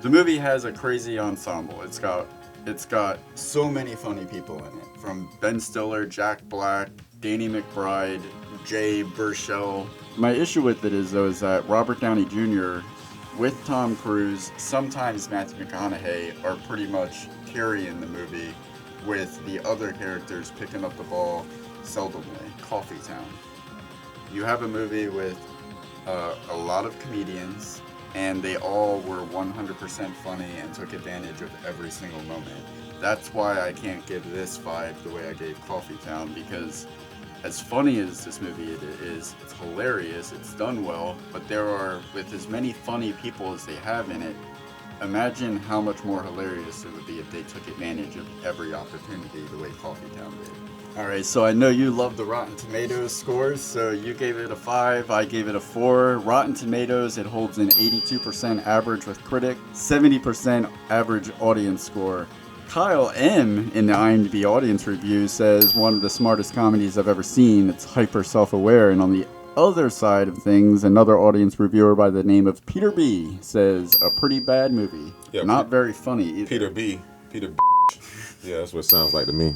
Speaker 2: the movie has a crazy ensemble. It's got so many funny people in it, from Ben Stiller, Jack Black, Danny McBride, Jay Baruchel. My issue with it is that Robert Downey Jr. with Tom Cruise, sometimes Matthew McConaughey, are pretty much carrying the movie, with the other characters picking up the ball seldomly. Coffee Town. You have a movie with a lot of comedians, and they all were 100% funny and took advantage of every single moment. That's why I can't give this vibe the way I gave Coffee Town, because as funny as this movie is, it's hilarious, it's done well, but with as many funny people as they have in it, imagine how much more hilarious it would be if they took advantage of every opportunity the way Coffee Town did. Alright, so I know you love the Rotten Tomatoes scores, so you gave it a 5, I gave it a 4. Rotten Tomatoes, it holds an 82% average with critic, 70% average audience score. Kyle M. in the IMDb audience review says, one of the smartest comedies I've ever seen. It's hyper self-aware. And on the other side of things, another audience reviewer by the name of Peter B. says, a pretty bad movie. Yeah, not very funny either.
Speaker 1: Peter B. Yeah, that's what it sounds like to me.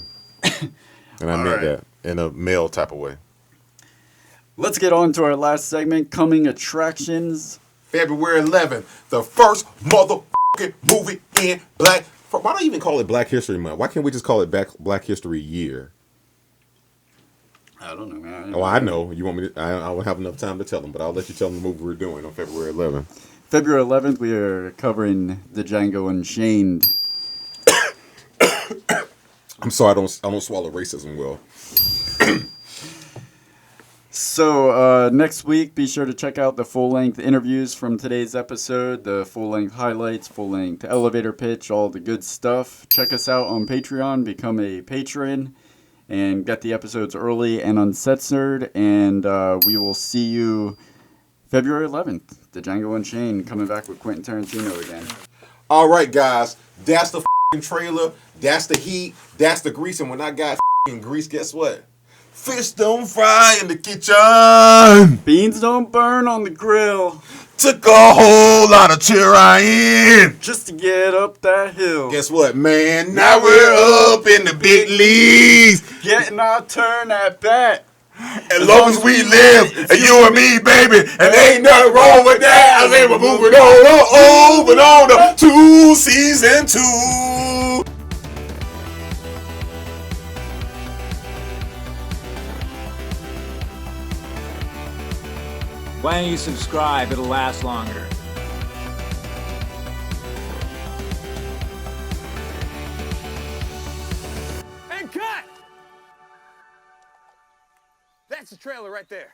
Speaker 1: And I meant that in a male type of way.
Speaker 2: Let's get on to our last segment, coming attractions.
Speaker 1: February 11th, the first motherfucking movie in Black. Why don't you even call it Black History Month? Why can't we just call it Black History Year?
Speaker 2: I don't know, man.
Speaker 1: I know. You want me to? I won't have enough time to tell them, but I'll let you tell them the movie we're doing on February 11th.
Speaker 2: February 11th, we are covering the Django Unchained.
Speaker 1: I'm sorry, I don't swallow racism well.
Speaker 2: So next week, be sure to check out the full-length interviews from today's episode, the full-length highlights, full-length elevator pitch, all the good stuff. Check us out on Patreon, become a patron, and get the episodes early and uncensored. And we will see you February 11th, the Django Unchained, coming back with Quentin Tarantino again.
Speaker 1: All right, guys, that's the trailer, that's the heat, that's the grease, and when I got grease, guess what? Fish don't fry in the kitchen.
Speaker 2: Beans don't burn on the grill.
Speaker 1: Took a whole lot of trying
Speaker 2: just to get up that hill.
Speaker 1: Guess what, man? Now we're up in the big leagues,
Speaker 2: getting our turn at bat.
Speaker 1: As long as we live, and you and me, baby, and ain't nothing wrong with that. I say we're moving on to season 2.
Speaker 7: Why don't you subscribe? It'll last longer. And cut! That's the trailer right there.